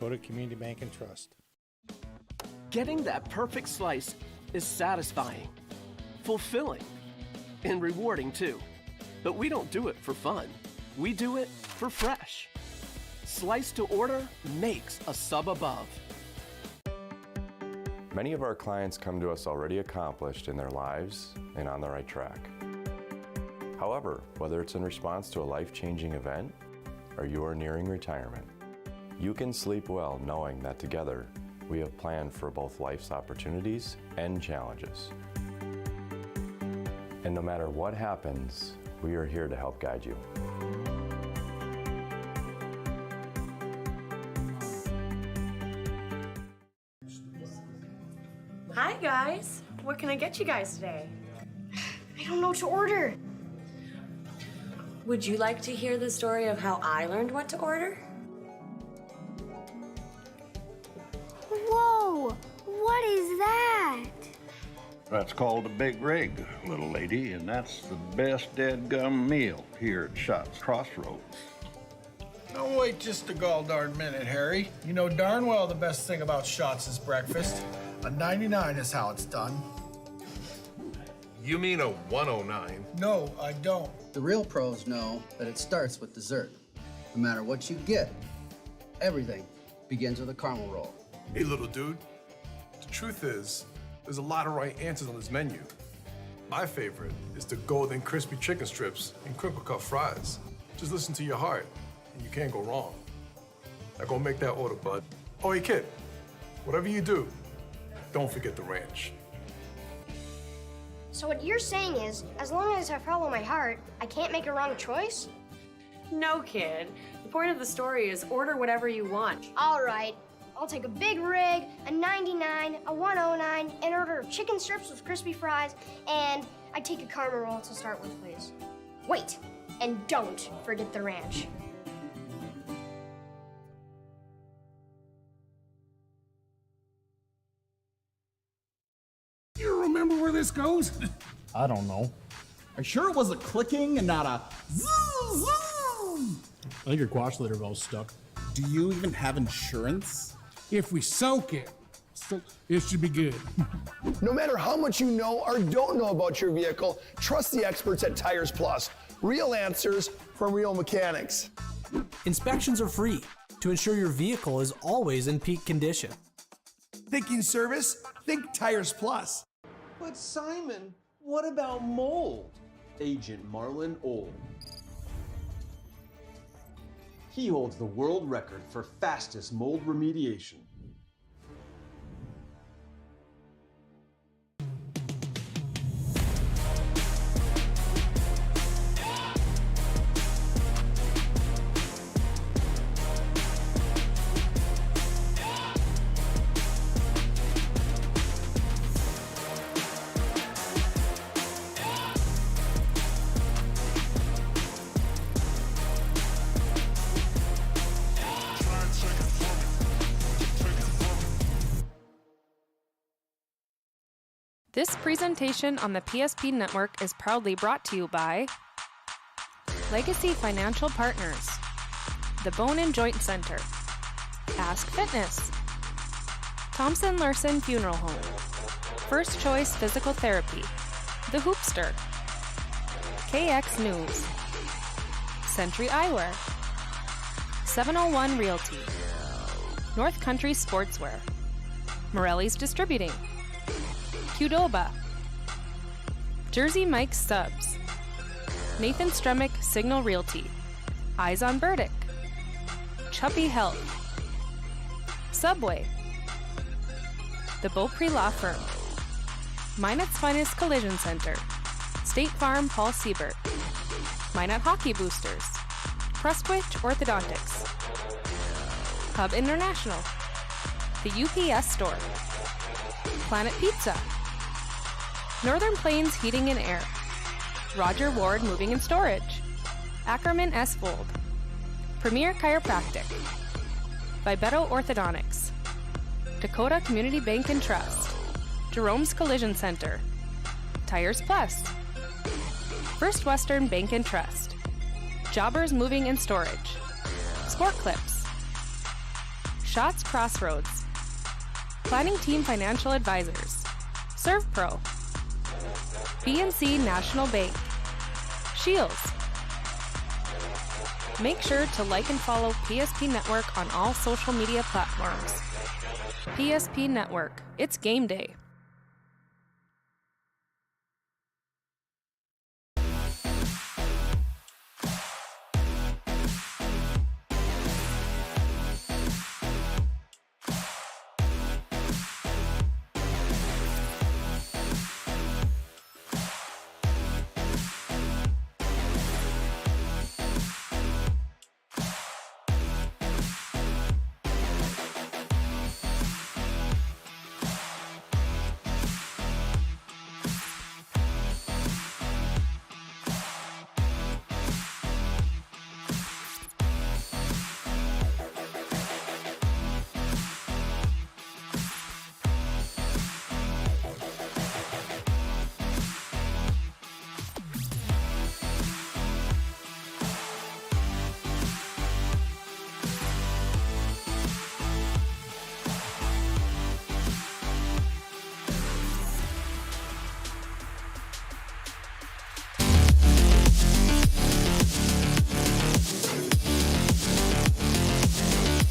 Dakota Community Bank and Trust. Getting that perfect slice is satisfying, fulfilling, and rewarding too. But we don't do it for fun. We do it for fresh. Slice to order makes a sub above. Many of our clients come to us already accomplished in their lives and on the right track. However, whether it's in response to a life-changing event or you are nearing retirement, you can sleep well knowing that together we have planned for both life's opportunities and challenges. And no matter what happens, we are here to help guide you. Hi guys, what can I get you guys today? I don't know what to order. Would you like to hear the story of how I learned what to order? Whoa, what is that? That's called a big rig, little lady, and that's the best dead-gum meal here at Shots Crossroads. Don't wait just a gall-darn minute, Harry. You know darn well the best thing about Shots is breakfast. A 99 is how it's done. You mean a 109? No, I don't. The real pros know that it starts with dessert. No matter what you get, everything begins with a caramel roll. Hey, little dude. The truth is, there's a lot of right answers on this menu. My favorite is the golden crispy chicken strips and crinkle cut fries. Just listen to your heart, and you can't go wrong. Now go make that order, bud. Oh, hey, kid. Whatever you do, don't forget the ranch. So what you're saying is, as long as I follow my heart, I can't make a wrong choice? No, kid. The point of the story is order whatever you want. All right, I'll take a big rig, a 99, a 109, an order of chicken strips with crispy fries, and I'd take a caramel roll to start with, please. Wait, and don't forget the ranch. You remember where this goes? I don't know. Are you sure it was a clicking and not a zzz, zzz? I think your quash litter valve's stuck. Do you even have insurance? If we soak it, it should be good. No matter how much you know or don't know about your vehicle, trust the experts at Tires Plus. Real answers from real mechanics. Inspections are free to ensure your vehicle is always in peak condition. Thinking service? Think Tires Plus. But Simon, what about mold? Agent Marlon Old. He holds the world record for fastest mold remediation. This presentation on the PSP Network is proudly brought to you by Legacy Financial Partners, the Bone and Joint Center, Ask Fitness, Thompson Larson Funeral Home, First Choice Physical Therapy, The Hoopster, KX News, Century Eyewear, 701 Realty, North Country Sportswear, Morelli's Distributing, Qdoba, Jersey Mike's Subs, Nathan Stremick Signal Realty, Eyes on Burdick, Chuppy Health, Subway, the Beaupre Law Firm, Minot's Finest Collision Center, State Farm Paul Siebert, Minot Hockey Boosters, Prestwich Orthodontics, Hub International, the UPS Store, Planet Pizza, Northern Plains Heating and Air, Roger Ward Moving and Storage, Ackerman S. Fold, Premier Chiropractic, Vibeto Orthodontics, Dakota Community Bank and Trust, Jerome's Collision Center, Tires Plus, First Western Bank and Trust, Jobbers Moving and Storage, Sport Clips, Shots Crossroads. Planning Team Financial Advisors. ServPro. BNC National Bank. Shields. Make sure to like and follow PSP Network on all social media platforms. PSP Network, it's game day.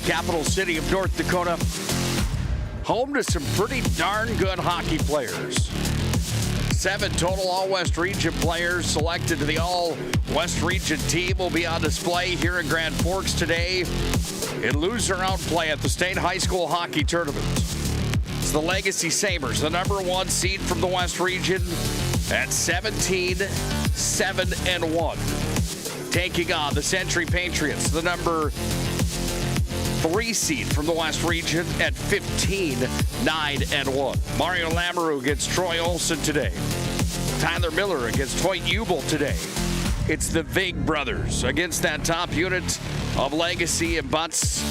Capital city of North Dakota, home to some pretty darn good hockey players. 7 total All-West Region players selected to the All-West Region team will be on display here in Grand Forks today in loser out play at the State High School Hockey Tournament. It's the Legacy Sabres, the number 1 seed from the West Region at 17-7-1. Taking on the Century Patriots, the number 3 seed from the West Region at 15-9-1. Mario Lamoureux against Troy Olson today. Tyler Miller against Hoyt Ubel today. It's the Vig brothers against that top unit of Legacy and Butts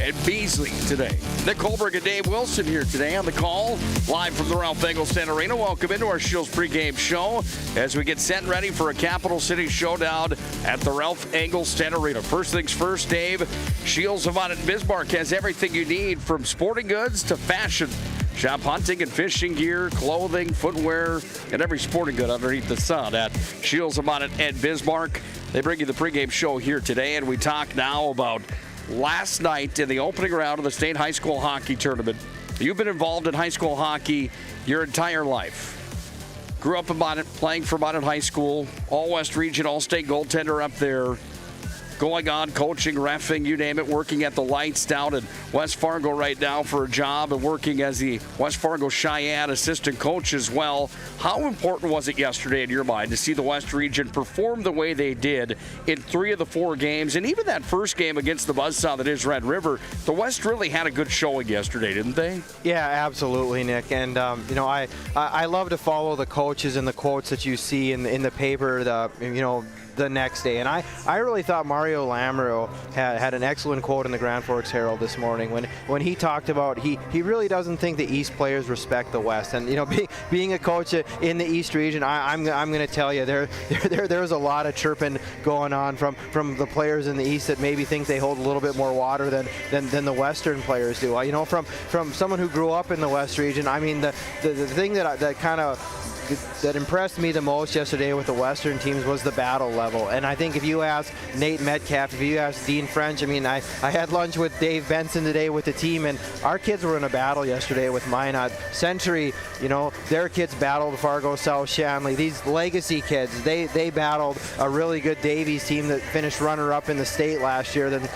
and Beasley today. Nick Holberg and Dave Wilson here today on the call, live from the Ralph Engelstad Arena. Welcome into our Shields pregame show as we get set and ready for a Capital City showdown at the Ralph Engelstad Arena. First things first, Dave, Shields of Audit Bismarck has everything you need from sporting goods to fashion. Shop hunting and fishing gear, clothing, footwear, and every sporting good underneath the sun at Shields of Audit and Bismarck. They bring you the pregame show here today, and we talk now about last night in the opening round of the State High School Hockey Tournament. You've been involved in high school hockey your entire life. Grew up in Bonnet, playing for Bonnet High School, All-West Region, All-State goaltender up there. Going on, coaching, reffing, you name it, working at the Lights down in West Fargo right now for a job and working as the West Fargo Cheyenne assistant coach as well. How important was it yesterday in your mind to see the West Region perform the way they did in 3 of the 4 games? And even that first game against the buzzsaw that is Red River, the West really had a good showing yesterday, didn't they? Yeah, absolutely, Nick. And, I love to follow the coaches and the quotes that you see in the paper, the next day. And I really thought Mario Lamoureux had an excellent quote in the Grand Forks Herald this morning when he talked about he really doesn't think the East players respect the West. And being a coach in the East region, I'm going to tell you there's a lot of chirping going on from the players in the East that maybe think they hold a little bit more water than the Western players do. From someone who grew up in the West region, I mean the thing that impressed me the most yesterday with the Western teams was the battle level. And I think if you ask Nate Metcalf, if you ask Dean French, I had lunch with Dave Benson today with the team, and our kids were in a battle yesterday with Minot. Century, their kids battled Fargo South Shanley. These Legacy kids, they battled a really good Davies team that finished runner-up in the state last year. Then,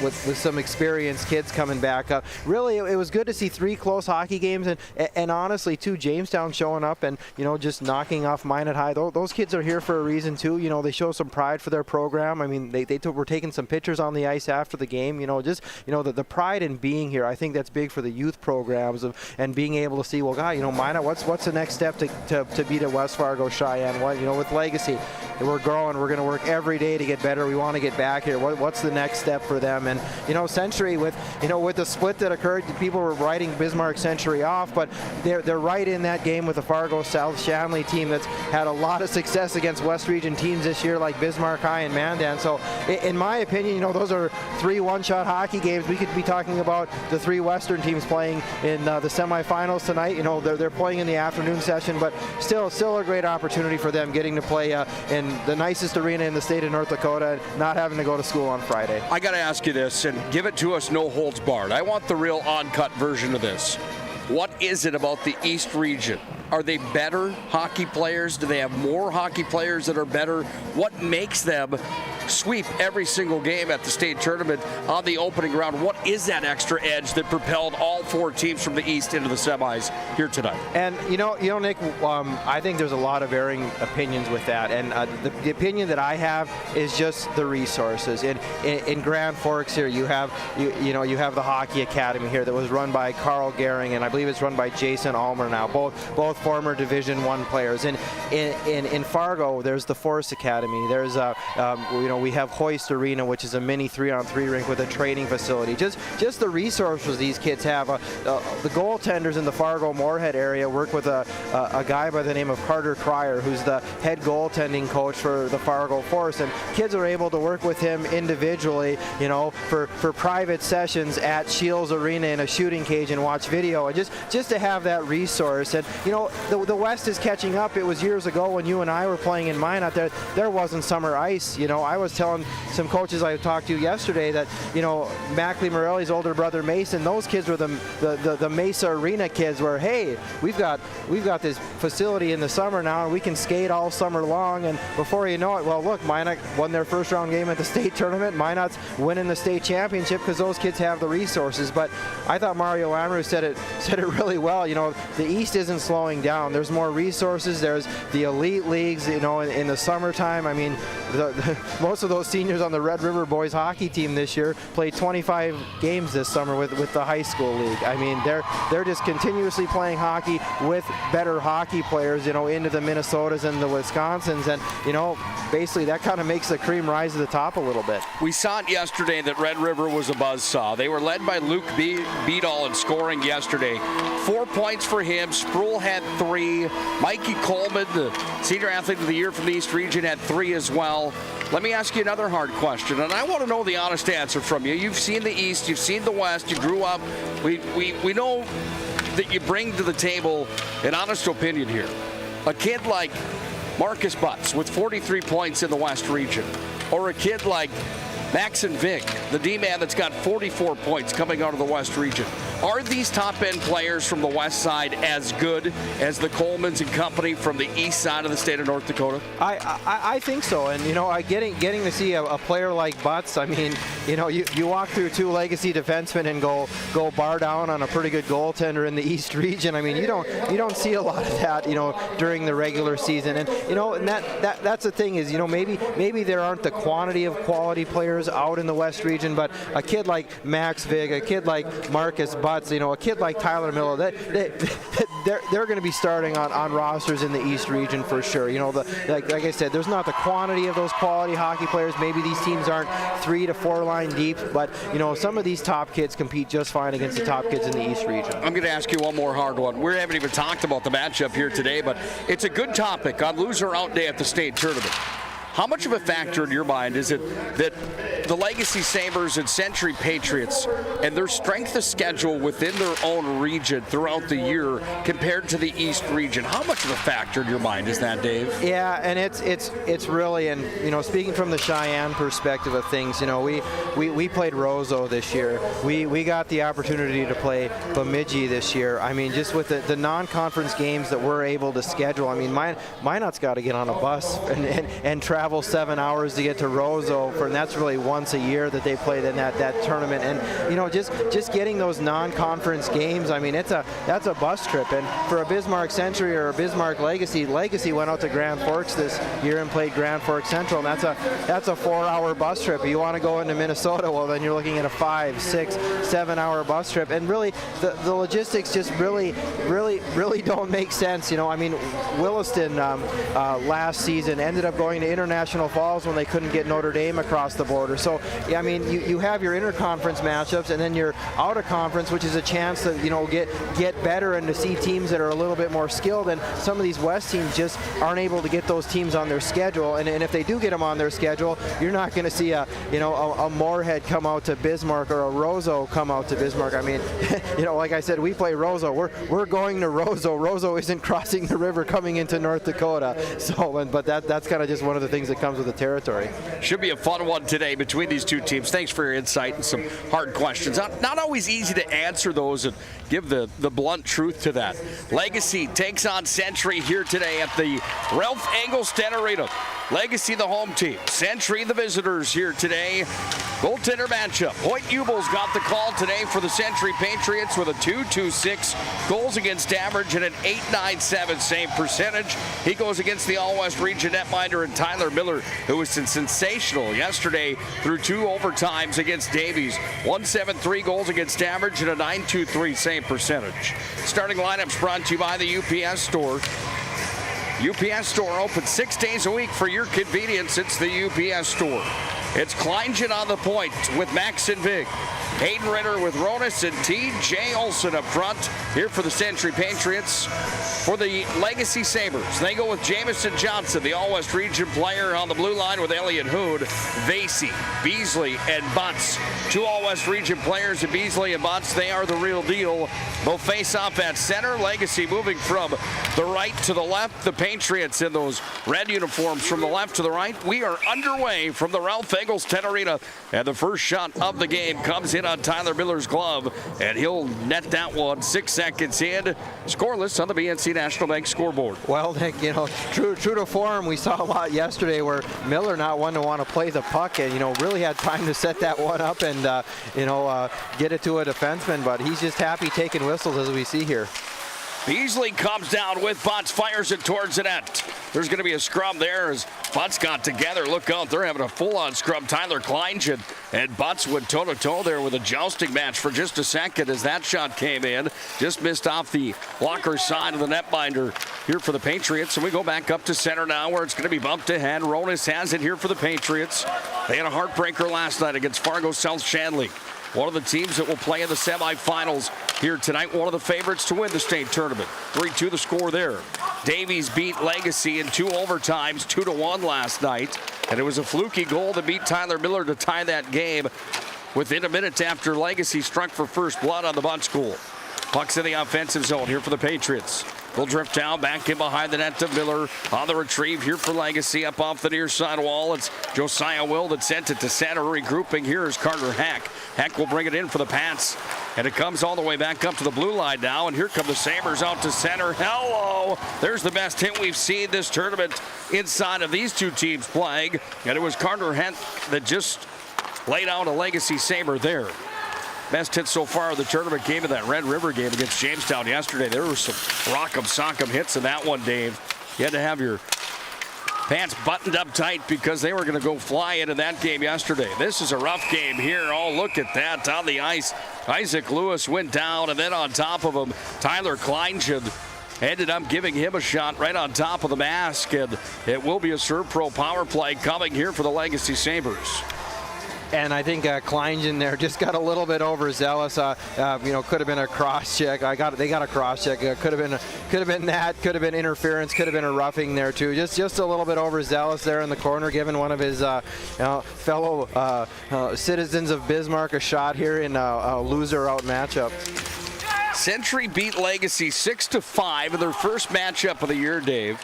with some experienced kids coming back up. Really, it was good to see 3 close hockey games, and honestly, too, Jamestown showing up and just knocking off Minot High. Those kids are here for a reason too. They show some pride for their program. They were taking some pictures on the ice after the game. The pride in being here. I think that's big for the youth programs and being able to see, well, God, Minot, what's the next step to beat a West Fargo Cheyenne? With Legacy, we're growing. We're going to work every day to get better. We want to get back here. What's the next step for them? And Century with the split that occurred, people were writing Bismarck Century off, but they're right in that game with the Fargo South Shanley team that's had a lot of success against West Region teams this year, like Bismarck High and Mandan. So in my opinion, those are 3 one-shot hockey games. We could be talking about the 3 Western teams playing in the semifinals tonight. They're playing in the afternoon session, but still a great opportunity for them getting to play in the nicest arena in the state of North Dakota, not having to go to school on Friday. I got to ask you this, and give it to us no holds barred. I want the real uncut version of this. What is it about the East region? Are they better hockey players? Do they have more hockey players that are better? What makes them sweep every single game at the state tournament on the opening round? What is that extra edge that propelled all 4 teams from the East into the semis here tonight? And Nick, I think there's a lot of varying opinions with that. And the opinion that I have is just the resources. In Grand Forks here, you have the hockey academy here that was run by Carl Gehring, and I believe it's run by Jason Almer now. Both former Division I players. In Fargo, there's the Force Academy. There's we have Hoist Arena, which is a mini 3-on-3 rink with a training facility. Just the resources these kids have. The goaltenders in the Fargo-Moorhead area work with a guy by the name of Carter Cryer, who's the head goaltending coach for the Fargo Force, and kids are able to work with him individually, for private sessions at Shields Arena in a shooting cage and watch video, and just to have that resource. And the West is catching up. It was years ago when you and I were playing in Minot, there wasn't summer ice. I was telling some coaches I talked to yesterday that Mackley Morelli's older brother Mason, those kids were the Mesa Arena kids, where hey, we've got this facility in the summer now and we can skate all summer long. And before you know it, well, look, Minot won their first round game at the state tournament. Minot's winning the state championship because those kids have the resources. But I thought Mario Amru said it really well. The East isn't slowing down. There's more resources. There's the elite leagues. In the summertime, I mean, most of those seniors on the Red River boys hockey team this year played 25 games this summer with the high school league. I mean, they're just continuously playing hockey with better hockey players, into the Minnesotas and the Wisconsins, and basically that kind of makes the cream rise to the top a little bit. We saw it yesterday that Red River was a buzzsaw. They were led by Luke Beadall in scoring yesterday. 4 points for him. Sproul had 3. Mikey Coleman, the senior athlete of the year from the East region, had 3 as well. Let me ask you another hard question, and I want to know the honest answer from you. You've seen the East, you've seen the West, you grew up. We know that you bring to the table an honest opinion here. A kid like Marcus Butts with 43 points in the West region, or a kid like Maxon Vig, the D-man that's got 44 points coming out of the West region. Are these top-end players from the West side as good as the Colemans and company from the East side of the state of North Dakota? I think so, and getting to see a player like Butts, I mean, you walk through 2 legacy defensemen and go bar down on a pretty good goaltender in the East region. I mean, you don't see a lot of that, during the regular season, and and that's the thing is, maybe there aren't the quantity of quality players out in the West region, but a kid like Max Vig, a kid like Marcus Butts, a kid like Tyler Miller, they're going to be starting on rosters in the East region for sure. Like I said, there's not the quantity of those quality hockey players. Maybe these teams aren't 3 to 4 line deep, but some of these top kids compete just fine against the top kids in the East region. I'm going to ask you one more hard one. We haven't even talked about the matchup here today, but it's a good topic on loser out day at the state tournament. How much of a factor in your mind is it that the Legacy Sabres and Century Patriots and their strength of schedule within their own region throughout the year compared to the East region? How much of a factor in your mind is that, Dave? Yeah, and it's really, and speaking from the Cheyenne perspective of things, we played Roseau this year. We got the opportunity to play Bemidji this year. I mean, just with the non-conference games that we're able to schedule, I mean, Minot's got to get on a bus and travel 7 hours to get to Roseau, and that's really once a year that they played in that tournament. And just getting those non-conference games, I mean, that's a bus trip. And for a Bismarck Century or a Bismarck Legacy went out to Grand Forks this year and played Grand Forks Central, and that's a 4-hour bus trip. If you want to go into Minnesota, well, then you're looking at a 5, 6, 7-hour bus trip. And really, the logistics just really don't make sense. I mean, Williston last season ended up going to International Falls when they couldn't get Notre Dame across the border. So So, yeah, I mean, you have your interconference matchups, and then your out of conference, which is a chance to, get better and to see teams that are a little bit more skilled. And some of these West teams just aren't able to get those teams on their schedule. And if they do get them on their schedule, you're not going to see a Moorhead come out to Bismarck or a Roseau come out to Bismarck. I mean, like I said, we play Roseau. We're going to Roseau. Roseau isn't crossing the river coming into North Dakota. So, but that's kind of just one of the things that comes with the territory. Should be a fun one today between these two teams. Thanks for your insight and some hard questions. Not always easy to answer those and give the blunt truth to that. Legacy takes on Century here today at the Ralph Engelstad Arena. Legacy, the home team. Century, the visitors here today. Goaltender matchup. Hoyt Jubel's got the call today for the Century Patriots with a .226 goals against average and an .897 save percentage. He goes against the All-West Region netminder and Tyler Miller, who was sensational yesterday through 2 overtimes against Davies. 173 goals against average and a .923 save percentage. Starting lineups brought to you by the UPS Store. UPS Store open 6 days a week for your convenience. It's the UPS Store. It's Kleingen on the point with Max and Vig. Hayden Ritter with Ronas and T.J. Olson up front here for the Century Patriots. For the Legacy Sabres, they go with Jamison Johnson, the All-West Region player, on the blue line with Elliott Hood, Vasey, Beasley, and Butts. 2 All-West Region players, and Beasley and Butts, they are the real deal. They'll face off at center. Legacy moving from the right to the left. The Patriots in those red uniforms from the left to the right. We are underway from the Ralph Engelstad Arena, and the first shot of the game comes in on Tyler Miller's glove, and he'll net that one 6 seconds in. Scoreless on the BNC National Bank scoreboard. Well, Nick, true to form, we saw a lot yesterday where Miller not one to want to play the puck and, really had time to set that one up and, get it to a defenseman, but he's just happy taking whistles as we see here. Beasley comes down with Butts, fires it towards the net. There's going to be a scrum there as Butts got together. Look out, they're having a full-on scrum. Tyler Kleingen and Butts went toe-to-toe there with a jousting match for just a second as that shot came in. Just missed off the blocker side of the netminder here for the Patriots. And we go back up to center now where it's going to be bumped ahead. Ronas has it here for the Patriots. They had a heartbreaker last night against Fargo South Shanley. One of the teams that will play in the semifinals here tonight. One of the favorites to win the state tournament. 3-2 the score there. Davies beat Legacy in 2 overtimes, 2-1 last night. And it was a fluky goal to beat Tyler Miller to tie that game within a minute after Legacy struck for first blood on the Butts goal. Puck's in the offensive zone here for the Patriots. They'll drift down, back in behind the net to Miller. On the retrieve here for Legacy, up off the near side wall. It's Josiah Will that sent it to center. Regrouping here is Carter Hack. Hack will bring it in for the Pats. And it comes all the way back up to the blue line now. And here come the Sabres out to center. Hello! There's the best hit we've seen this tournament inside of these two teams playing. And it was Carter Hack that just laid out a Legacy Sabre there. Best hit so far of the tournament game of that Red River game against Jamestown yesterday. There were some rock'em sock'em hits in that one, Dave. You had to have your pants buttoned up tight because they were going to go fly into that game yesterday. This is a rough game here. Oh, look at that on the ice. Isaac Lewis went down, and then on top of him, Tyler Kleingen ended up giving him a shot right on top of the mask, and it will be a Servpro power play coming here for the Legacy Sabres. And I think Kleingen there just got a little bit overzealous. Could have been a cross check. They got a cross check. Could have been that. Could have been interference. Could have been a roughing there too. Just a little bit overzealous there in the corner, giving one of his fellow citizens of Bismarck a shot here in a loser out matchup. Century beat Legacy 6-5 in their first matchup of the year, Dave.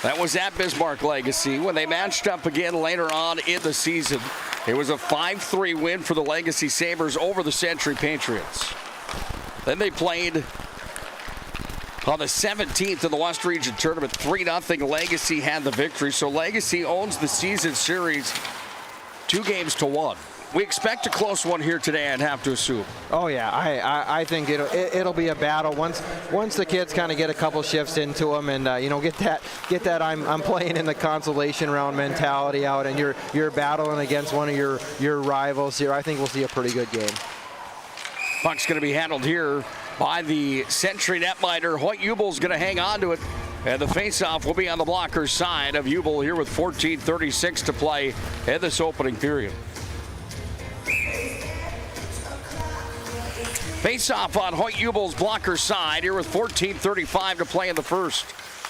That was at Bismarck Legacy. When they matched up again later on in the season, it was a 5-3 win for the Legacy Sabres over the Century Patriots. Then they played on the 17th in the West Region Tournament. 3-0 Legacy had the victory. So Legacy owns the season series 2-1. We expect a close one here today, I'd have to assume. Oh yeah, I think it'll be a battle once the kids kind of get a couple shifts into them and get that I'm playing in the consolation round mentality out, and you're battling against one of your rivals here. I think we'll see a pretty good game. Puck's going to be handled here by the Century netminder. Hoyt Jubel's going to hang on to it. And the faceoff will be on the blocker's side of Jubel here with 14:36 to play in this opening period. Face-off on Hoyt Jubel's blocker side here with 14:35 to play in the first.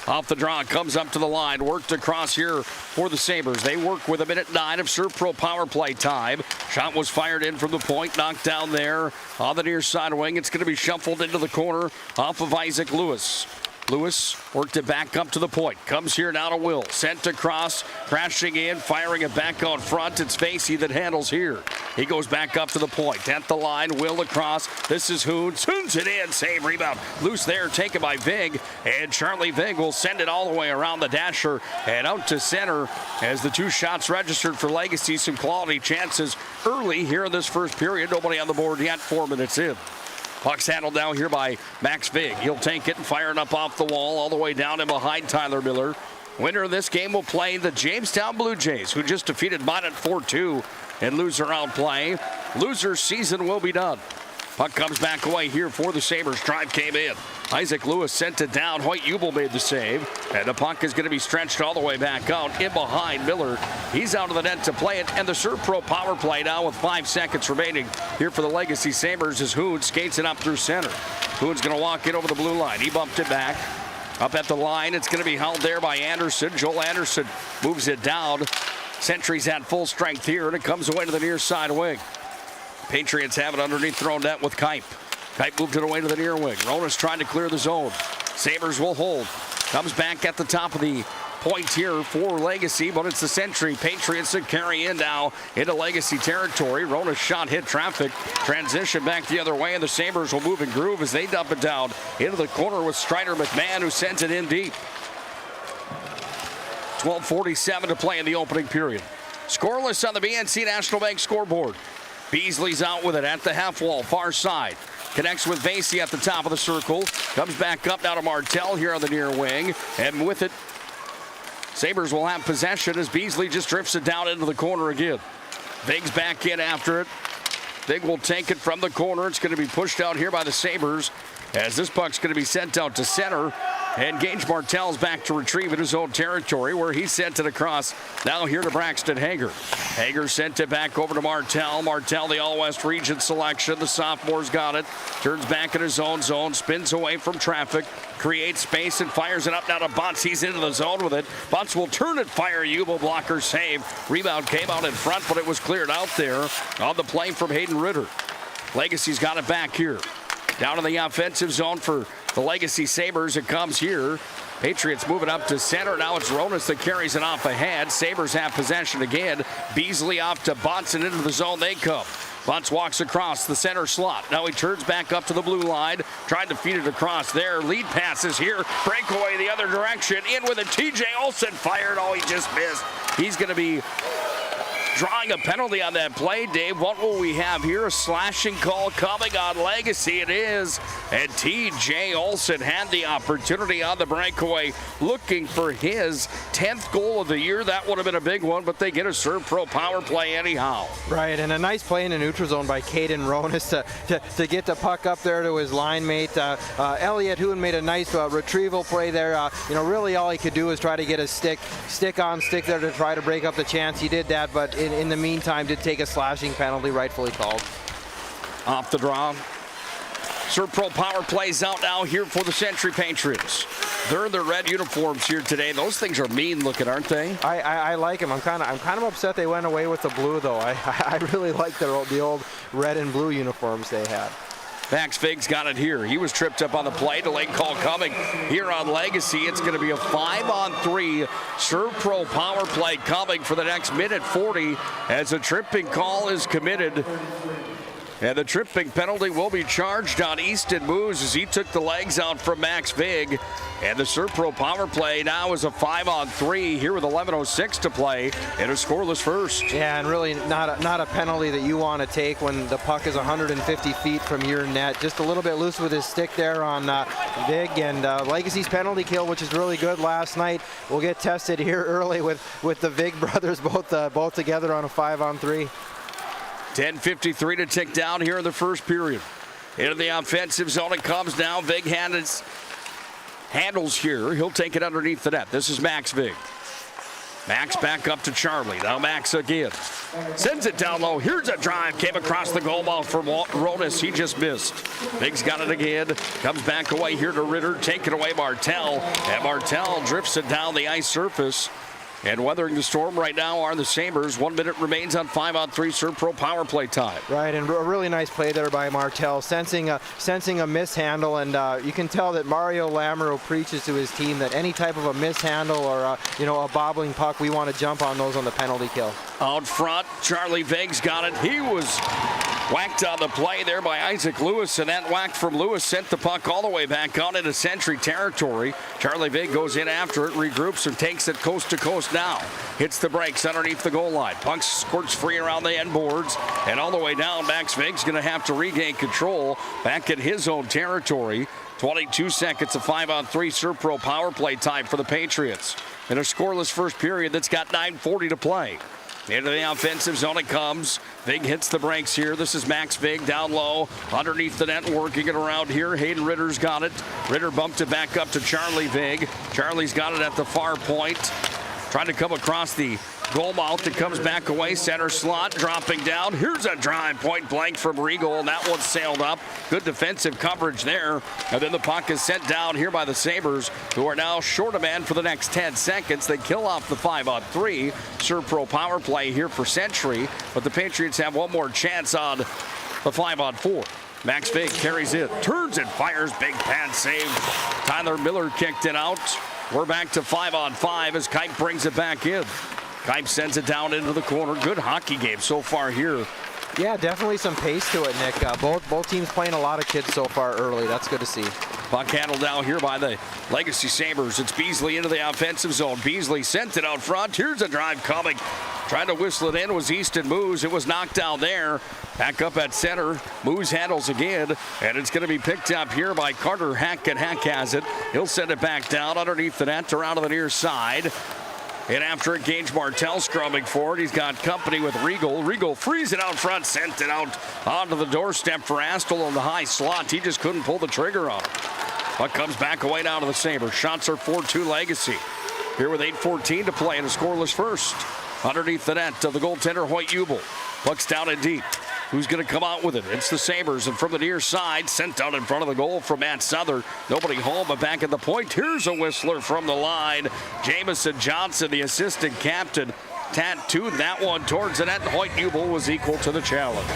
Off the draw, comes up to the line, worked across here for the Sabres. They work with 1:09 of Serve Pro power play time. Shot was fired in from the point, knocked down there on the near side wing. It's going to be shuffled into the corner off of Isaac Lewis. Lewis worked it back up to the point. Comes here now to Will. Sent across, crashing in, firing it back out front. It's Facey that handles here. He goes back up to the point. At the line, Will across. This is Hoons. Hoons it in. Save rebound. Loose there, taken by Vig. And Charlie Vig will send it all the way around the dasher and out to center as the 2 shots registered for Legacy. Some quality chances early here in this first period. Nobody on the board yet. 4 minutes in. Puck's handled down here by Max Vig. He'll take it and fire it up off the wall all the way down and behind Tyler Miller. Winner of this game will play the Jamestown Blue Jays, who just defeated Minot 4-2 in loser round play. Loser's season will be done. Puck comes back away here for the Sabres. Drive came in. Isaac Lewis sent it down. Hoyt Jubel made the save. And the puck is going to be stretched all the way back out in behind Miller. He's out of the net to play it. And the Serve Pro power play now with 5 seconds remaining here for the Legacy Sabres as Hood skates it up through center. Hood's going to walk in over the blue line. He bumped it back. Up at the line, it's going to be held there by Anderson. Joel Anderson moves it down. Sentry's at full strength here, and it comes away to the near side wing. Patriots have it underneath their own net with Kipe. Kipe moved it away to the near wing. Rona's trying to clear the zone. Sabres will hold. Comes back at the top of the point here for Legacy, but it's the Sentry Patriots that carry in now into Legacy territory. Rona's shot hit traffic. Transition back the other way, and the Sabres will move and groove as they dump it down into the corner with Strider McMahon, who sends it in deep. 12:47 to play in the opening period. Scoreless on the BNC National Bank scoreboard. Beasley's out with it at the half wall, far side. Connects with Vasey at the top of the circle. Comes back up now to Martell here on the near wing. And with it, Sabres will have possession as Beasley just drifts it down into the corner again. Vig's back in after it. Vig will take it from the corner. It's going to be pushed out here by the Sabres as this puck's going to be sent out to center. And Gage Martell's back to retrieve in his own territory where he sent it across. Now here to Braxton Hager. Hager sent it back over to Martell. Martell, the All-West region selection. The sophomore's got it. Turns back in his own zone. Spins away from traffic. Creates space and fires it up now to Butts. He's into the zone with it. Butts will turn it, fire. Jubel blocker save. Rebound came out in front, but it was cleared out there on the play from Hayden Ritter. Legacy's got it back here. Down in the offensive zone for the Legacy Sabres. It comes here. Patriots moving up to center. Now it's Ronas that carries it off ahead. Sabres have possession again. Beasley off to Bunce and into the zone they come. Bunce walks across the center slot. Now he turns back up to the blue line. Trying to feed it across there. Lead passes here. Breakaway the other direction. In with it. TJ Olsen fired. Oh, he just missed. He's going to be drawing a penalty on that play. Dave, what will we have here? A slashing call coming on Legacy. It is. And TJ Olsen had the opportunity on the breakaway, looking for his 10th goal of the year. That would have been a big one, but they get a Serve Pro power play anyhow. Right, and a nice play in the neutral zone by Caden Ronas to get the puck up there to his line mate. Elliott Hoon made a nice retrieval play there. Really all he could do was try to get a stick on stick there to try to break up the chance. He did that, but in the meantime did take a slashing penalty, rightfully called. Off the draw. Serve Pro power plays out now here for the Century Patriots. They're in their red uniforms here today. Those things are mean looking, aren't they? I like them. I'm kind of upset they went away with the blue though. I really like the old red and blue uniforms they had. Max Vig's got it here. He was tripped up on the play. Delay call coming here on Legacy. It's going to be a 5-on-3 Serve Pro power play coming for the next minute 40 as a tripping call is committed. And the tripping penalty will be charged on Easton Moose as he took the legs out from Max Vig. And the Serve Pro power play now is a 5-on-3 here with 11:06 to play in a scoreless first. Yeah, and really not a penalty that you want to take when the puck is 150 feet from your net. Just a little bit loose with his stick there on Vig, and Legacy's penalty kill, which is really good last night, will get tested here early with the Vig brothers both together on a 5-on-3. 10:53 to tick down here in the first period. Into the offensive zone it comes now. Vig handles here. He'll take it underneath the net. This is Max Vig. Max back up to Charlie. Now Max again. Sends it down low. Here's a drive. Came across the goal mouth from Ronas. He just missed. Biggs got it again. Comes back away here to Ritter. Taking away Martell. And Martell drifts it down the ice surface. And weathering the storm right now are the Sabres. 1 minute remains on 5-on-3 Serpro power play time. Right, and a really nice play there by Martell, sensing a mishandle, and you can tell that Mario Lamoureux preaches to his team that any type of a mishandle or a bobbling puck, we want to jump on those on the penalty kill. Out front, Charlie Viggs got it. He was whacked on the play there by Isaac Lewis, and that whack from Lewis sent the puck all the way back out into Century territory. Charlie Viggs goes in after it, regroups, and takes it coast to coast now. Hits the brakes underneath the goal line. Puck squirts free around the end boards, and all the way down. Max Viggs going to have to regain control back at his own territory. 22 seconds of 5-on-3 Serpro power play time for the Patriots. In a scoreless first period that's got 9:40 to play. Into the offensive zone it comes. Vig hits the brakes here. This is Max Vig down low underneath the net, working it around here. Hayden Ritter's got it. Ritter bumped it back up to Charlie Vig. Charlie's got it at the far point. Trying to come across the goal mouth. It comes back away. Center slot dropping down. Here's a drive point blank from Regal, and that one sailed up. Good defensive coverage there. And then the puck is sent down here by the Sabres, who are now short a man for the next 10 seconds. They kill off the 5-on-3 Serpro power play here for Century, but the Patriots have one more chance on the 5-on-4. Max Vig carries it, turns and fires. Big pad save. Tyler Miller kicked it out. We're back to 5-on-5 as Kipe brings it back in. Kipe sends it down into the corner. Good hockey game so far here. Yeah, definitely some pace to it, Nick. Both teams playing a lot of kids so far early. That's good to see. Puck handled down here by the Legacy Sabres. It's Beasley into the offensive zone. Beasley sent it out front. Here's a drive coming. Trying to whistle it in was Easton Moose. It was knocked down there. Back up at center. Moose handles again, and it's going to be picked up here by Carter Hack, and Hack has it. He'll send it back down underneath the net around to the near side. And after it, Gage Martell scrumming forward. He's got company with Regal. Regal frees it out front, sent it out onto the doorstep for Astle in the high slot. He just couldn't pull the trigger on it. Puck comes back away now to the Sabres. Shots are 4-2 Legacy. Here with 8:14 to play in a scoreless first. Underneath the net of the goaltender, Hoyt Jubel. Puck's down and deep. Who's going to come out with it? It's the Sabres, and from the near side, sent out in front of the goal from Matt Souther. Nobody home, but back at the point. Here's a whistler from the line. Jamison Johnson, the assistant captain, tattooed that one towards the net. Hoyt Jubel was equal to the challenge.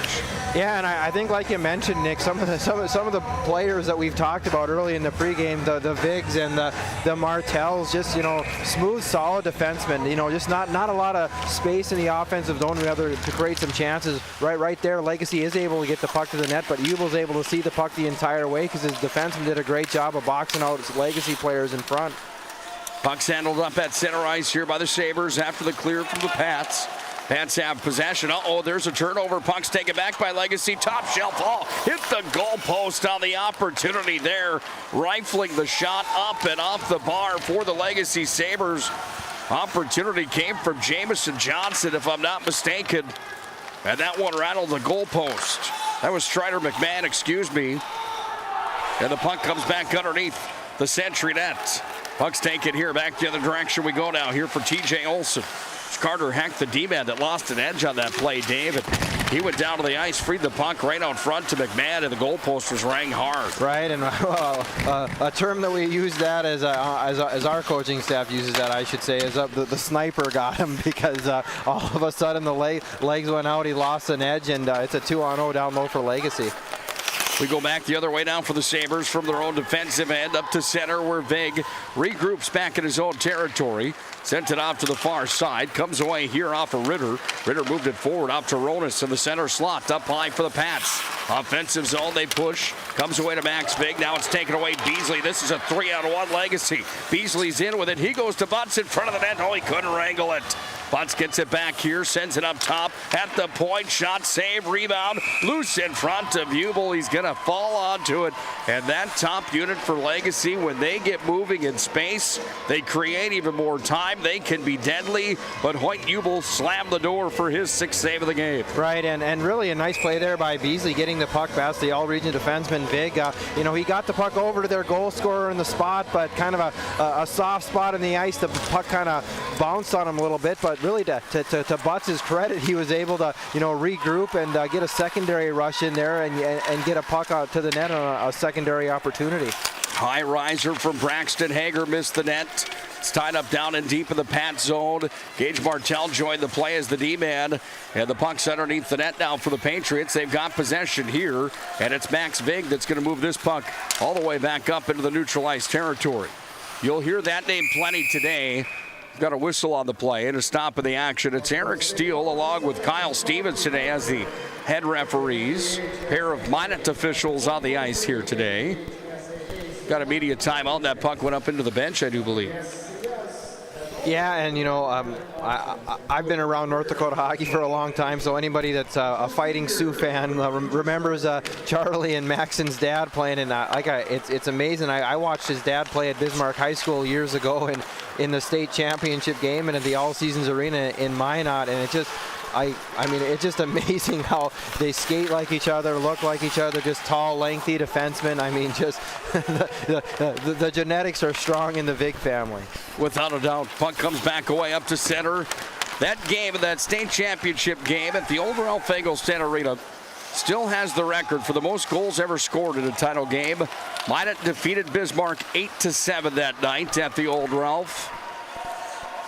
Yeah, and I think, like you mentioned, Nick, some of the players that we've talked about early in the pregame, the Vigs and the Martells, just smooth, solid defensemen. Just not a lot of space in the offensive zone rather to create some chances. Right there, Legacy is able to get the puck to the net, but Jubel's able to see the puck the entire way because his defenseman did a great job of boxing out his Legacy players in front. Puck's handled up at center ice here by the Sabres after the clear from the Pats. Pats have possession. There's a turnover. Puck's taken back by Legacy. Top shelf ball. Hit the goalpost on the opportunity there. Rifling the shot up and off the bar for the Legacy Sabres. Opportunity came from Jamison Johnson, if I'm not mistaken. And that one rattled the goalpost. That was Strider McMahon, excuse me. And the puck comes back underneath the Century net. Puck's taken here, back the other direction we go now here for TJ Olson. It's Carter Heck, the D-man, that lost an edge on that play, David. He went down to the ice, freed the puck right out front to McMahon, and the goalpost was rang hard. Right, and a term that we use that as our coaching staff uses that, I should say, is the sniper got him because all of a sudden the legs went out, he lost an edge, and it's a 2-on-0 down low for Legacy. We go back the other way now for the Sabres from their own defensive end up to center where Vig regroups back in his own territory. Sent it off to the far side. Comes away here off of Ritter. Ritter moved it forward out to Ronas in the center slot. Up high for the Pats. Offensive zone, they push. Comes away to Max Vig. Now it's taken away Beasley. This is a 3-on-1 Legacy. Beasley's in with it. He goes to Butts in front of the net. Oh, he couldn't wrangle it. Butts gets it back here, sends it up top at the point. Shot, save, rebound, loose in front of Jubel. He's going to fall onto it. And that top unit for Legacy, when they get moving in space, they create even more time. They can be deadly, but Hoyt Jubel slammed the door for his 6th save of the game. Right, and really a nice play there by Beasley, getting the puck past the all-region defenseman Vig. He got the puck over to their goal scorer in the spot, but kind of a soft spot in the ice. The puck kind of bounced on him a little bit, but really to Butts' credit, he was able to regroup and get a secondary rush in there and get a puck out to the net on a secondary opportunity. High riser from Braxton Hager missed the net. It's tied up down and deep in the Pat zone. Gage Martell joined the play as the D-man. And the puck's underneath the net now for the Patriots. They've got possession here. And it's Max Vig that's going to move this puck all the way back up into the neutral ice territory. You'll hear that name plenty today. Got a whistle on the play and a stop in the action. It's Eric Steele along with Kyle Stevens today as the head referees. Pair of Minot officials on the ice here today. Got a media timeout. That puck went up into the bench, I do believe. Yeah, and I've been around North Dakota hockey for a long time, so anybody that's a Fighting Sioux fan remembers Charlie and Maxon's dad playing, and it's amazing. I watched his dad play at Bismarck High School years ago in the state championship game and at the All Seasons Arena in Minot, and it's just amazing how they skate like each other, look like each other, just tall, lengthy defensemen. I mean, just the genetics are strong in the Vig family. Without a doubt. Puck comes back away up to center. That game, that state championship game at the old Ralph Eggleston Arena, still has the record for the most goals ever scored in a title game. Minot defeated Bismarck 8-7 that night at the old Ralph.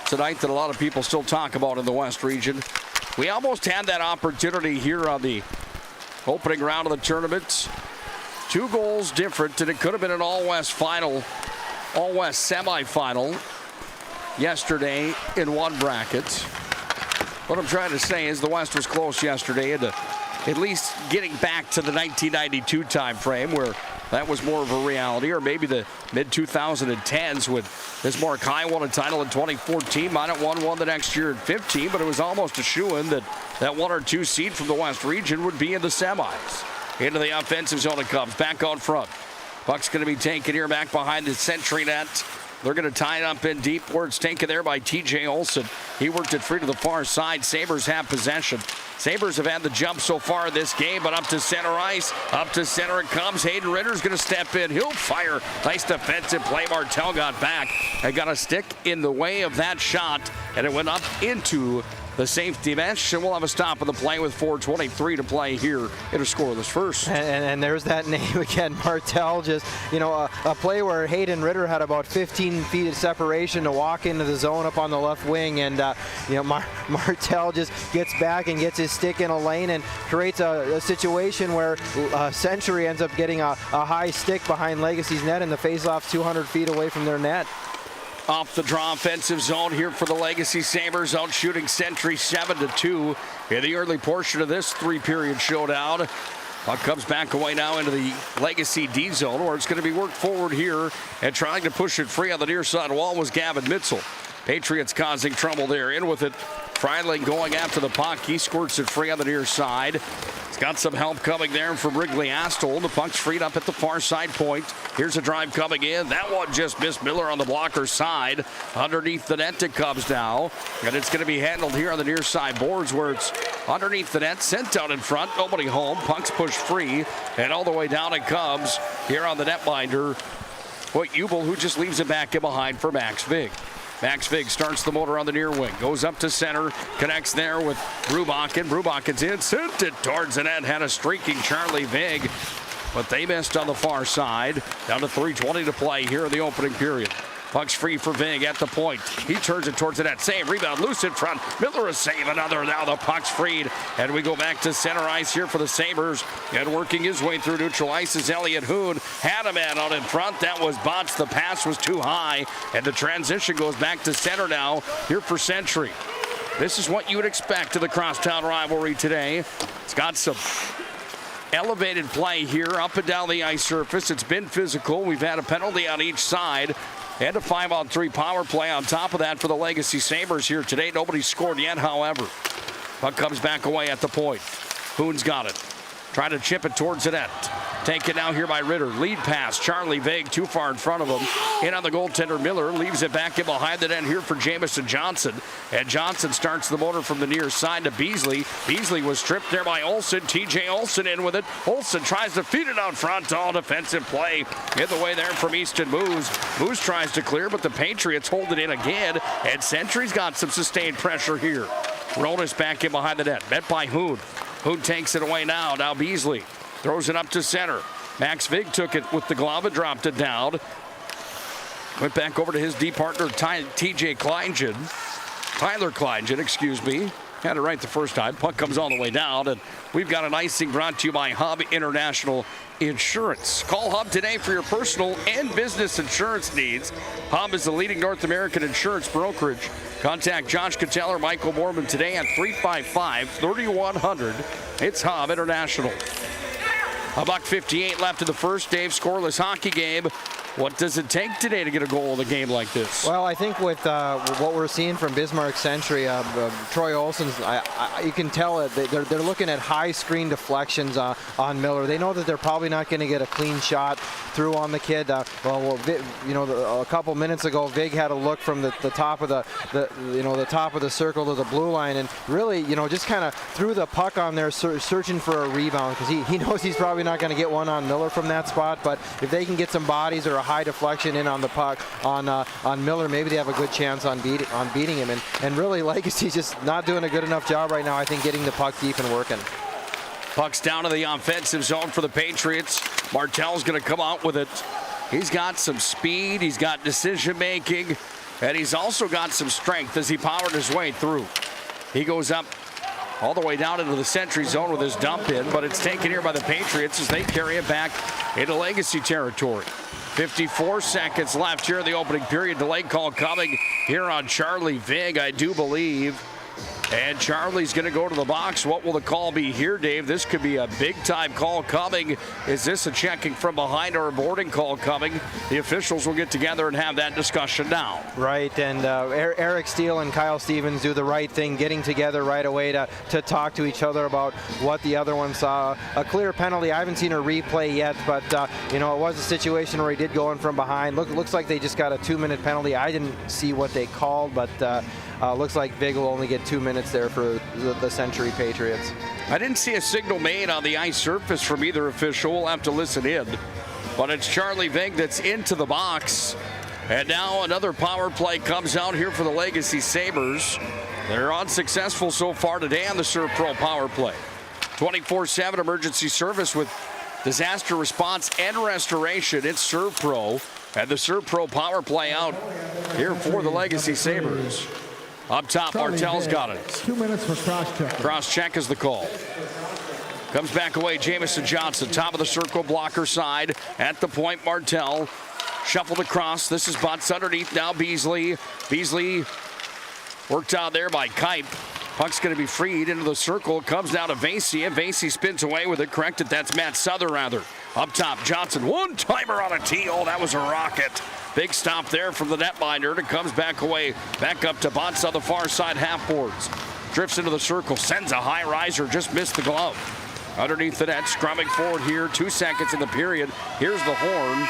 It's a night that a lot of people still talk about in the West region. We almost had that opportunity here on the opening round of the tournament. 2 goals different, and it could have been an all-West final, all-West semifinal yesterday in one bracket. What I'm trying to say is the West was close yesterday into at least getting back to the 1992 time frame where that was more of a reality, or maybe the mid-2010s when Bismarck High won a title in 2014. Minot won one the next year in 15, but it was almost a shoo-in that 1 or 2 seed from the West region would be in the semis. Into the offensive zone it comes, back on front. Puck's going to be taken here back behind the Century net. They're going to tie it up in deep where it's taken there by TJ Olson. He worked it free to the far side. Sabres have possession. Sabres have had the jump so far in this game, but up to center ice. Up to center it comes. Hayden Ritter's going to step in. He'll fire. Nice defensive play. Martell got back and got a stick in the way of that shot, and it went up into the safety mesh, and we'll have a stop of the play with 4:23 to play here in a scoreless first. And there's that name again, Martell. Just, a play where Hayden Ritter had about 15 feet of separation to walk into the zone up on the left wing, and Martell just gets back and gets his stick in a lane and creates a situation where Century ends up getting a high stick behind Legacy's net, and the faceoff 200 feet away from their net. Off the draw offensive zone here for the Legacy Sabres, out shooting Century 7-2 in the early portion of this 3-period showdown. Puck comes back away now into the Legacy D zone, where it's going to be worked forward here, and trying to push it free on the near side wall was Gavin Mitzel. Patriots causing trouble there. In with it, Freidling going after the puck. He squirts it free on the near side. He's got some help coming there from Wrigley Astol. The puck's freed up at the far side point. Here's a drive coming in. That one just missed Miller on the blocker side. Underneath the net it comes now. And it's going to be handled here on the near side boards, where it's underneath the net, sent out in front. Nobody home. Puck's pushed free. And all the way down it comes here on the netminder. Hoyt Jubel, who just leaves it back in behind for Max Vig. Max Vig starts the motor on the near wing, goes up to center, connects there with Brubakken. Brubakken's in, sent it towards the net, had a streaking Charlie Vig, but they missed on the far side. Down to 3:20 to play here in the opening period. Puck's free for Vig at the point. He turns it towards the net. Save, rebound, loose in front. Miller a save, another. Now the puck's freed. And we go back to center ice here for the Sabres. And working his way through neutral ice is Elliot Hoon. Had a man out in front. That was Botts. The pass was too high. And the transition goes back to center now here for Century. This is what you would expect to the crosstown rivalry today. It's got some elevated play here up and down the ice surface. It's been physical. We've had a penalty on each side. and a 5-on-3 power play on top of that for the Legacy Sabres here today. Nobody's scored yet, however. Puck comes back away at the point. Hoon's got it. Trying to chip it towards the net. Taken now here by Ritter. Lead pass. Charlie Vague too far in front of him. In on the goaltender Miller. Leaves it back in behind the net here for Jamison Johnson. And Johnson starts the motor from the near side to Beasley. Beasley was stripped there by Olsen. TJ Olsen in with it. Olsen tries to feed it out front. All defensive play in the way there from Easton Moose. Moose tries to clear, but the Patriots hold it in again. And Sentry's got some sustained pressure here. Ronas back in behind the net. Met by Hoon. Hoon takes it away now. Now Beasley throws it up to center. Max Vig took it with the glove and dropped it down. Went back over to his D partner, TJ Kleingen. Tyler Kleingen, excuse me. Had it right the first time. Puck comes all the way down, and we've got an icing brought to you by Hub International Insurance. Call Hub today for your personal and business insurance needs. Hub is the leading North American insurance brokerage. Contact Josh Cattell or Michael Mormon today at 355-3100. It's Hub International. $1:58 left in the first. Dave, scoreless hockey game. What does it take today to get a goal in a game like this? Well, I think with what we're seeing from Bismarck Century, Troy Olsen's, you can tell it. They're looking at high screen deflections on Miller. They know that they're probably not going to get a clean shot through on the kid. A couple minutes ago, Vig had a look from the top of the top of the circle to the blue line, and really, just kind of threw the puck on there, searching for a rebound, because he knows he's probably not going to get one on Miller from that spot. But if they can get some bodies or a high deflection in on the puck on Miller, maybe they have a good chance on beating him. And really, Legacy's just not doing a good enough job right now, I think, getting the puck deep and working. Puck's down to the offensive zone for the Patriots. Martell's going to come out with it. He's got some speed, he's got decision making, and he's also got some strength as he powered his way through. He goes up all the way down into the Sentry zone with his dump in, but it's taken here by the Patriots as they carry it back into Legacy territory. 54 seconds left here in the opening period. Delay call coming here on Charlie Vig, I do believe. And Charlie's going to go to the box. What will the call be here, Dave? This could be a big-time call coming. Is this a checking from behind or a boarding call coming? The officials will get together and have that discussion now. Right, and Eric Steele and Kyle Stevens do the right thing, getting together right away to talk to each other about what the other one saw. A clear penalty. I haven't seen a replay yet, but it was a situation where he did go in from behind. Looks like they just got a 2-minute penalty. I didn't see what they called, but looks like Vig will only get 2 minutes there for the Century Patriots. I didn't see a signal made on the ice surface from either official. We'll have to listen in. But it's Charlie Vig that's into the box. And now another power play comes out here for the Legacy Sabres. They're unsuccessful so far today on the ServPro power play. 24/7 emergency service with disaster response and restoration. It's ServPro. And the ServPro power play out here for the Legacy Sabres. Up top, Martell's got it. 2 minutes for cross-check. Cross-check is the call. Comes back away, Jamison Johnson, top of the circle, blocker side. At the point, Martell shuffled across. This is Butts underneath now, Beasley. Beasley worked out there by Kipe. Puck's going to be freed into the circle. Comes down to Vasey, and Vasey spins away with it. Corrected, that's Matt Southerrather. Up top, Johnson, one-timer on a tee. Oh, that was a rocket. Big stop there from the netminder, and it comes back away, back up to Butts on the far side half boards. Drifts into the circle, sends a high riser, just missed the glove. Underneath the net, scrumming forward here, 2 seconds in the period. Here's the horn,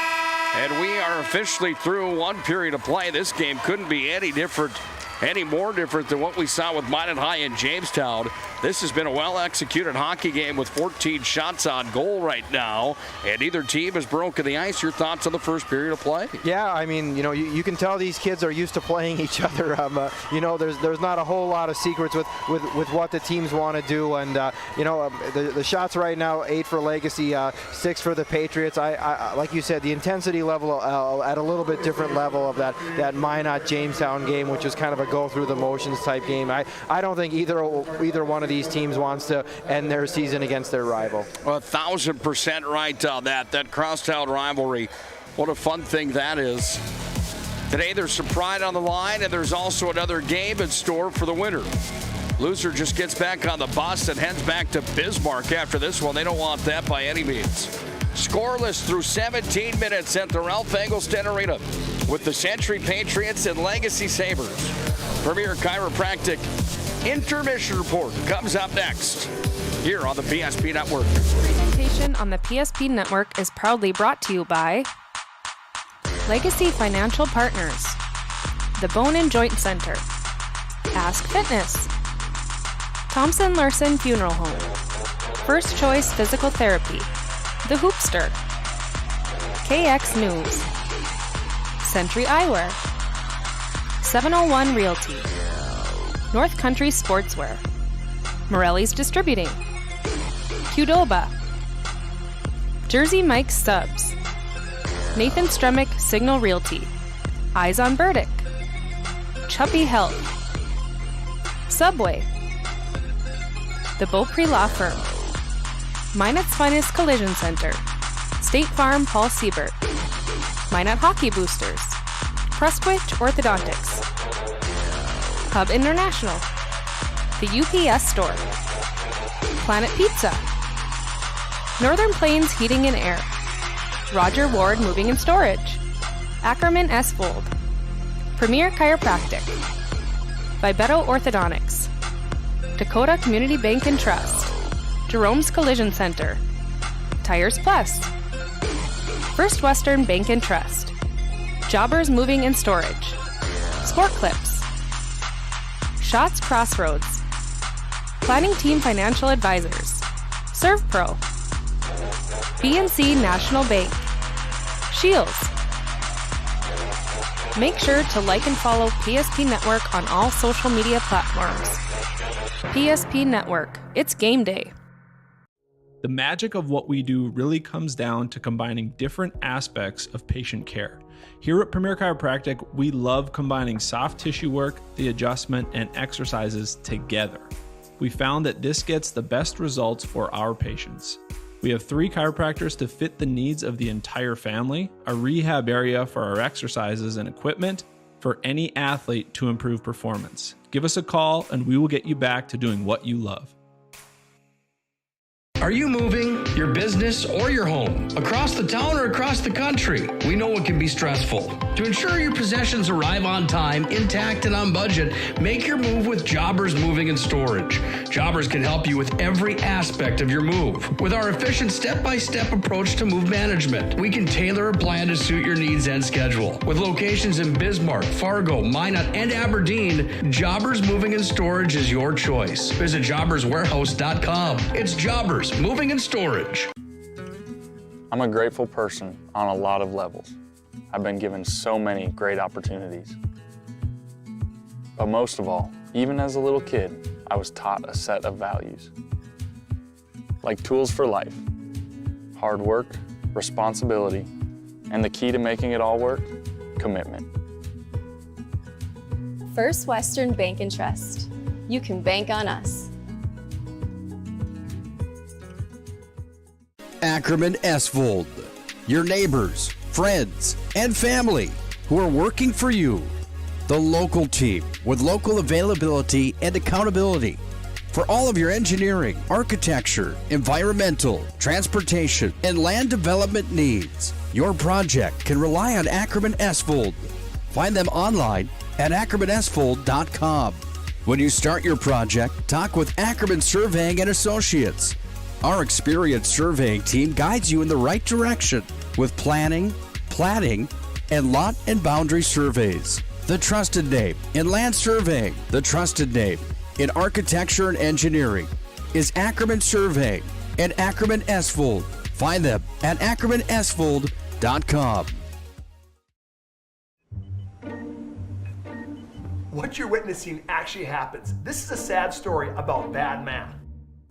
and we are officially through one period of play. This game couldn't be any more different than what we saw with Minot High in Jamestown. This has been a well-executed hockey game with 14 shots on goal right now, and neither team has broken the ice. Your thoughts on the first period of play? Yeah, I mean, you can tell these kids are used to playing each other. There's not a whole lot of secrets with what the teams want to do, and the shots right now, 8 for Legacy, 6 for the Patriots. I like you said, the intensity level at a little bit different level of that Minot Jamestown game, which is kind of a go through the motions type game. I don't think either one of these teams wants to end their season against their rival. 1,000% right on that crosstown rivalry. What a fun thing that is. Today there's some pride on the line, and there's also another game in store for the winner. Loser just gets back on the bus and heads back to Bismarck after this one. They don't want that by any means. Scoreless through 17 minutes at the Ralph Engelstad Arena. with the Century Patriots and Legacy Sabres. Premier Chiropractic Intermission Report comes up next here on the PSP Network. Presentation on the PSP Network is proudly brought to you by Legacy Financial Partners, the Bone and Joint Center, Ask Fitness, Thompson Larson Funeral Home, First Choice Physical Therapy, The Hoopster, KX News, Century Eyewear, 701 Realty, North Country Sportswear, Morelli's Distributing, Qdoba, Jersey Mike's Subs, Nathan Stremick Signal Realty, Eyes on Burdick, Chuppy Health, Subway, The Beaupre Law Firm, Minot's Finest Collision Center, State Farm Paul Siebert, Minot Hockey Boosters, Prestwich Orthodontics, Hub International, The UPS Store, Planet Pizza, Northern Plains Heating and Air, Roger Ward Moving and Storage, Ackerman S. Vold, Premier Chiropractic, Vibeto Orthodontics, Dakota Community Bank and Trust, Jerome's Collision Center, Tires Plus, First Western Bank and Trust, Jobbers Moving and Storage, Sport Clips, Shots Crossroads, Planning Team Financial Advisors, ServPro, BNC National Bank, Shields. Make sure to like and follow PSP Network on all social media platforms. PSP Network, it's game day. The magic of what we do really comes down to combining different aspects of patient care. Here at Premier Chiropractic, we love combining soft tissue work, the adjustment, and exercises together. We found that this gets the best results for our patients. We have 3 chiropractors to fit the needs of the entire family, a rehab area for our exercises and equipment for any athlete to improve performance. Give us a call and we will get you back to doing what you love. Are you moving your business or your home across the town or across the country? We know it can be stressful. To ensure your possessions arrive on time, intact, and on budget, make your move with Jobbers Moving and Storage. Jobbers can help you with every aspect of your move. With our efficient step-by-step approach to move management, we can tailor a plan to suit your needs and schedule. With locations in Bismarck, Fargo, Minot, and Aberdeen, Jobbers Moving and Storage is your choice. Visit jobberswarehouse.com. It's Jobbers Moving and Storage. I'm a grateful person on a lot of levels. I've been given so many great opportunities. But most of all, even as a little kid, I was taught a set of values. Like tools for life, hard work, responsibility, and the key to making it all work, commitment. First Western Bank and Trust. You can bank on us. Ackerman S. Vold, your neighbors, friends, and family who are working for you. The local team with local availability and accountability for all of your engineering, architecture, environmental, transportation, and land development needs. Your project can rely on Ackerman S. Vold. Find them online at ackermansvold.com. When you start your project, talk with Ackerman Surveying and Associates. Our experienced surveying team guides you in the right direction with planning, platting, and lot and boundary surveys. The trusted name in land surveying, the trusted name in architecture and engineering is Ackerman Surveying and Ackerman S. Vold. Find them at ackermansvold.com. What you're witnessing actually happens. This is a sad story about bad math.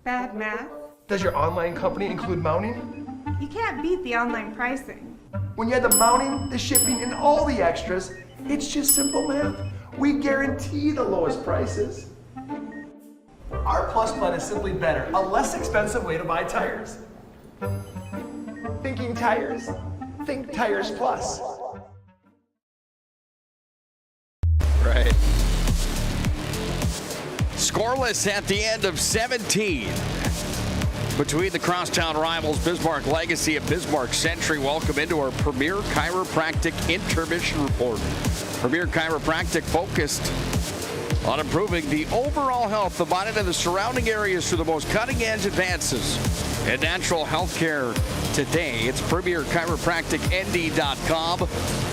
Bad math? Does your online company include mounting? You can't beat the online pricing. When you add the mounting, the shipping, and all the extras, it's just simple math. We guarantee the lowest prices. Our Plus plan is simply better, a less expensive way to buy tires. Thinking tires? Think Tires Plus. Right. Scoreless at the end of 17. between the crosstown rivals Bismarck Legacy and Bismarck Century. Welcome into our Premier Chiropractic Intermission Report. Premier Chiropractic focused on improving the overall health of the body and the surrounding areas through the most cutting-edge advances in natural health care today. It's PremierChiropracticND.com.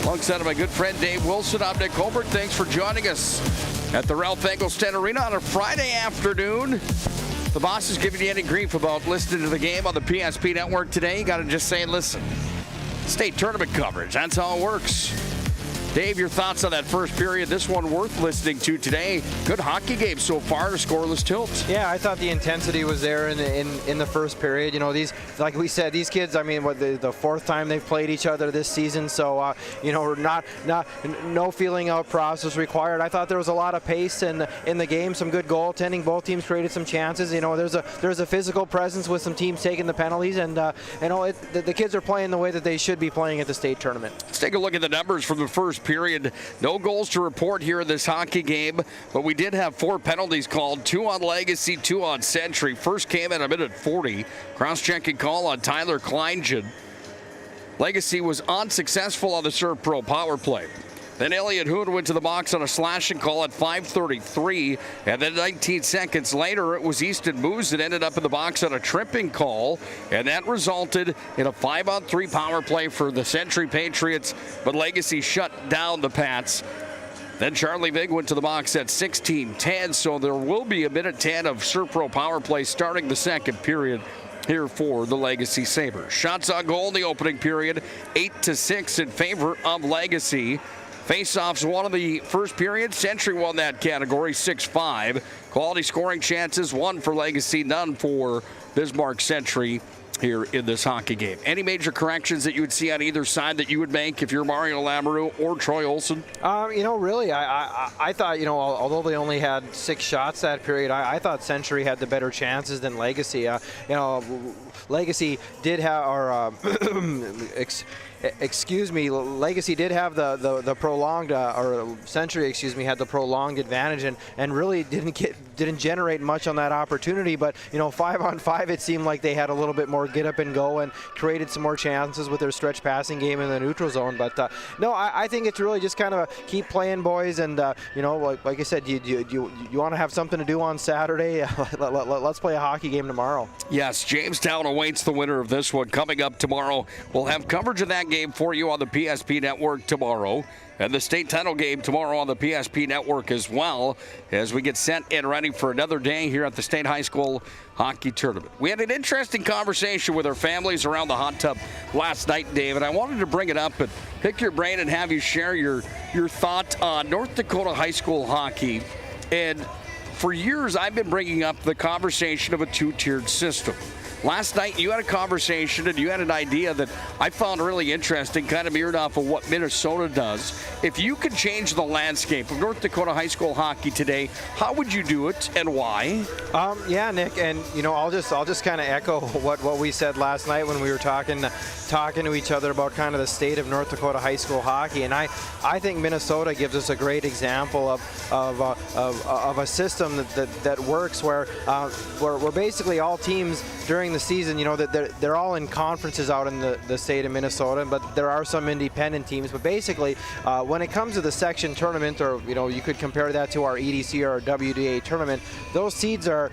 Alongside my good friend Dave Wilson, I'm Nick Colbert. Thanks for joining us at the Ralph Engelstad Arena on a Friday afternoon. The boss is giving you any grief about listening to the game on the PSP network today. You got to just say, listen, state tournament coverage. That's how it works. Dave, your thoughts on that first period? This one worth listening to today. Good hockey game so far, a scoreless tilt. Yeah, I thought the intensity was there in the first period. You know, these, like we said, these kids, I mean, the fourth time they've played each other this season, so you know, no feeling out process required. I thought there was a lot of pace in the game, some good goaltending. Both teams created some chances. You know, there's a physical presence with some teams taking the penalties, and you know, the kids are playing the way that they should be playing at the state tournament. Let's take a look at the numbers from the first period. No goals to report here in this hockey game, but we did have 4 penalties called, 2 on Legacy, 2 on Century. First came at a minute 40. Cross-checking call on Tyler Kleingen. Legacy was unsuccessful on the Serve Pro power play. Then Elliot Hoon went to the box on a slashing call at 5:33, and then 19 seconds later, it was Easton Moose that ended up in the box on a tripping call, and that resulted in a 5-on-3 power play for the Century Patriots, but Legacy shut down the Pats. Then Charlie Vig went to the box at 16:10, so there will be a minute 10 of Serpro power play starting the second period here for the Legacy Sabres. Shots on goal in the opening period, 8-6 in favor of Legacy. Face-offs won in the first period. Century won that category, 6-5. Quality scoring chances, 1 for Legacy, none for Bismarck Century here in this hockey game. Any major corrections that you would see on either side that you would make if you're Mario Lamoureux or Troy Olsen? You know, really, I thought, you know, although they only had 6 shots that period, I thought Century had the better chances than Legacy. You know, Legacy did have, or excuse me, Legacy did have the prolonged, or Century, excuse me, had the prolonged advantage and really didn't generate much on that opportunity. But, you know, 5-on-5, it seemed like they had a little bit more get up and go and created some more chances with their stretch passing game in the neutral zone. But no, I think it's really just kind of keep playing, boys. And, you know, like I said, you want to have something to do on Saturday? Let's play a hockey game tomorrow. Yes, Jamestown awaits the winner of this one. Coming up tomorrow, we'll have coverage of that game for you on the PSP network tomorrow, and the state title game tomorrow on the PSP network as well, as we get set and ready for another day here at the state high school hockey tournament. We had an interesting conversation with our families around the hot tub last night, Dave, and I wanted to bring it up and pick your brain and have you share your thought on North Dakota high school hockey. And for years I've been bringing up the conversation of a 2-tiered system. Last night, you had a conversation and you had an idea that I found really interesting, kind of mirrored off of what Minnesota does. If you could change the landscape of North Dakota high school hockey today, how would you do it and why? Yeah, Nick, and you know, I'll just kind of echo what we said last night when we were talking to each other about kind of the state of North Dakota high school hockey. And I think Minnesota gives us a great example of a system that works where basically all teams during the season, you know, that they're all in conferences out in the state of Minnesota, but there are some independent teams. But basically, when it comes to the section tournament, or you know, you could compare that to our EDC or our WDA tournament, those seeds are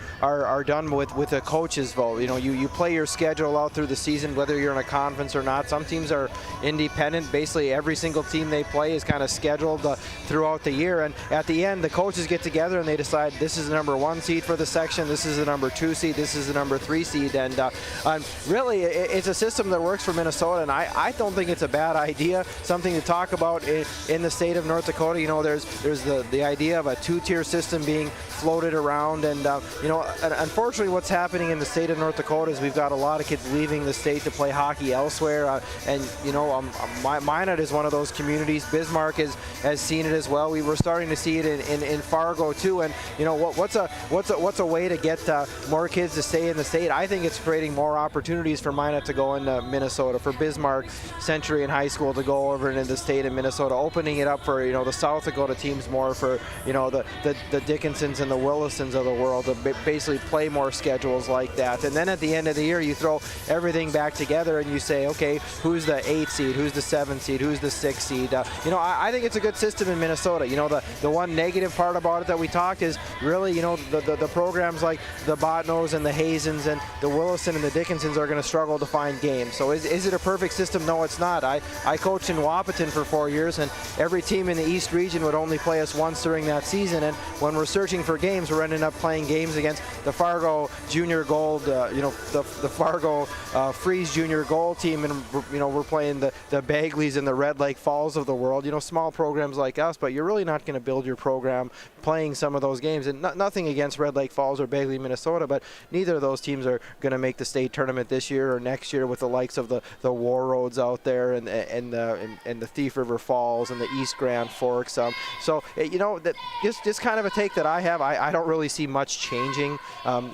done with a coach's vote. You know, you play your schedule out through the season, whether you're in a conference or not. Some teams are independent. Basically, every single team they play is kind of scheduled throughout the year, and at the end, the coaches get together and they decide this is the number 1 seed for the section, this is the number 2 seed, this is the number 3 seed, and really, it's a system that works for Minnesota, and I don't think it's a bad idea. Something to talk about in the state of North Dakota. You know, there's the idea of a 2-tier system being floated around, and you know, unfortunately, what's happening in the state of North Dakota is we've got a lot of kids leaving the state to play hockey elsewhere. elsewhere. And Minot is one of those communities. Bismarck has seen it as well. We were starting to see it in Fargo too. And what's a way to get more kids to stay in the state? I think it's creating more opportunities for Minot to go into Minnesota, for Bismarck Century and High School to go over into the state of Minnesota, opening it up for the South Dakota teams more, for the Dickinsons and the Willisons of the world to basically play more schedules like that. And then at the end of the year, you throw everything back together and you say, okay, who's the 8th seed, who's the 7th seed, who's the 6th seed? I think it's a good system in Minnesota. The one negative part about it that we talked is really, the programs like the Botnos and the Hazens and the Willison and the Dickinsons are going to struggle to find games. So is it a perfect system? No, it's not. I coached in Wahpeton for 4 years, and every team in the East region would only play us once during that season. And when we're searching for games, we're ending up playing games against the Fargo Junior Gold, the Fargo Freeze Junior Gold team, and we're playing the Bagleys and the Red Lake Falls of the world. Small programs like us, but you're really not going to build your program playing some of those games. And nothing against Red Lake Falls or Bagley, Minnesota, but neither of those teams are going to make the state tournament this year or next year with the likes of the War Roads out there and the Thief River Falls and the East Grand Forks. That just kind of a take that I have. I don't really see much changing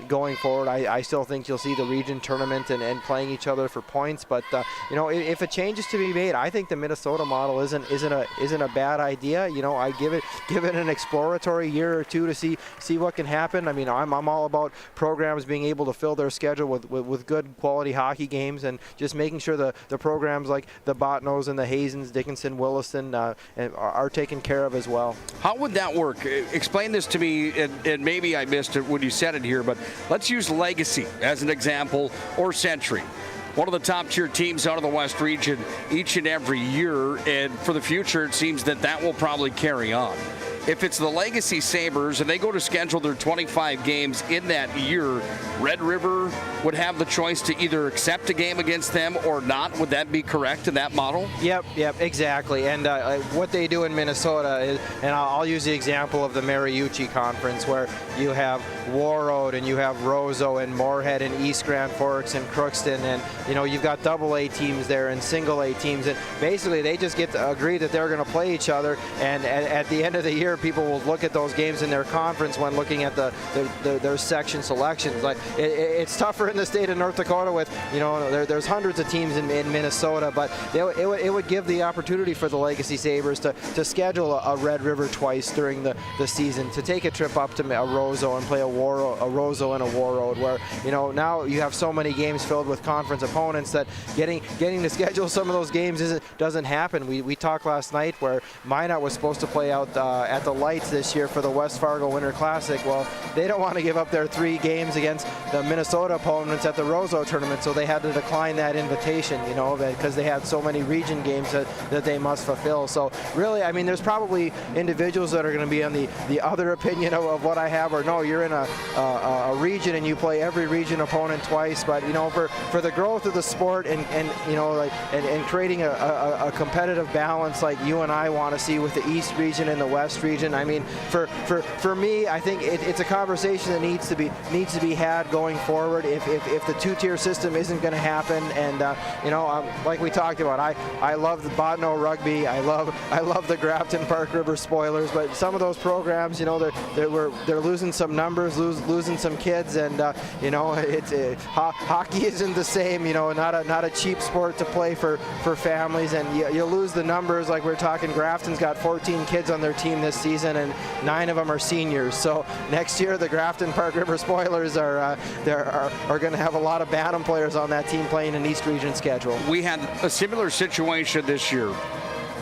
going forward. I still think you'll see the region tournament and playing each other for points. But if a change is to be made, I think the Minnesota model isn't a bad idea. I give it an exploratory year or two to see what can happen. I mean, I'm all about programs being able to fill their schedule with good quality hockey games, and just making sure the programs like the Botnos and the Hazens, Dickinson, Williston are taken care of as well. How would that work? Explain this to me, and maybe I missed it when you said it here, but let's use Legacy as an example, or Century. One of the top tier teams out of the West region each and every year, and for the future it seems that will probably carry on. If it's the Legacy Sabres and they go to schedule their 25 games in that year, Red River would have the choice to either accept a game against them or not. Would that be correct in that model? Yep, exactly. And what they do in Minnesota is, and I'll use the example of the Mariucci Conference, where you have Warroad and you have Roseau and Moorhead and East Grand Forks and Crookston, and you've got AA teams there and single A teams, and basically they just get to agree that they're going to play each other, and at the end of the year, people will look at those games in their conference when looking at their section selections. Like it's tougher in the state of North Dakota with there's hundreds of teams in Minnesota, but it would give the opportunity for the Legacy Sabres to schedule a Red River twice during the season, to take a trip up to a Roseau and play a Roseau and a Warroad, where now you have so many games filled with conference opponents that getting to schedule some of those games doesn't happen. We talked last night where Minot was supposed to play out at the Lights this year for the West Fargo Winter Classic. Well, they don't want to give up their 3 games against the Minnesota opponents at the Roseau tournament, so they had to decline that invitation, because they had so many region games that they must fulfill. So really, I mean, there's probably individuals that are going to be on the other opinion of what I have, or no, you're in a region and you play every region opponent twice. But for the growth of the sport and creating a competitive balance like you and I want to see with the East region and the West region. I mean, for me, I think it's a conversation that needs to be had going forward. If the 2-tier system isn't going to happen, and like we talked about, I love the Botno rugby, I love the Grafton Park River Spoilers, but some of those programs, they're losing some numbers, losing some kids, and hockey isn't the same. Not a cheap sport to play for families, and you lose the numbers. Like we're talking, Grafton's got 14 kids on their team this season, and 9 of them are seniors. So next year, the Grafton Park River Spoilers are going to have a lot of Bantam players on that team playing an East Region schedule. We had a similar situation this year.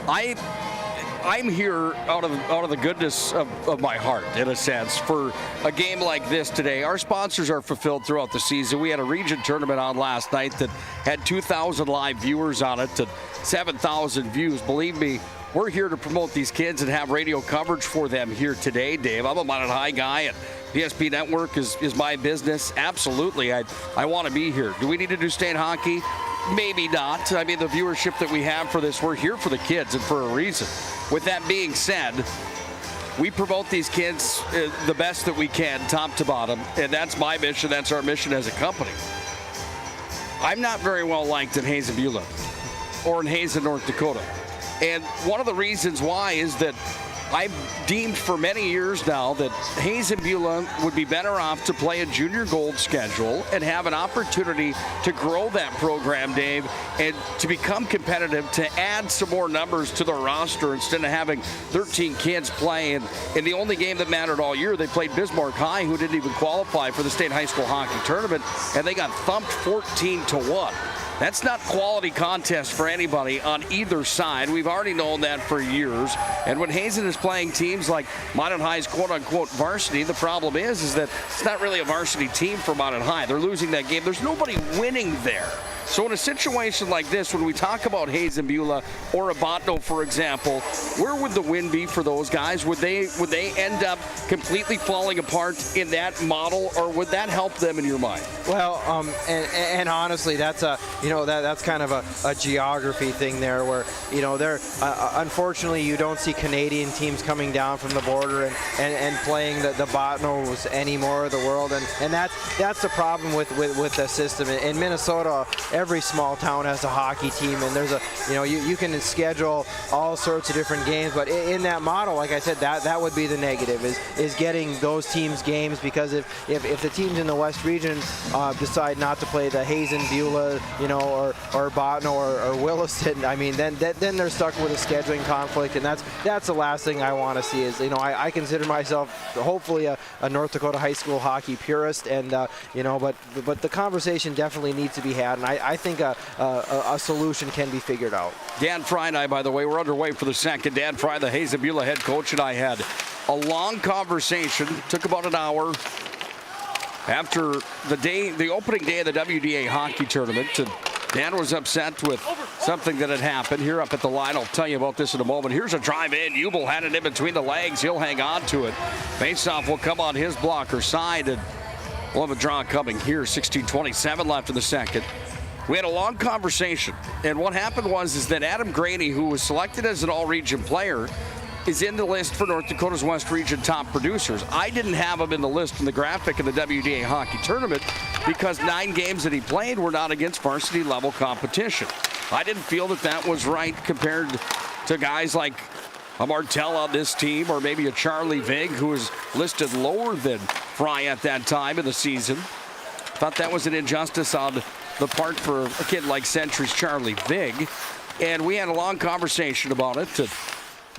I'm here out of the goodness of my heart, in a sense, for a game like this today. Our sponsors are fulfilled throughout the season. We had a region tournament on last night that had 2,000 live viewers on it to 7,000 views. Believe me, we're here to promote these kids and have radio coverage for them here today, Dave. I'm a Minot High guy, and PSP Network is my business. Absolutely, I want to be here. Do we need to do state hockey? Maybe not. I mean, the viewership that we have for this, we're here for the kids and for a reason. With that being said, we promote these kids the best that we can, top to bottom, and that's my mission. That's our mission as a company. I'm not very well liked in Hazen Beulah or in Hazen, North Dakota. And one of the reasons why is that I've deemed for many years now that Hazen Beulah would be better off to play a junior gold schedule and have an opportunity to grow that program, Dave, and to become competitive, to add some more numbers to their roster instead of having 13 kids play. And in the only game that mattered all year, they played Bismarck High, who didn't even qualify for the state high school hockey tournament, and they got thumped 14-1. That's not quality contest for anybody on either side. We've already known that for years. And when Hazen is playing teams like Modern High's quote-unquote varsity, the problem is that it's not really a varsity team for Modern High. They're losing that game. There's nobody winning there. So in a situation like this, when we talk about Hazen Beulah or Abotno, for example, where would the win be for those guys? Would they end up completely falling apart in that model, or would that help them in your mind? Well, and honestly, that's that's kind of a geography thing there, where there unfortunately you don't see Canadian teams coming down from the border and playing the Botnos anymore of the world, and that's the problem with the system in Minnesota. Every small town has a hockey team, and there's you can schedule all sorts of different games, but in that model, like I said, that would be the negative is getting those teams games, because if the teams in the West region decide not to play the Hazen, Beulah, or Botno or Williston, I mean, then they're stuck with a scheduling conflict, and that's the last thing I want to see. Is I consider myself hopefully a North Dakota high school hockey purist, and but the conversation definitely needs to be had, and I think a solution can be figured out. Dan Fry and I, by the way, we're underway for the second. Dan Fry, the Hazen Beulah head coach, and I had a long conversation. Took about an hour after the opening day of the WDA hockey tournament. And Dan was upset with something that had happened. Here up at the line, I'll tell you about this in a moment. Here's a drive in. Ubel had it in between the legs. He'll hang on to it. Faceoff will come on his blocker side, and we'll have a draw coming here. 16:27 left in the second. We had a long conversation, and what happened was that Adam Graney, who was selected as an all-region player, is in the list for North Dakota's West Region top producers. I didn't have him in the list in the graphic in the WDA hockey tournament because 9 games that he played were not against varsity level competition. I didn't feel that was right compared to guys like a Martell on this team, or maybe a Charlie Vig, who was listed lower than Fry at that time in the season. Thought that was an injustice on the part for a kid like Century's Charlie Vig. And we had a long conversation about it.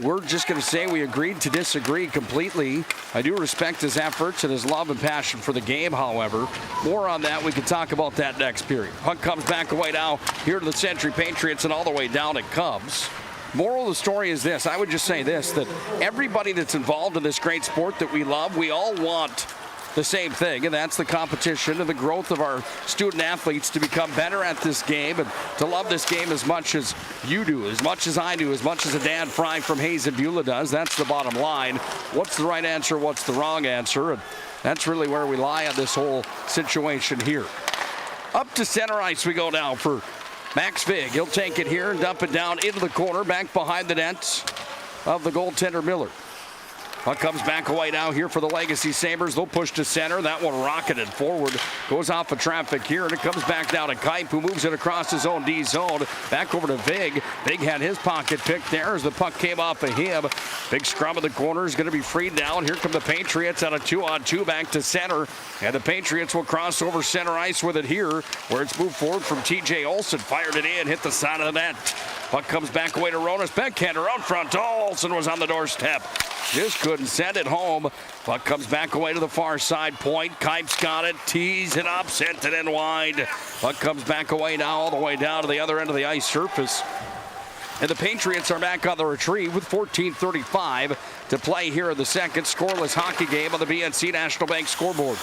We're just going to say we agreed to disagree completely. I do respect his efforts and his love and passion for the game, however. More on that. We can talk about that next period. Puck comes back away now here to the Century Patriots, and all the way down it comes. Moral of the story is this. I would just say this, that everybody that's involved in this great sport that we love, we all want the same thing, and that's the competition and the growth of our student athletes to become better at this game and to love this game as much as you do, as much as I do, as much as a Dan Fry from Hazen Beulah does. That's the bottom line. What's the right answer? What's the wrong answer? And that's really where we lie on this whole situation here. Up to center ice we go now for Max Vig. He'll take it here and dump it down into the corner, back behind the nets of the goaltender Miller. Puck comes back away now here for the Legacy Sabres. They'll push to center. That one rocketed forward. Goes off of traffic here, and it comes back down to Kipe, who moves it across his own D zone. Back over to Vig. Vig had his pocket picked there as the puck came off of him. Big scrum in the corner is going to be freed down. Here come the Patriots on a 2-on-2 back to center. And the Patriots will cross over center ice with it here, where it's moved forward from TJ Olsen. Fired it in, hit the side of the net. Puck comes back away to Ronas Beckhander out front. Oh, Olsen was on the doorstep. Just couldn't send it home. Puck comes back away to the far side point. Kipe's got it, tees it up, sent it in wide. Puck comes back away now all the way down to the other end of the ice surface. And the Patriots are back on the retrieve with 14:35 to play here in the second. Scoreless hockey game on the BNC National Bank scoreboard.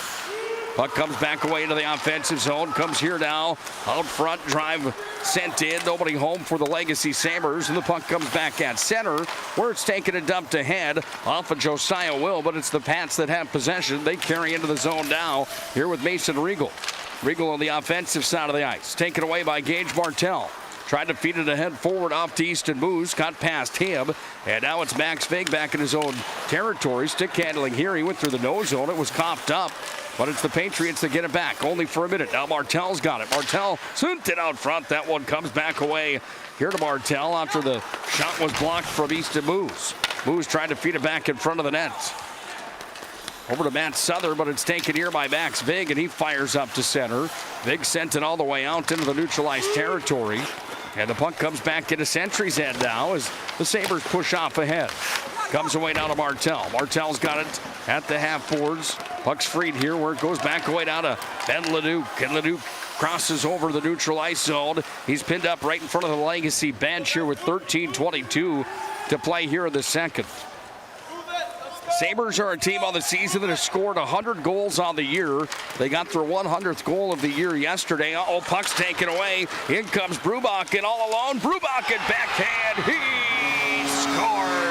Puck comes back away into the offensive zone. Comes here now. Out front, drive sent in. Nobody home for the Legacy Sabres. And the puck comes back at center, where it's taken and dumped ahead off of Josiah Will. But it's the Pats that have possession. They carry into the zone now here with Mason Regal. Regal on the offensive side of the ice. Taken away by Gage Martell. Tried to feed it ahead forward off to Easton Moose. Got past him. And now it's Max Vig back in his own territory. Stick handling here. He went through the nose zone. It was coughed up. but it's the Patriots that get it back, only for a minute. Now Martell's got it. Martell sent it out front. That one comes back away here to Martell after the shot was blocked from Easton Moose. Moose trying to feed it back in front of the net. Over to Matt Souther, but it's taken here by Max Vig, and he fires up to center. Vig sent it all the way out into the neutralized territory. And the puck comes back into Sentry's end now as the Sabres push off ahead. Comes away down to Martell. Martell's got it at the half boards. Puck's freed here where it goes back away down to Ben Leduc. And Leduc crosses over the neutral ice zone. He's pinned up right in front of the Legacy bench here with 13:22 to play here in the second. Sabres are a team on the season that has scored 100 goals on the year. They got their 100th goal of the year yesterday. Uh-oh, puck's taken away. In comes Brubakken all alone. Brubakken backhand. He scores.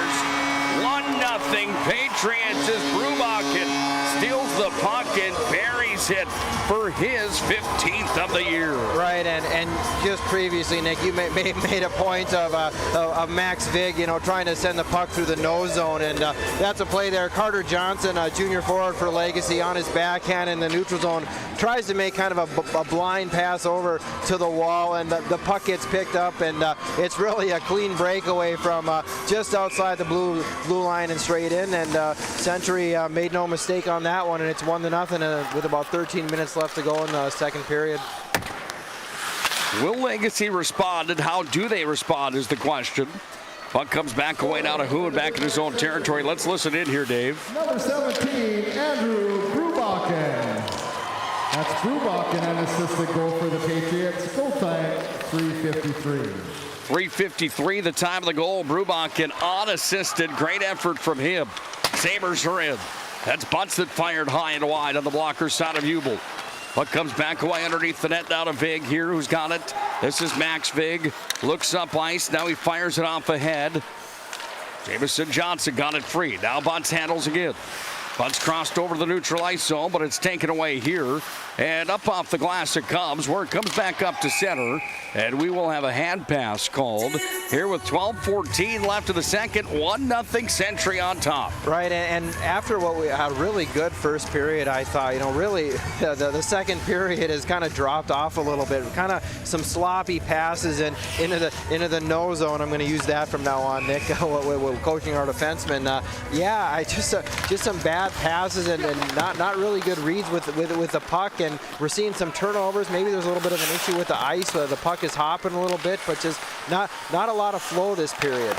1-0 Patriots as Brubakken steals the puck and buries it for his 15th of the year. Right, and just previously, Nick, you made a point of Max Vig, trying to send the puck through the nose zone, and that's a play there. Carter Johnson, junior forward for Legacy, on his backhand in the neutral zone, tries to make kind of a blind pass over to the wall, and the puck gets picked up, and it's really a clean breakaway from just outside the blue line and straight in, and Century made no mistake on that one, and it's 1-0 with about 13 minutes left to go in the second period. Will Legacy respond, and how do they respond is the question. Puck comes back away now to Hoon, back in his own territory. Let's listen in here, Dave. Number 17, Andrew Brubakken. That's Brubakken, an assisted goal for the Patriots. Goal time, 3:53. 3:53, the time of the goal. Brubakken unassisted. Great effort from him. Sabres are in. That's Butts that fired high and wide on the blocker side of Hubel. Puck comes back away underneath the net down to Vig here, who's got it. This is Max Vig. Looks up ice. Now he fires it off ahead. Jamison Johnson got it free. Now Butts handles again. Butts crossed over the neutral ice zone, but it's taken away here. And up off the glass it comes, where it comes back up to center. And we will have a hand pass called here with 12:14 left in the second. 1-0 Century on top. Right, and after what we had a really good first period, I thought, really the second period has kind of dropped off a little bit. Kind of some sloppy passes and into the no zone. I'm going to use that from now on, Nick, with coaching our defensemen. I just some bad passes and not really good reads with the puck. And we're seeing some turnovers. Maybe there's a little bit of an issue with the ice. The puck is hopping a little bit, but just not a lot of flow this period.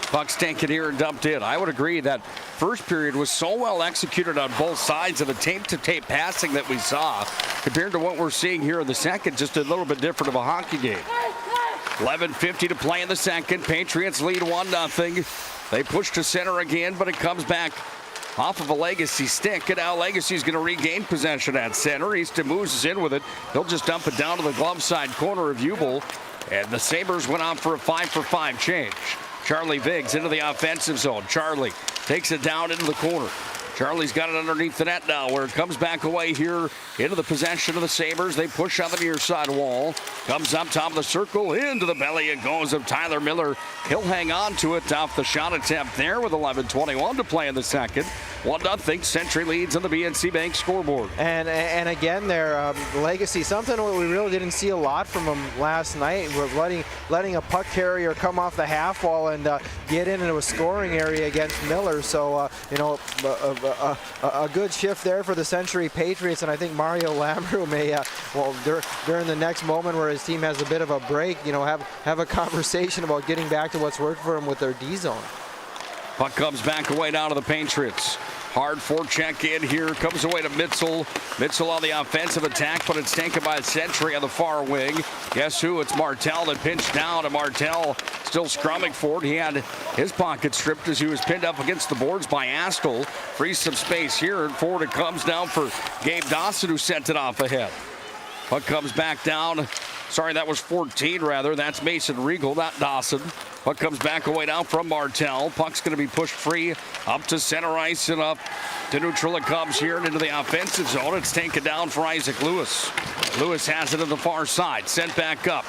Puck's taken here and dumped in. I would agree that first period was so well executed on both sides of the tape-to-tape passing that we saw compared to what we're seeing here in the second. Just a little bit different of a hockey game. 11:50 to play in the second. Patriots lead 1-0. They push to center again, but it comes back off of a Legacy stick, and now Legacy's going to regain possession at center. Easton Moose is in with it. He'll just dump it down to the glove side corner of Hubel, and the Sabres went on for a 5-for-5 change. Charlie Viggs into the offensive zone. Charlie takes it down into the corner. Charlie's got it underneath the net now, where it comes back away here into the possession of the Sabres. They push on the near side wall. Comes up top of the circle. Into the belly it goes of Tyler Miller. He'll hang on to it off the shot attempt there with 11:21 to play in the second. 1-0 Century leads on the BNC Bank scoreboard. And again there, Legacy, something we really didn't see a lot from them last night. We're letting a puck carrier come off the half wall and get into a scoring area against Miller. So, a good shift there for the Century Patriots, and I think Mario Lambrou may, during the next moment where his team has a bit of a break, have a conversation about getting back to what's worked for him with their D zone. Puck comes back away down to the Patriots. Hard forecheck in here. Comes away to Mitchell. Mitchell on the offensive attack, but it's taken by Century on the far wing. Guess who? It's Martell that pinched down, and Martell still scrumming for it. He had his pocket stripped as he was pinned up against the boards by Astle. Frees some space here, and forward it comes down for Gabe Dawson, who sent it off ahead. Puck comes back down. Sorry, that was 14 rather. That's Mason Regal, not Dawson. Puck comes back away now from Martell. Puck's going to be pushed free up to center ice and up to neutral. It comes here and into the offensive zone. It's taken down for Isaac Lewis. Lewis has it on the far side. Sent back up.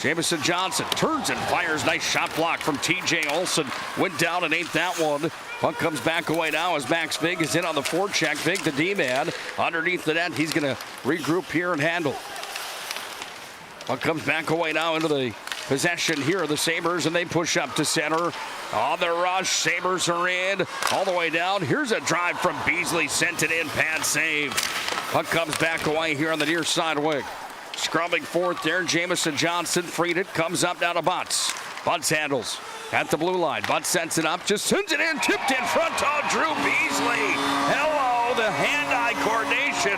Jamison Johnson turns and fires. Nice shot block from TJ Olson. Went down and ate that one. Puck comes back away now as Max Vig is in on the forecheck. Vig, the D-man, underneath the net. He's going to regroup here and handle. Puck comes back away now into the possession here of the Sabres, and they push up to center. On the rush, Sabres are in. All the way down. Here's a drive from Beasley. Sent it in. Pad save. Puck comes back away here on the near side wing. Scrubbing forth there. Jamison Johnson freed it. Comes up down to Butts. Butts handles at the blue line. Butts sends it up. Just sends it in. Tipped in front of Drew Beasley. Hello, the hand-eye coordination.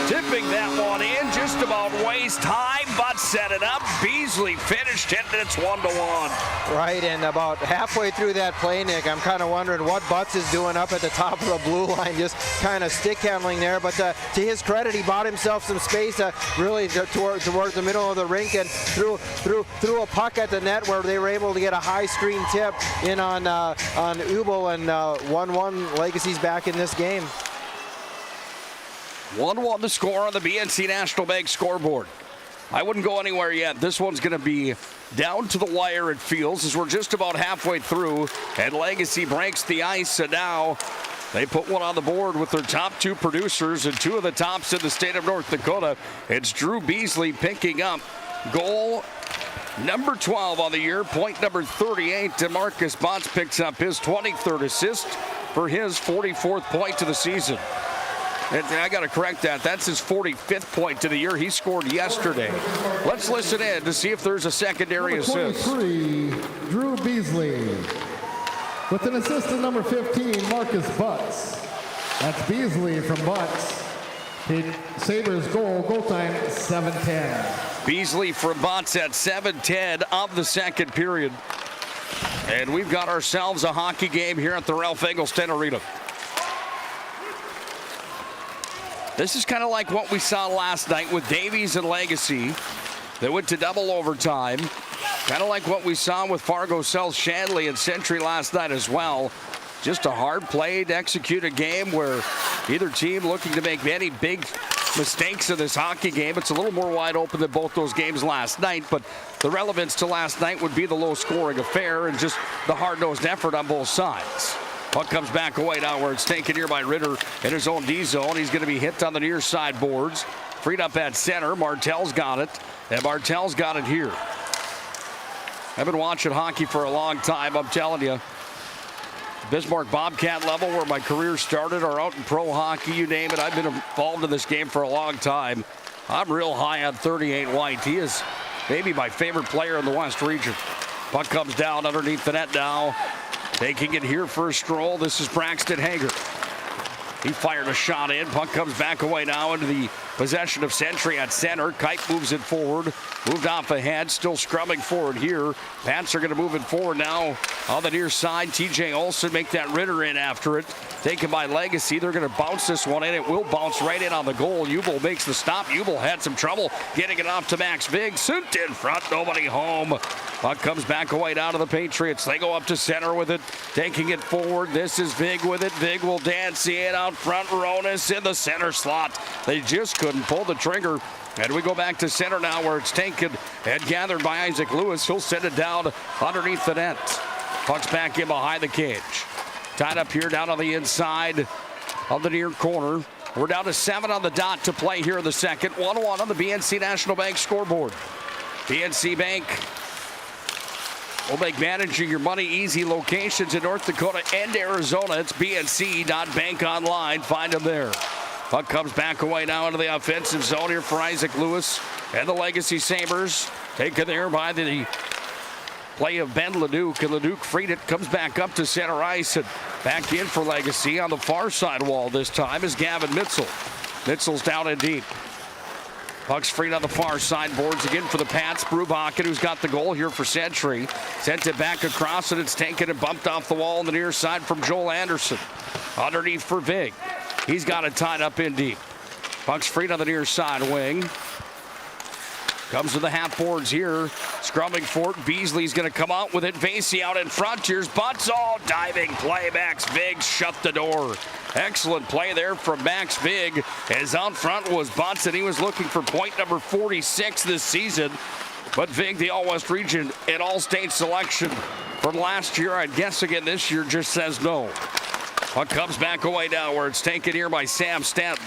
Tipping that one in. Just about waist high. Butts set it up. Beasley finished it, and it's 1-1. Right, and about halfway through that play, Nick, I'm kind of wondering what Butts is doing up at the top of the blue line, just kind of stick handling there. But to his credit, he bought himself some space really towards the middle of the rink and threw a puck at the net where they were able to get a high screen tip in on Ubel, and 1-1. Legacy's back in this game. 1-1 the score on the BNC National Bank scoreboard. I wouldn't go anywhere yet. This one's going to be down to the wire, it feels, as we're just about halfway through. And Legacy breaks the ice, and now they put one on the board with their top two producers and two of the tops in the state of North Dakota. It's Drew Beasley picking up goal number 12 on the year, point number 38. And Marcus Botts picks up his 23rd assist for his 44th point of the season. And I got to correct that. That's his 45th point of the year. He scored yesterday. Let's listen in to see if there's a secondary assist. 23, Drew Beasley. With an assist to number 15, Marcus Butts. That's Beasley from Butts. Sabres goal time 7:10. Beasley from Butts at 7:10 of the second period. And we've got ourselves a hockey game here at the Ralph Engelstad Arena. This is kind of like what we saw last night with Davies and Legacy. They went to double overtime. Kind of like what we saw with Fargo South Shanley and Century last night as well. Just a hard play to execute a game where either team looking to make many big mistakes in this hockey game. It's a little more wide open than both those games last night, but the relevance to last night would be the low-scoring affair and just the hard-nosed effort on both sides. Puck comes back away now where it's taken here by Ritter in his own D zone. He's going to be hit on the near side boards. Freed up at center. Martell's got it, and Martell's got it here. I've been watching hockey for a long time, I'm telling you. Bismarck Bobcat level where my career started, or out in pro hockey, you name it. I've been involved in this game for a long time. I'm real high on 38 White. He is maybe my favorite player in the West region. Puck comes down underneath the net now. Taking it here for a stroll, this is Braxton Hager. He fired a shot in. Puck comes back away now into the possession of Century at center. Kite moves it forward. Moved off ahead. Still scrubbing forward here. Pats are going to move it forward now on the near side. TJ Olson make that Ritter in after it. Taken by Legacy. They're going to bounce this one in. It will bounce right in on the goal. Ubel makes the stop. Ubel had some trouble getting it off to Max Vig. Sent in front. Nobody home. Puck comes back away down to the Patriots. They go up to center with it. Taking it forward. This is Vig with it. Vig will dance in out front. Ronis in the center slot. They just couldn't pull the trigger. And we go back to center now where it's taken and gathered by Isaac Lewis. He'll send it down underneath the net. Puck's back in behind the cage. Tied up here down on the inside of the near corner. We're down to 7 on the dot to play here in the second. 1-1 on the BNC National Bank scoreboard. BNC Bank will make managing your money easy. Locations in North Dakota and Arizona. It's bnc.bank online. Find them there. Puck comes back away now into the offensive zone here for Isaac Lewis and the Legacy Sabres. Taken there by the play of Ben Leduc, and Leduc freed it, comes back up to center ice, and back in for Legacy on the far side wall this time is Gavin Mitzel. Mitzel's down in deep. Puck's freed on the far side boards again for the Pats. Brubakken, who's got the goal here for Century. Sent it back across, and it's taken and bumped off the wall on the near side from Joel Anderson. Underneath for Vig. He's got it tied up in deep. Puck's freed on the near side wing. Comes to the half boards here. Scrubbing for it. Beasley's going to come out with it. Vasey out in front. Here's Butts. Oh, diving play. Max Vig shut the door. Excellent play there from Max Vig. As out front was Butts, and he was looking for point number 46 this season. But Vig, the All-West region and All-State selection from last year, I'd guess again this year, just says no. Puck comes back away now where it's taken here by Sam Stanton.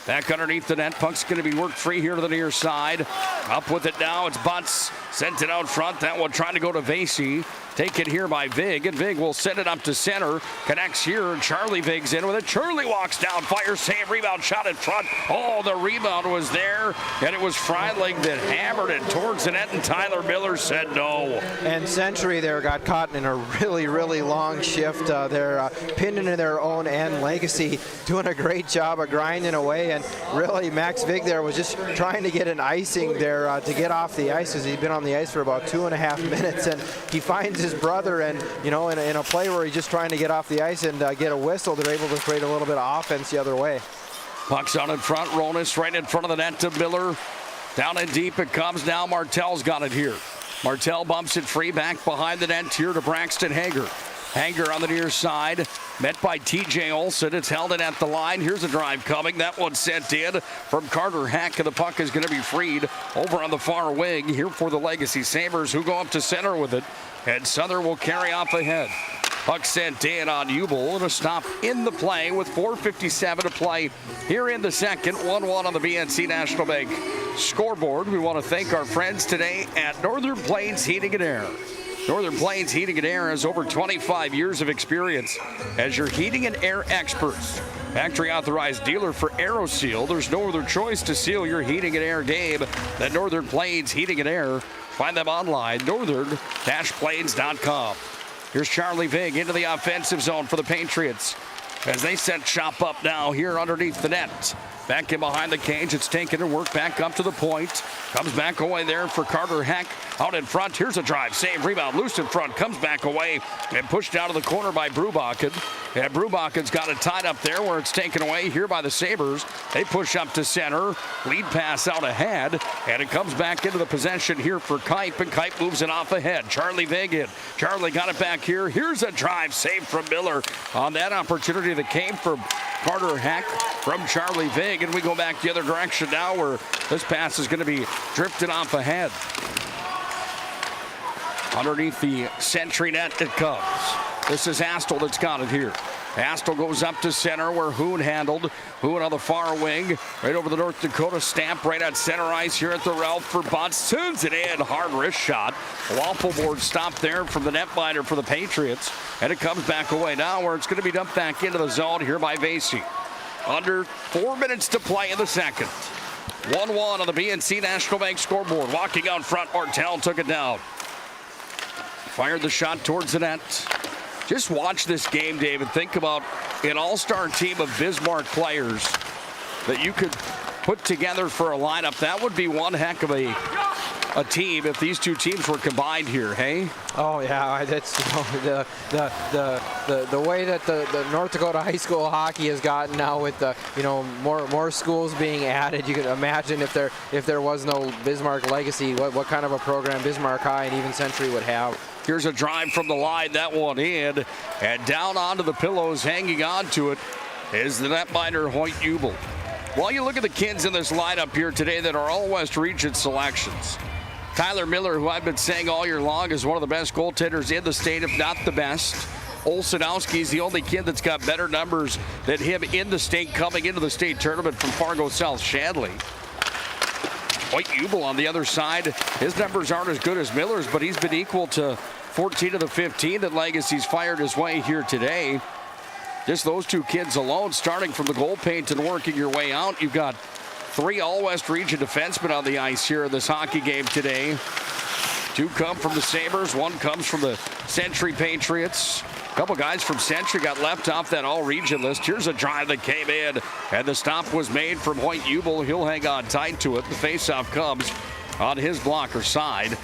Back underneath the net. Puck's going to be worked free here to the near side. Up with it now. It's Butts. Sent it out front. That one trying to go to Vasey. Taken here by Vig, and Vig will send it up to center. Connects here, and Charlie Vig's in with it. Charlie walks down, fire save, rebound, shot in front. Oh, the rebound was there, and it was Freidling that hammered it towards the net, and Tyler Miller said no. And Century there got caught in a really, really long shift. They're pinned into their own end. Legacy doing a great job of grinding away, and really Max Vig there was just trying to get an icing there to get off the ice, as he'd been on the ice for about 2.5 minutes, and he finds his brother, and in a play where he's just trying to get off the ice and get a whistle, they're able to create a little bit of offense the other way. Puck's on in front. Ronis right in front of the net to Miller. Down and deep it comes now. Martell's got it here. Martell bumps it free back behind the net here to Braxton Hager. Hager on the near side, met by TJ Olsen. It's held in at the line. Here's a drive coming. That one sent in from Carter Hack, and the puck is going to be freed over on the far wing here for the Legacy Sabres, who go up to center with it. And Southern will carry off ahead. Puck sent in on Ubel, and a stop in the play with 4:57 to play here in the second. 1-1 on the BNC National Bank scoreboard. We want to thank our friends today at Northern Plains Heating and Air. Northern Plains Heating and Air has over 25 years of experience as your heating and air experts. Factory authorized dealer for AeroSeal. There's no other choice to seal your heating and air game than Northern Plains Heating and Air. Find them online, northern-plains.com. Here's Charlie Vig into the offensive zone for the Patriots as they set shop up now here underneath the net. Back in behind the cage, it's taken and worked back up to the point. Comes back away there for Carter Heck. Out in front, here's a drive, save, rebound, loose in front, comes back away and pushed out of the corner by Brubakken. And Brubakken's got it tied up there where it's taken away here by the Sabres. They push up to center, lead pass out ahead, and it comes back into the possession here for Kipe, and Kipe moves it off ahead. Charlie Vig in. Charlie got it back here. Here's a drive, save from Miller on that opportunity that came from Carter Heck from Charlie Vig, and we go back the other direction now where this pass is going to be drifted off ahead. Underneath the Century net it comes. This is Astle that's got it here. Astle goes up to center where Hoon handled. Hoon on the far wing. Right over the North Dakota stamp right at center ice here at the Ralph for Butts. Sends it in. Hard wrist shot. Waffle board stop there from the netminder for the Patriots. And it comes back away now where it's going to be dumped back into the zone here by Vasey. Under 4 minutes to play in the second. 1-1 on the BNC National Bank scoreboard. Walking out front, Martell took it down. Fired the shot towards the net. Just watch this game, David. Think about an all-star team of Bismarck players that you could put together for a lineup. That would be one heck of a team if these two teams were combined here, hey? Oh yeah, that's the way that the North Dakota high school hockey has gotten now with the more schools being added. You can imagine if there was no Bismarck legacy, what kind of a program Bismarck High and even Century would have. Here's a drive from the line, that one in, and down onto the pillows, hanging on to it is the netminder Hoyt Ubel. Well, you look at the kids in this lineup here today that are all West Region selections. Tyler Miller, who I've been saying all year long is one of the best goaltenders in the state, if not the best. Olsenowski is the only kid that's got better numbers than him in the state coming into the state tournament from Fargo South Shanley. Hoyt Ubel on the other side, his numbers aren't as good as Miller's, but he's been equal to 14 of the 15 that Legacy's fired his way here today. Just those two kids alone, starting from the goal paint and working your way out. You've got 3 All-West Region defensemen on the ice here in this hockey game today. 2 come from the Sabres, 1 comes from the Century Patriots. A couple guys from Century got left off that all-region list. Here's a drive that came in, and the stop was made from Hoyt Ubel. He'll hang on tight to it. The faceoff comes on his blocker side.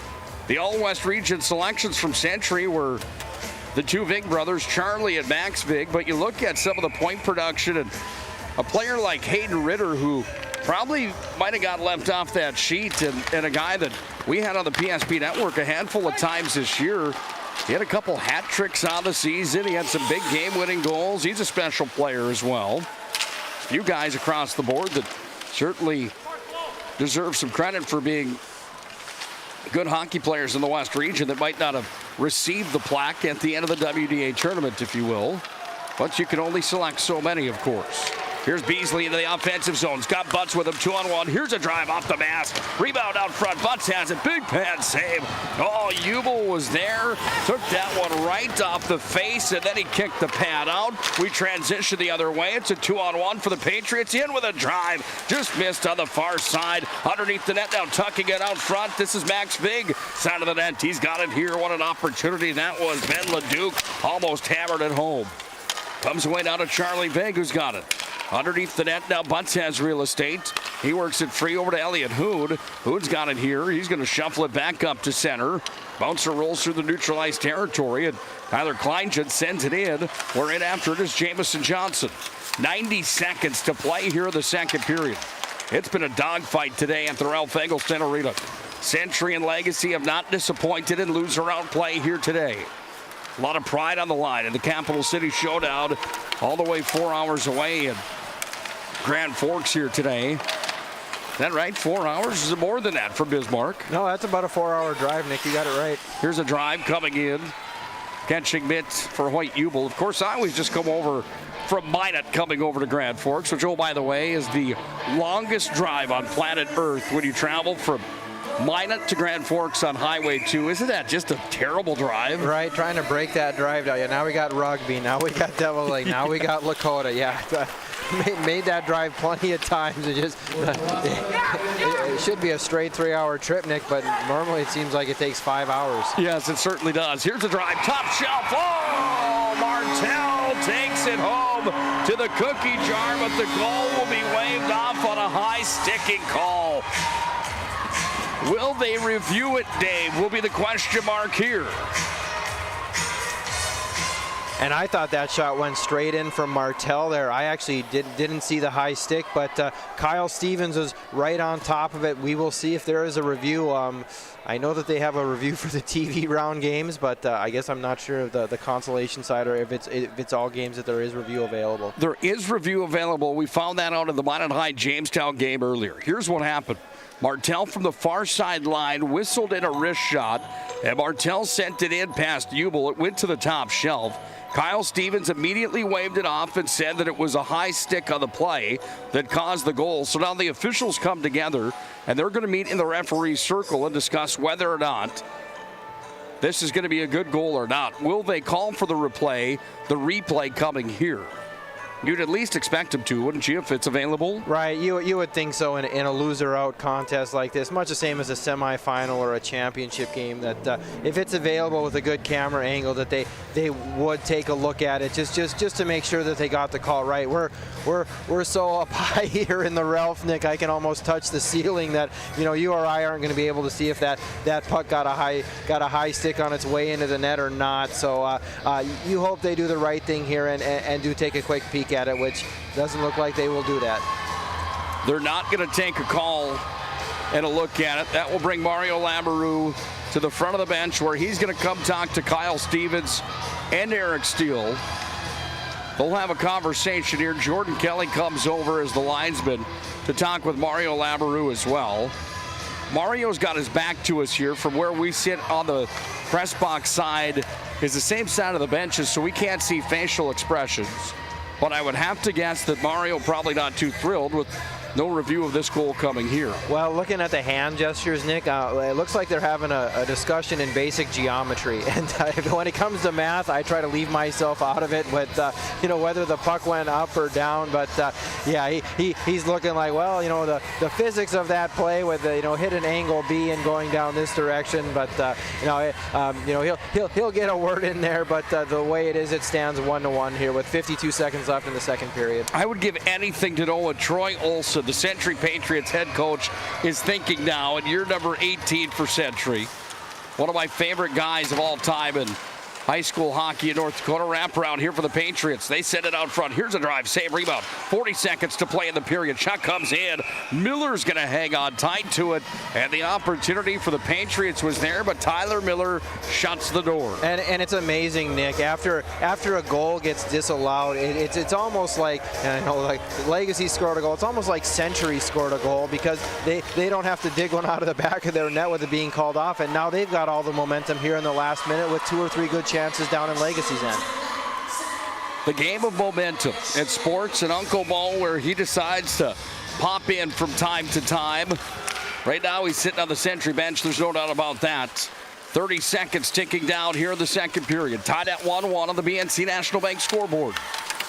The all-West region selections from Century were the 2 Vig brothers, Charlie and Max Vig, but you look at some of the point production, and a player like Hayden Ritter, who probably might have got left off that sheet, and a guy that we had on the PSP network a handful of times this year. He had a couple hat tricks on the season. He had some big game-winning goals. He's a special player as well. A few guys across the board that certainly deserve some credit for being good hockey players in the West region that might not have received the plaque at the end of the WDA tournament, if you will. But you can only select so many, of course. Here's Beasley into the offensive zone. He's got Butts with him, 2-on-1. Here's a drive off the mask. Rebound out front. Butts has it. Big pad save. Oh, Jubel was there. Took that one right off the face, and then he kicked the pad out. We transition the other way. It's a 2-on-1 for the Patriots. In with a drive. Just missed on the far side. Underneath the net now, tucking it out front. This is Max Vig. Side of the net. He's got it here. What an opportunity that was. Ben Leduc almost hammered it home. Comes away now to Charlie Vig, who's got it. Underneath the net now, Butts has real estate. He works it free over to Elliott Hood. Hood's got it here. He's going to shuffle it back up to center. Bouncer rolls through the neutralized territory, and Tyler Kleinschmidt sends it in. We're in after it is Jamison Johnson. 90 seconds to play here in the second period. It's been a dogfight today at the Ralph Eggleston Arena. Century and Legacy have not disappointed in loser outplay here today. A lot of pride on the line in the Capital City Showdown, all the way 4 hours away in Grand Forks here today. Is that right? 4 hours? Is it more than that for Bismarck? No, that's about a 4-hour drive, Nick. You got it right. Here's a drive coming in. Catching mitt for Hoyt Jubel. Of course, I always just come over from Minot coming over to Grand Forks, which, oh, by the way, is the longest drive on planet Earth when you travel from Minot to Grand Forks on Highway 2. Isn't that just a terrible drive? Right, trying to break that drive down. Yeah, now we got Rugby. Now we got Devil Lake. Now we got Lakota. Yeah, made that drive plenty of times. It should be a straight 3-hour trip, Nick, but normally it seems like it takes 5 hours. Yes, it certainly does. Here's a drive. Top shelf. Oh, Martell takes it home to the cookie jar, but the goal will be waved off on a high sticking call. Will they review it, Dave? Will be the question mark here. And I thought that shot went straight in from Martell there. I actually didn't see the high stick, but Kyle Stevens was right on top of it. We will see if there is a review. I know that they have a review for the TV round games, but I guess I'm not sure of the consolation side or if it's all games that there is review available. There is review available. We found that out in the Minot High Jamestown game earlier. Here's what happened. Martell from the far side line whistled in a wrist shot, and Martell sent it in past Jubel. It went to the top shelf. Kyle Stevens immediately waved it off and said that it was a high stick on the play that caused the goal. So now the officials come together, and they're going to meet in the referee's circle and discuss whether or not this is going to be a good goal or not. Will they call for the replay coming here? You'd at least expect them to, wouldn't you, if it's available? Right, you would think so in a loser-out contest like this, much the same as a semifinal or a championship game, that if it's available with a good camera angle, that they would take a look at it just to make sure that they got the call right. We're so up high here in the Ralph, Nick, I can almost touch the ceiling that you or I aren't going to be able to see if that puck got a high stick on its way into the net or not. So you hope they do the right thing here and do take a quick peek at it, which doesn't look like they will do that. They're not going to take a call and a look at it. That will bring Mario Lamoureux to the front of the bench, where he's going to come talk to Kyle Stevens and Eric Steele. They'll have a conversation here. Jordan Kelly comes over as the linesman to talk with Mario Lamoureux as well. Mario's got his back to us here. From where we sit on the press box side is the same side of the benches, so we can't see facial expressions. But I would have to guess that Mario probably not too thrilled with no review of this goal coming here. Well, looking at the hand gestures, Nick, it looks like they're having a discussion in basic geometry. And when it comes to math, I try to leave myself out of it with, whether the puck went up or down. But, yeah, he's looking like, well, the physics of that play with, hit an angle B and going down this direction. But, he'll get a word in there. But the way it is, it stands 1-1 here with 52 seconds left in the second period. I would give anything to know what Troy Olson, the Century Patriots head coach, is thinking now in year number 18 for Century. One of my favorite guys of all time, and high school hockey in North Dakota. Wraparound here for the Patriots. They send it out front. Here's a drive, save, rebound. 40 seconds to play in the period. Shot comes in. Miller's going to hang on tight to it. And the opportunity for the Patriots was there, but Tyler Miller shuts the door. And it's amazing, Nick. After a goal gets disallowed, it's almost like, and I know like Legacy scored a goal. It's almost like Century scored a goal because they don't have to dig one out of the back of their net with it being called off. And now they've got all the momentum here in the last minute with 2 or 3 good chances down in Legacy's end. The game of momentum in sports, and Uncle Mo, where he decides to pop in from time to time. Right now he's sitting on the Century bench. There's no doubt about that. 30 seconds ticking down here in the second period. Tied at 1-1 on the BNC National Bank scoreboard.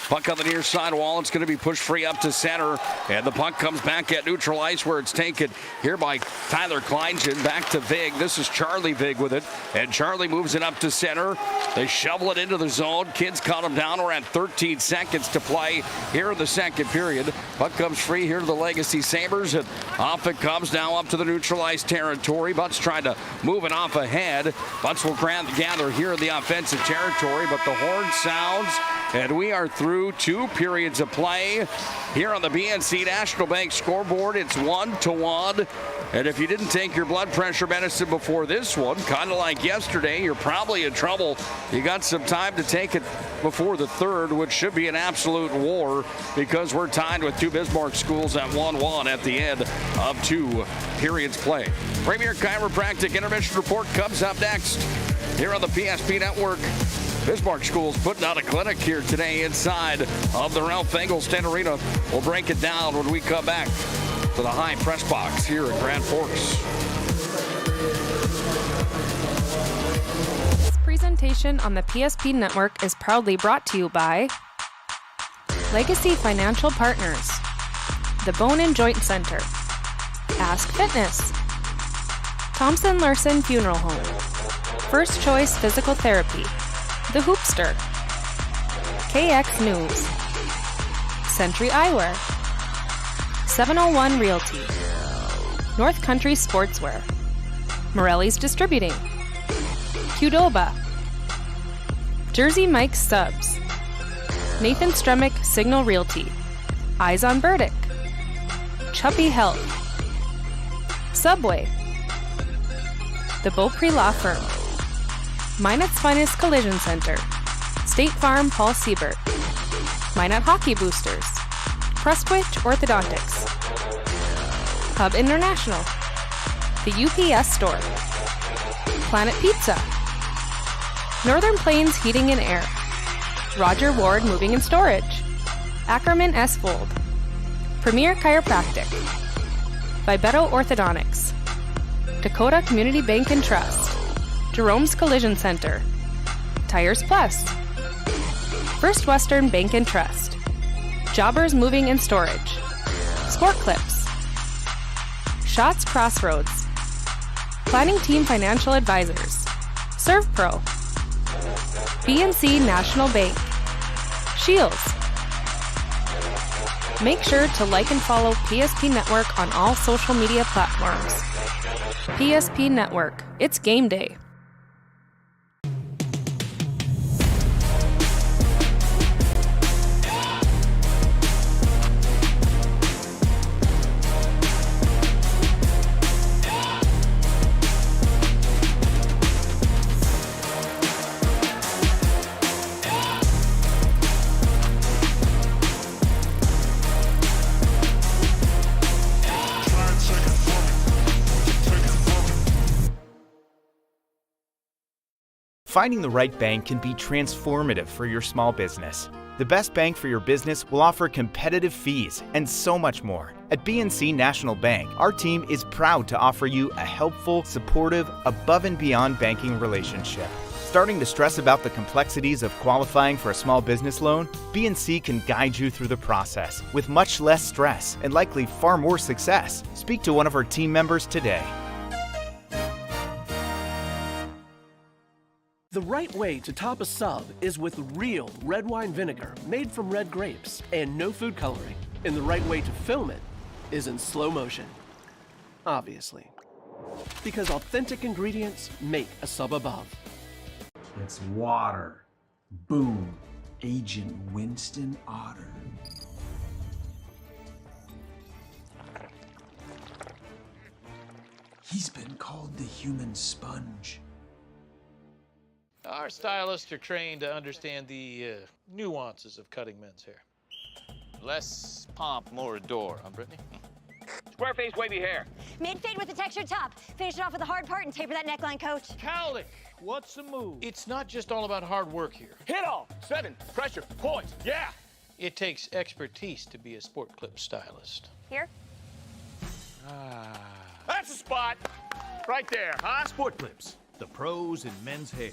Puck on the near side wall. It's going to be pushed free up to center. And the puck comes back at neutral ice where it's taken here by Tyler Kleingen. Back to Vig. This is Charlie Vig with it. And Charlie moves it up to center. They shovel it into the zone. Kids caught him down. We're at 13 seconds to play here in the second period. Puck comes free here to the Legacy Sabres. And off it comes now up to the neutral ice territory. Butts trying to move it off ahead. Butts will gather here in the offensive territory. But the horn sounds. And we are through 2 periods of play here on the BNC National Bank scoreboard. It's 1-1. And if you didn't take your blood pressure medicine before this one, kind of like yesterday, you're probably in trouble. You got some time to take it before the third, which should be an absolute war because we're tied with 2 Bismarck schools at 1-1 at the end of 2 periods play. Premier Chiropractic Intermission Report comes up next here on the PSP Network. Bismarck Schools putting out a clinic here today inside of the Ralph Engelstad Arena. We'll break it down when we come back to the high press box here in Grand Forks. This presentation on the PSP Network is proudly brought to you by Legacy Financial Partners, the Bone and Joint Center, Ask Fitness, Thompson Larson Funeral Home, First Choice Physical Therapy, The Hoopster, KX News, Century Eyewear, 701 Realty, North Country Sportswear, Morelli's Distributing, Qdoba, Jersey Mike's Subs, Nathan Stremick Signal Realty, Eyes on Burdick, Chuppy Health, Subway, The Beaupre Law Firm, Minot's Finest Collision Center, State Farm Paul Siebert, Minot Hockey Boosters, Prestwich Orthodontics, Hub International, the UPS Store, Planet Pizza, Northern Plains Heating and Air, Roger Ward Moving and Storage, Ackerman S. Fold, Premier Chiropractic, Vibeto Orthodontics, Dakota Community Bank and Trust, Jerome's Collision Center, Tires Plus, First Western Bank and Trust, Jobbers Moving and Storage, Sport Clips, Shots Crossroads, Planning Team Financial Advisors, ServPro, BNC National Bank, Shields. Make sure to like and follow PSP Network on all social media platforms. PSP Network, it's game day. Finding the right bank can be transformative for your small business. The best bank for your business will offer competitive fees and so much more. At BNC National Bank, our team is proud to offer you a helpful, supportive, above and beyond banking relationship. Starting to stress about the complexities of qualifying for a small business loan? BNC can guide you through the process with much less stress and likely far more success. Speak to one of our team members today. The right way to top a sub is with real red wine vinegar made from red grapes and no food coloring. And the right way to film it is in slow motion. Obviously. Because authentic ingredients make a sub above. It's water. Boom. Agent Winston Otter. He's been called the human sponge. Our stylists are trained to understand the nuances of cutting men's hair. Less pomp, more adore, huh, Brittany? Square face, wavy hair. Mid-fade with a textured top. Finish it off with a hard part and taper that neckline, coach. Cowlick, what's the move? It's not just all about hard work here. Hit all. 7, pressure, points, yeah! It takes expertise to be a sport clip stylist. Here? That's a spot! Right there, huh? Sport Clips, the pros in men's hair.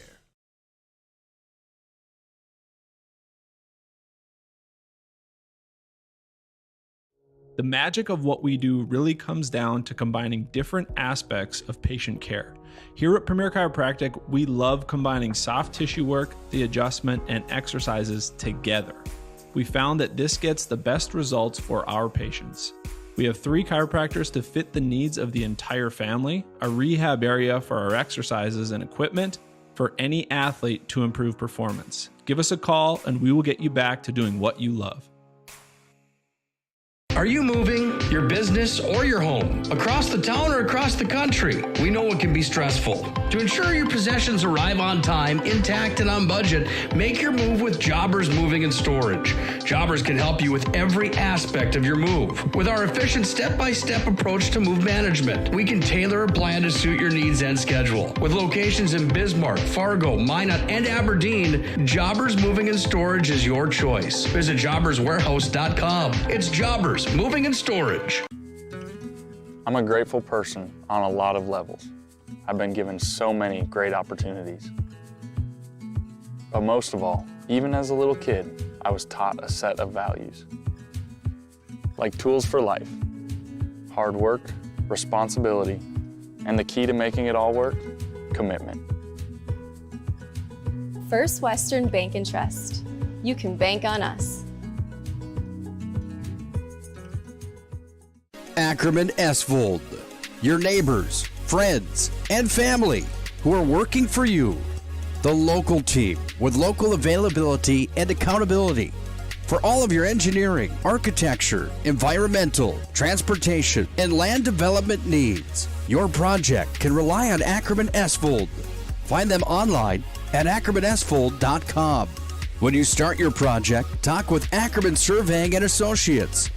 The magic of what we do really comes down to combining different aspects of patient care. Here at Premier Chiropractic, we love combining soft tissue work, the adjustment, and exercises together. We found that this gets the best results for our patients. We have 3 chiropractors to fit the needs of the entire family, a rehab area for our exercises and equipment for any athlete to improve performance. Give us a call and we will get you back to doing what you love. Are you moving your business or your home across the town or across the country? We know it can be stressful. To ensure your possessions arrive on time, intact, and on budget, make your move with Jobbers Moving and Storage. Jobbers can help you with every aspect of your move. With our efficient step-by-step approach to move management, we can tailor a plan to suit your needs and schedule. With locations in Bismarck, Fargo, Minot, and Aberdeen, Jobbers Moving and Storage is your choice. Visit jobberswarehouse.com. It's Jobbers Moving and Storage. I'm a grateful person on a lot of levels. I've been given so many great opportunities. But most of all, even as a little kid, I was taught a set of values. Like tools for life, hard work, responsibility, and the key to making it all work, commitment. First Western Bank and Trust. You can bank on us. Ackerman Esvold, your neighbors, friends, and family who are working for you. The local team with local availability and accountability for all of your engineering, architecture, environmental, transportation, and land development needs. Your project can rely on Ackerman Esvold. Find them online at ackermanesvold.com. When you start your project, talk with Ackerman Surveying and Associates.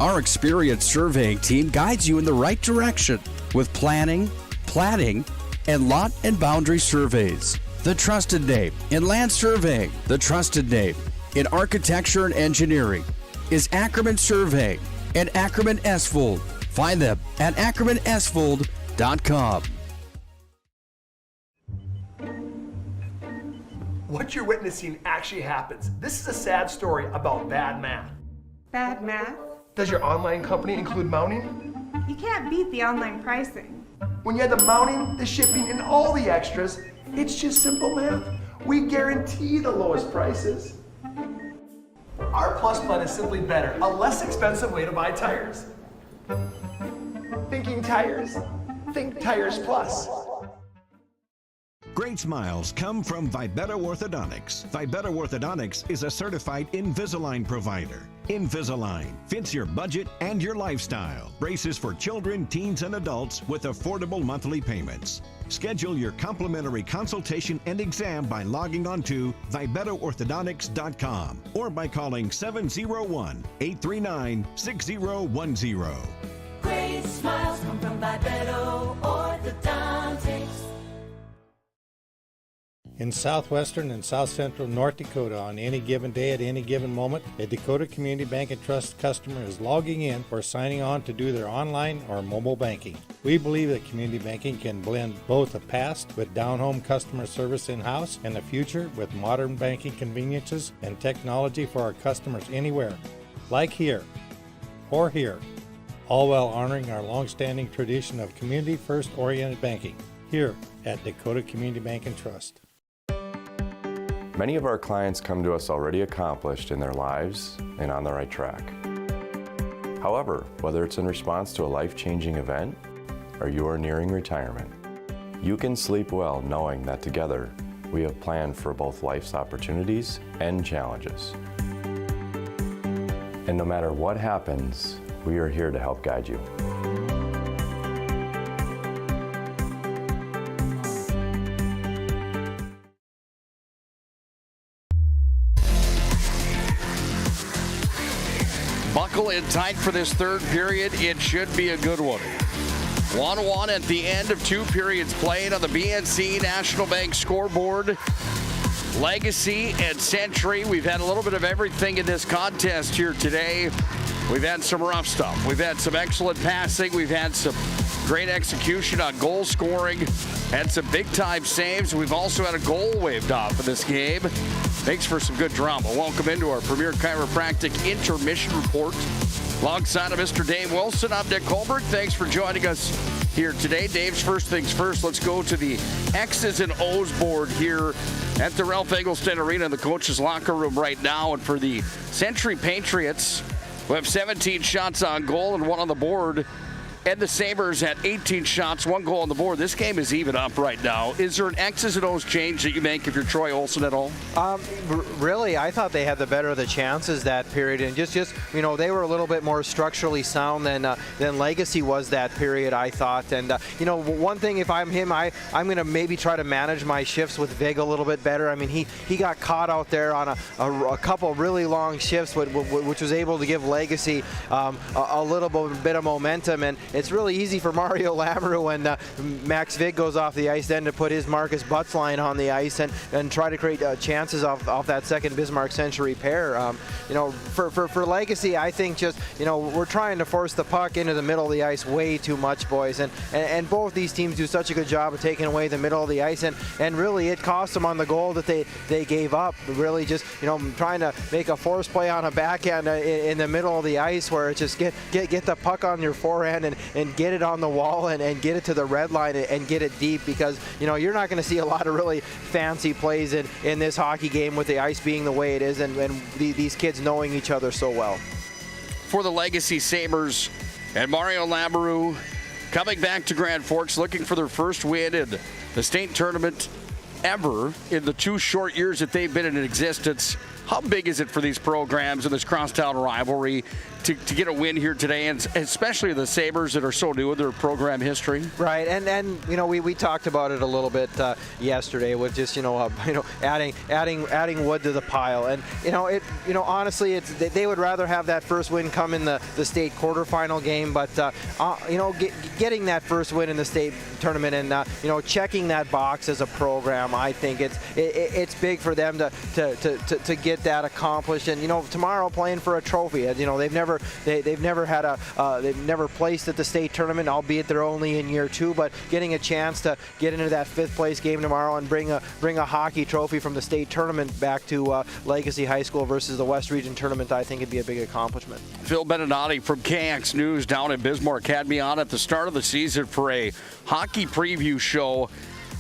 Our experienced surveying team guides you in the right direction with planning, platting, and lot and boundary surveys. The trusted name in land surveying, the trusted name in architecture and engineering is Ackerman Surveying and Ackerman Esvold. Find them at ackermanesvold.com. What you're witnessing actually happens. This is a sad story about bad math. Bad math? Does your online company include mounting? You can't beat the online pricing. When you add the mounting, the shipping, and all the extras, it's just simple math. We guarantee the lowest prices. Our Plus plan is simply better, a less expensive way to buy tires. Thinking tires? Think Tires Plus. Great smiles come from Vibetta Orthodontics. Vibetta Orthodontics is a certified Invisalign provider. Invisalign fits your budget and your lifestyle. Braces for children, teens, and adults with affordable monthly payments. Schedule your complimentary consultation and exam by logging on to VibettaOrthodontics.com or by calling 701-839-6010. Great smiles come from Vibetta Orthodontics. In southwestern and south central North Dakota, on any given day at any given moment, a Dakota Community Bank and Trust customer is logging in or signing on to do their online or mobile banking. We believe that community banking can blend both the past with down-home customer service in-house and the future with modern banking conveniences and technology for our customers anywhere, like here or here, all while honoring our long-standing tradition of community-first oriented banking here at Dakota Community Bank and Trust. Many of our clients come to us already accomplished in their lives and on the right track. However, whether it's in response to a life-changing event or you are nearing retirement, you can sleep well knowing that together we have planned for both life's opportunities and challenges. And no matter what happens, we are here to help guide you. Buckle in tight for this third period. It should be a good one. 1-1 at the end of 2 periods played on the BNC National Bank scoreboard. Legacy and Century. We've had a little bit of everything in this contest here today. We've had some rough stuff. We've had some excellent passing. We've had some great execution on goal scoring. Had some big-time saves. We've also had a goal waved off in this game. Makes for some good drama. Welcome into our Premier Chiropractic Intermission Report. Alongside of Mr. Dave Wilson, I'm Nick Colbert. Thanks for joining us here today. Dave's first things first. Let's go to the X's and O's board here at the Ralph Eggleston Arena in the coach's locker room right now. And for the Century Patriots, who have 17 shots on goal and 1 on the board, and the Sabres had 18 shots, 1 goal on the board. This game is even up right now. Is there an X's and O's change that you make if you're Troy Olsen at all? Really, I thought they had the better of the chances that period, and just they were a little bit more structurally sound than Legacy was that period, I thought. And one thing, if I'm him, I'm going to maybe try to manage my shifts with Vig a little bit better. I mean, he got caught out there on a couple really long shifts, which was able to give Legacy a little bit of momentum. And it's really easy for Mario Lamoureux when Max Vig goes off the ice then to put his Marcus Butts line on the ice and try to create chances off that second Bismarck Century pair. For Legacy, I think we're trying to force the puck into the middle of the ice way too much, boys. And both these teams do such a good job of taking away the middle of the ice. And really, it cost them on the goal that they gave up. Really just, trying to make a force play on a backhand in the middle of the ice where it just get the puck on your forehand and get it on the wall and get it to the red line and get it deep, because you're not going to see a lot of really fancy plays in this hockey game with the ice being the way it is and these kids knowing each other so well. For the Legacy Sabres and Mario Lamoureux coming back to Grand Forks looking for their first win in the state tournament ever in the 2 short years that they've been in existence. How big is it for these programs and this crosstown rivalry to get a win here today, and especially the Sabres that are so new in their program history? Right, and we talked about it a little bit yesterday with just adding wood to the pile, and honestly, they would rather have that first win come in the state quarterfinal game, but getting that first win in the state tournament and checking that box as a program, I think it's big for them to get that accomplished, and tomorrow playing for a trophy. They've never placed at the state tournament, albeit they're only in year 2, but getting a chance to get into that 5th place game tomorrow and bring a hockey trophy from the state tournament back to Legacy High School versus the West Region tournament, I think it'd be a big accomplishment. Phil Beninati from KX News down in Bismarck had me on at the start of the season for a hockey preview show,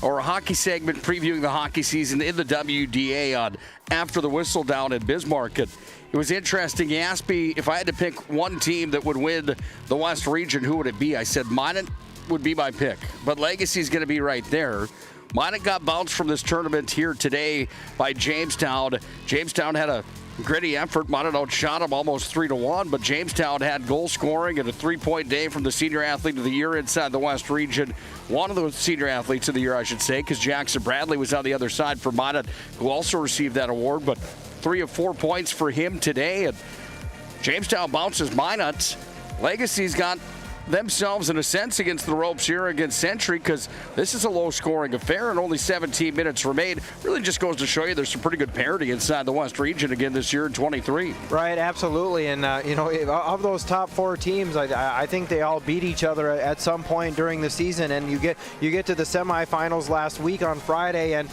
or a hockey segment previewing the hockey season in the WDA on After the Whistle down in Bismarck. And it was interesting. He asked me if I had to pick one team that would win the West Region, who would it be? I said Minot would be my pick, but Legacy's going to be right there. Minot got bounced from this tournament here today by Jamestown. Jamestown had a gritty effort. Minot outshot him almost 3-1, but Jamestown had goal scoring and a 3-point day from the senior athlete of the year inside the West Region. One of the senior athletes of the year, I should say, because Jackson Bradley was on the other side for Minot, who also received that award, but 3 of 4 points for him today. And Jamestown bounces Minot. Legacy's got themselves in a sense against the ropes here against Century, because this is a low-scoring affair and only 17 minutes remain. Really just goes to show you there's some pretty good parity inside the West Region again this year in 23. Right, absolutely. And of those top 4 teams, I think they all beat each other at some point during the season. And you get to the semifinals last week on Friday, and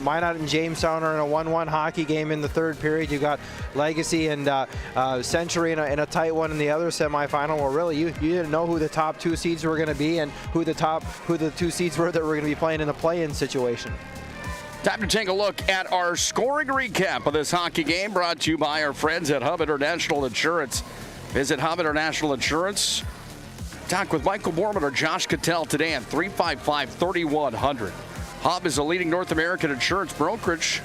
Minot and Jamestown are in a 1-1 hockey game in the 3rd period. You got Legacy and Century in a tight one in the other semifinal, where really you didn't know who the top 2 seeds were going to be and who the 2 seeds were that were going to be playing in the play-in situation. Time to take a look at our scoring recap of this hockey game, brought to you by our friends at Hub International Insurance. Visit Hub International Insurance. Talk with Michael Borman or Josh Cattell today at 355-3100. Hub is a leading North American insurance brokerage.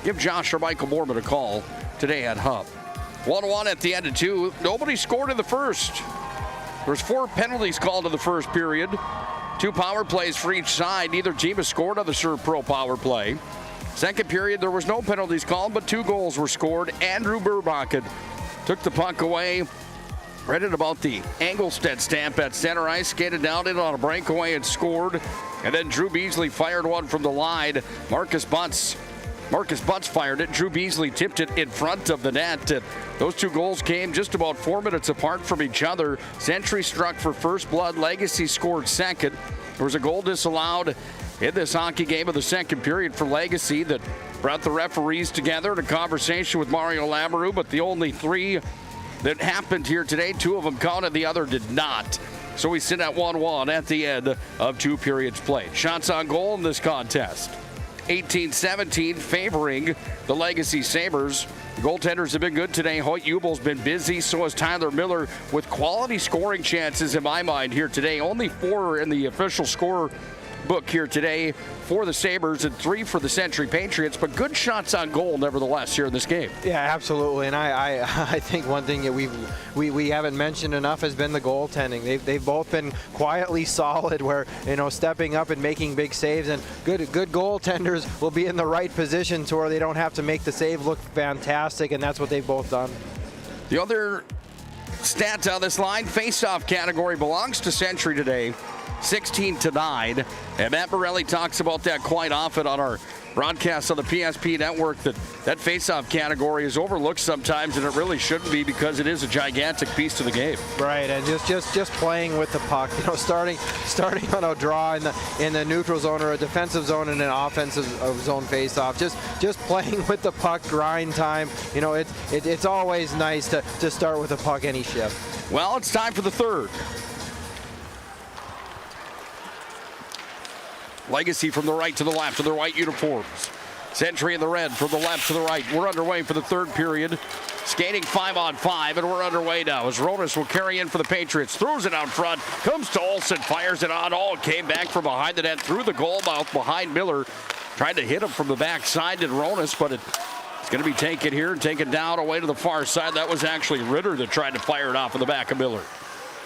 Give Josh or Michael Mormon a call today at Hub. 1-1 at the end of 2. Nobody scored in the first. There's 4 penalties called in the first period. 2 power plays for each side. Neither team has scored on the Serve Pro power play. Second period, there was no penalties called, but 2 goals were scored. Andrew Burbakken took the puck away right at about the Engelstedt stamp at center ice, skated down in on a breakaway and scored. And then Drew Beasley fired one from the line. Marcus Butts fired it. Drew Beasley tipped it in front of the net. Those 2 goals came just about 4 minutes apart from each other. Century struck for first blood. Legacy scored second. There was a goal disallowed in this hockey game of the second period for Legacy that brought the referees together in a conversation with Mario Lamoureux, but the only 3 that happened here today, 2 of them counted, the other did not. So we sit at 1-1 at the end of 2 periods played. Shots on goal in this contest. 18-17 favoring the Legacy Sabres. The goaltenders have been good today. Hoyt Jubel's been busy. So has Tyler Miller with quality scoring chances in my mind here today. Only 4 in the official score book here today for the Sabres and 3 for the Century Patriots, but good shots on goal nevertheless here in this game. Yeah, absolutely. And I think one thing that we haven't mentioned enough has been the goaltending. They've both been quietly solid, where stepping up and making big saves, and good goaltenders will be in the right position to where they don't have to make the save look fantastic, and that's what they've both done. The other stats on this line, face-off category belongs to Century today. 16-9, and Matt Morelli talks about that quite often on our broadcast on the PSP network, that face-off category is overlooked sometimes, and it really shouldn't be, because it is a gigantic piece to the game. Right, and just playing with the puck, starting on a draw in the neutral zone or a defensive zone and an offensive zone face-off, just playing with the puck, grind time. It's always nice to start with the puck any shift. Well, it's time for the third. Legacy from the right to the left in their white uniforms. Century in the red from the left to the right. We're underway for the third period. Skating 5-on-5, and we're underway now as Rodas will carry in for the Patriots. Throws it out front, comes to Olsen, fires it on. Came back from behind the net, through the goal mouth behind Miller. Tried to hit him from the backside to Rodas, but it's going to be taken here and taken down away to the far side. That was actually Ritter that tried to fire it off of the back of Miller.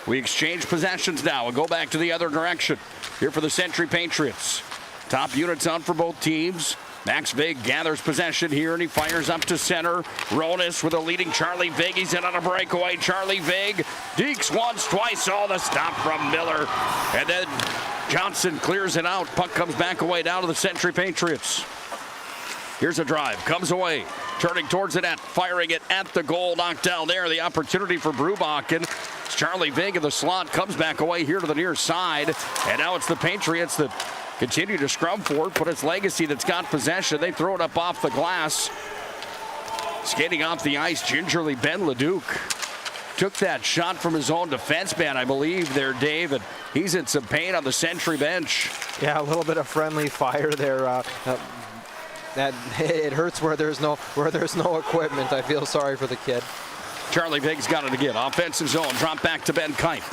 We exchange possessions now and go back to the other direction. Here for the Century Patriots. Top units on for both teams. Max Vig gathers possession here, and he fires up to center. Ronas with a leading Charlie Vig. He's in on a breakaway. Charlie Vig dekes once, twice. The stop from Miller. And then Johnson clears it out. Puck comes back away down to the Century Patriots. Here's a drive. Comes away. Turning towards the net. Firing it at the goal. Knocked down there. The opportunity for Brubakken. It's Charlie Vig in the slot. Comes back away here to the near side. And now it's the Patriots that continue to scrum for it, but it's Legacy that's got possession. They throw it up off the glass. Skating off the ice, gingerly Ben Leduc took that shot from his own defenseman, I believe there, Dave, and he's in some pain on the Century bench. Yeah, a little bit of friendly fire there. That it hurts where there's no equipment. I feel sorry for the kid. Charlie Vig's got it again. Offensive zone, drop back to Ben Kipe.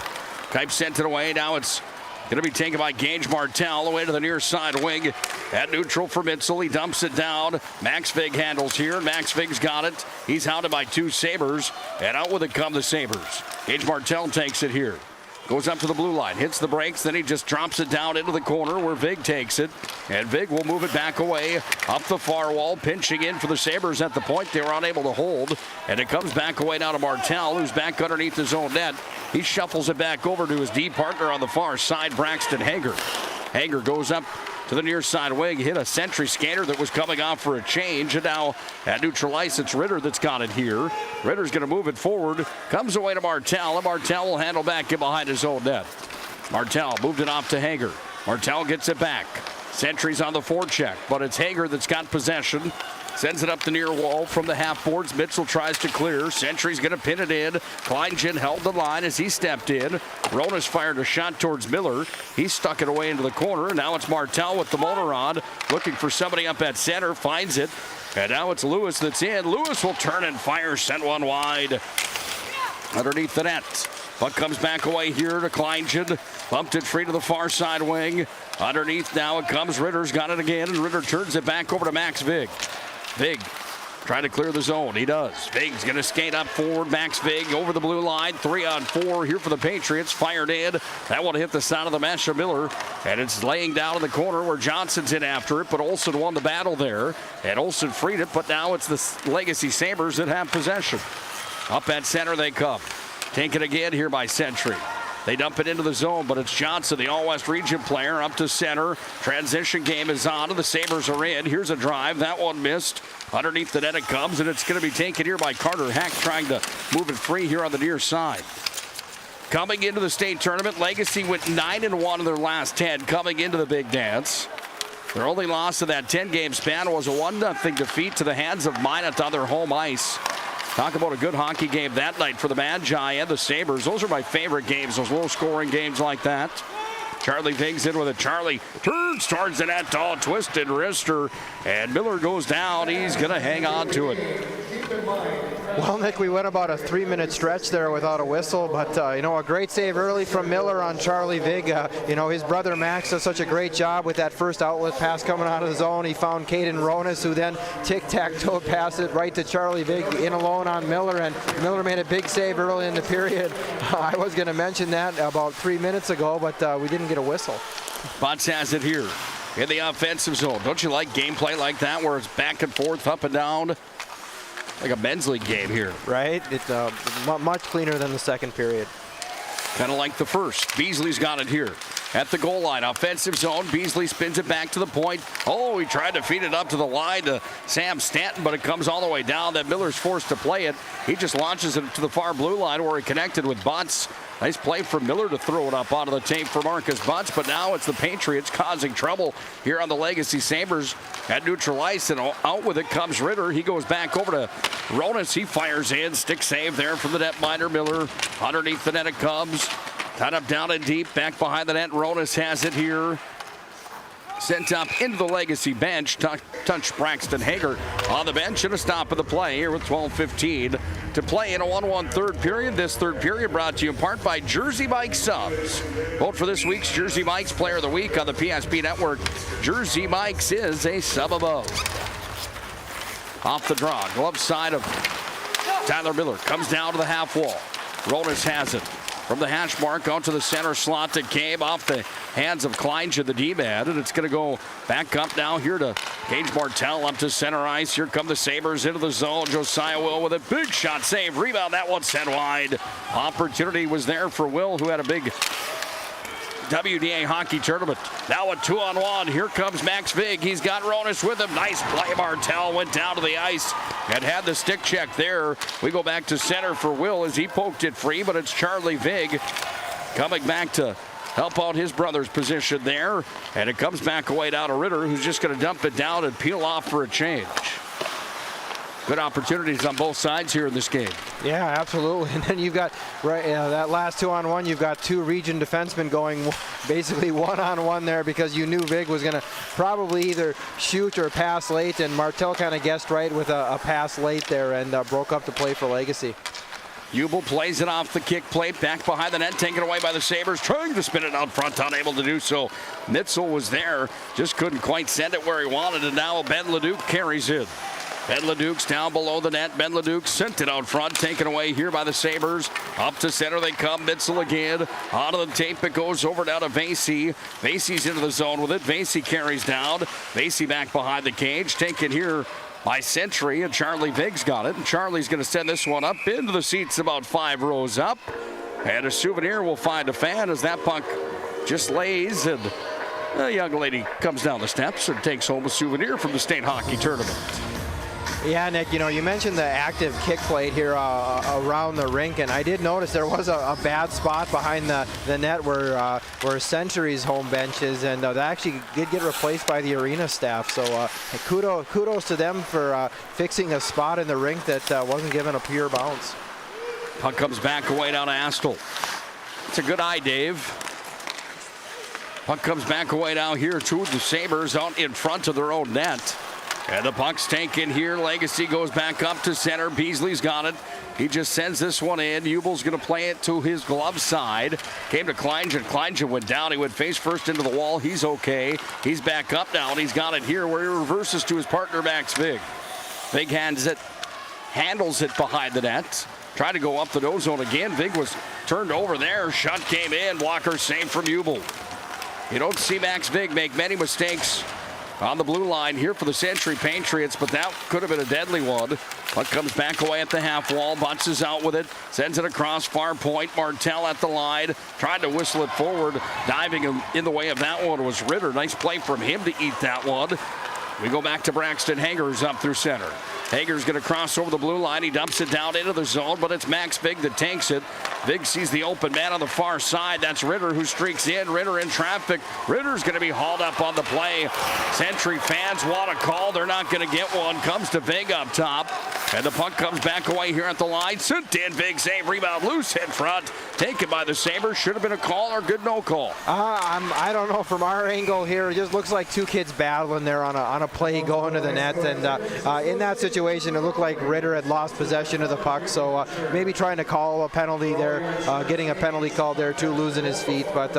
Kipe sent it away. Now it's going to be taken by Gage Martel away to the near side wing. At neutral for Mitzel. He dumps it down. Max Vig handles here. Max Vig's got it. He's hounded by 2 Sabres. And out with it come the Sabres. Gage Martel takes it here. Goes up to the blue line. Hits the brakes. Then he just drops it down into the corner where Vig takes it. And Vig will move it back away up the far wall. Pinching in for the Sabres at the point. They were unable to hold. And it comes back away now to Martel, who's back underneath his own net. He shuffles it back over to his D partner on the far side, Braxton Hager. Hager goes up to the near side wing, hit a Century skater that was coming off for a change, and now at neutral ice, it's Ritter that's got it here. Ritter's going to move it forward, comes away to Martel, and Martel will handle back in behind his own net. Martel moved it off to Hager. Martel gets it back. Century's on the forecheck, but it's Hager that's got possession. Sends it up the near wall from the half boards. Mitzel tries to clear. Century's going to pin it in. Kleingen held the line as he stepped in. Ronas fired a shot towards Miller. He stuck it away into the corner. Now it's Martel with the motor on, looking for somebody up at center. Finds it. And now it's Lewis that's in. Lewis will turn and fire. Sent one wide underneath the net. Puck comes back away here to Kleinchen. Bumped it free to the far side wing. Underneath now it comes. Ritter's got it again, and Ritter turns it back over to Max Vig. Vig trying to clear the zone. He does. Vig's going to skate up forward. Max Vig over the blue line. 3-on-4 here for the Patriots. Fired in. That one hit the side of the mesh of Miller. And it's laying down in the corner where Johnson's in after it. But Olsen won the battle there. And Olsen freed it. But now it's the Legacy Sabres that have possession. Up at center they come. Taken again here by Sentry. They dump it into the zone, but it's Johnson, the All-West Region player, up to center. Transition game is on, and the Sabres are in. Here's a drive. That one missed. Underneath the net it comes, and it's going to be taken here by Carter Heck, trying to move it free here on the near side. Coming into the state tournament, Legacy went 9-1 in their last 10, coming into the big dance. Their only loss of that 10-game span was a 1-0 defeat to the hands of Minot on their home ice. Talk about a good hockey game that night for the Magi and the Sabres. Those are my favorite games, those low-scoring games like that. Charlie Vig's in with it. Charlie turns towards the net, all twisted wrister, and Miller goes down. He's going to hang on to it. Well, Nick, we went about a 3-minute stretch there without a whistle, but a great save early from Miller on Charlie Vig. His brother Max does such a great job with that first outlet pass coming out of the zone. He found Caden Ronas, who then tic-tac-toe passed it right to Charlie Vig in alone on Miller, and Miller made a big save early in the period. I was going to mention that about 3 minutes ago, but we didn't get a whistle. Butts has it here in the offensive zone. Don't you like gameplay like that where it's back and forth, up and down? Like a men's league game here. Right? It's much cleaner than the second period. Kind of like the first. Beasley's got it here at the goal line. Offensive zone. Beasley spins it back to the point. Oh, he tried to feed it up to the line to Sam Stanton, but it comes all the way down. Then Miller's forced to play it. He just launches it to the far blue line where he connected with Butts. Nice play for Miller to throw it up onto the tape for Marcus Butts, but now it's the Patriots causing trouble here on the Legacy Sabres at neutral ice, and out with it comes Ritter. He goes back over to Ronas. He fires in. Stick save there from the netminder. Miller underneath the net it comes. Tied up down and deep. Back behind the net. Ronas has it here. Sent up into the Legacy bench. Touch Braxton Hager on the bench, and a stop of the play here with 12:15 to play in a 1-1 third period. This third period brought to you in part by Jersey Mike's Subs. Vote for this week's Jersey Mike's Player of the Week on the PSP Network. Jersey Mike's is a sub above. Off the draw, glove side of Tyler Miller. Comes down to the half wall. Ronas has it. From the hash mark out to the center slot that came off the hands of Kleinchen, the D-man, and it's going to go back up now here to Gage Martell up to center ice. Here come the Sabres into the zone. Josiah Will with a big shot save. Rebound, that one sent wide. Opportunity was there for Will, who had a big WDA hockey tournament. Now a 2-on-1. Here comes Max Vig. He's got Ronas with him. Nice play. Martell went down to the ice and had the stick check there. We go back to center for Will as he poked it free, but it's Charlie Vig coming back to help out his brother's position there. And it comes back away down to Ritter, who's just going to dump it down and peel off for a change. Good opportunities on both sides here in this game. Yeah, absolutely. And then you've got that last 2-on-1. You've got two region defensemen going basically 1-on-1 there because you knew Vig was going to probably either shoot or pass late, and Martell kind of guessed right with a pass late there and broke up the play for Legacy. Hubel plays it off the kick plate, back behind the net, taken away by the Sabres, trying to spin it out front, unable to do so. Mitzel was there, just couldn't quite send it where he wanted, and now Ben Leduc carries it. Ben Leduc's down below the net. Ben Leduc sent it out front, taken away here by the Sabres. Up to center they come. Mitzel again. Onto the tape it goes over down to Vasey. Vasey's into the zone with it. Vasey carries down. Vasey back behind the cage. Taken here by Sentry, and Charlie Vig's got it. And Charlie's going to send this one up into the seats about 5 rows up. And a Souvenir will find a fan as that puck just lays, and a young lady comes down the steps and takes home a Souvenir from the state hockey tournament. Yeah, Nick, you mentioned the active kick plate here around the rink, and I did notice there was a bad spot behind the net where Century's home bench is, and that actually did get replaced by the arena staff. So kudos to them for fixing a spot in the rink that wasn't given a pure bounce. Puck comes back away down to Astle. It's a good eye, Dave. Puck comes back away down here to the Sabres out in front of their own net. And the puck's taken here. Legacy goes back up to center. Beasley's got it. He just sends this one in. Jubel's going to play it to his glove side. Came to Kleingen. Kleingen went down. He went face first into the wall. He's okay. He's back up now, and he's got it here where he reverses to his partner, Max Vig. Vig handles it behind the net. Tried to go up the no zone again. Vig was turned over there. Shot came in. Walker saved from Jubel. You don't see Max Vig make many mistakes on the blue line here for the Century Patriots, but that could have been a deadly one. Puck comes back away at the half wall. Butts is out with it. Sends it across far point. Martel at the line. Tried to whistle it forward. Diving in the way of that one was Ritter. Nice play from him to eat that one. We go back to Braxton Hagers up through center. Hager's going to cross over the blue line. He dumps it down into the zone, but it's Max Vig that takes it. Vig sees the open man on the far side. That's Ritter who streaks in. Ritter in traffic. Ritter's going to be hauled up on the play. Century fans want a call. They're not going to get one. Comes to Vig up top. And the puck comes back away here at the line. Sent in. Vig save. Rebound loose in front. Taken by the Sabres. Should have been a call or good no call. I don't know from our angle here. It just looks like two kids battling there on a play going to the net. And in that situation, it looked like Ritter had lost possession of the puck. So maybe trying to call a penalty there. Getting a penalty called there too, losing his feet. But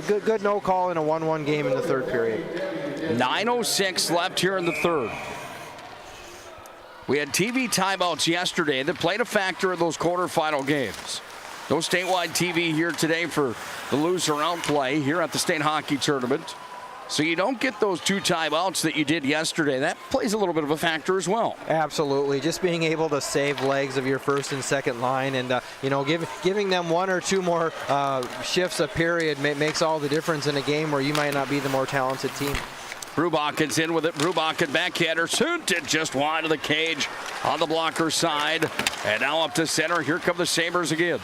good no call in a 1-1 game in the third period. 9:06 left here in the third. We had TV timeouts yesterday that played a factor in those quarterfinal games. No statewide TV here today for the loser round play here at the state hockey tournament. So you don't get those two timeouts that you did yesterday. That plays a little bit of a factor as well. Absolutely. Just being able to save legs of your first and second line and, giving them one or two more shifts a period makes all the difference in a game where you might not be the more talented team. Brubacher's in with it. Brubacher backhander. Suited just wide of the cage on the blocker side. And now up to center. Here come the Sabres again.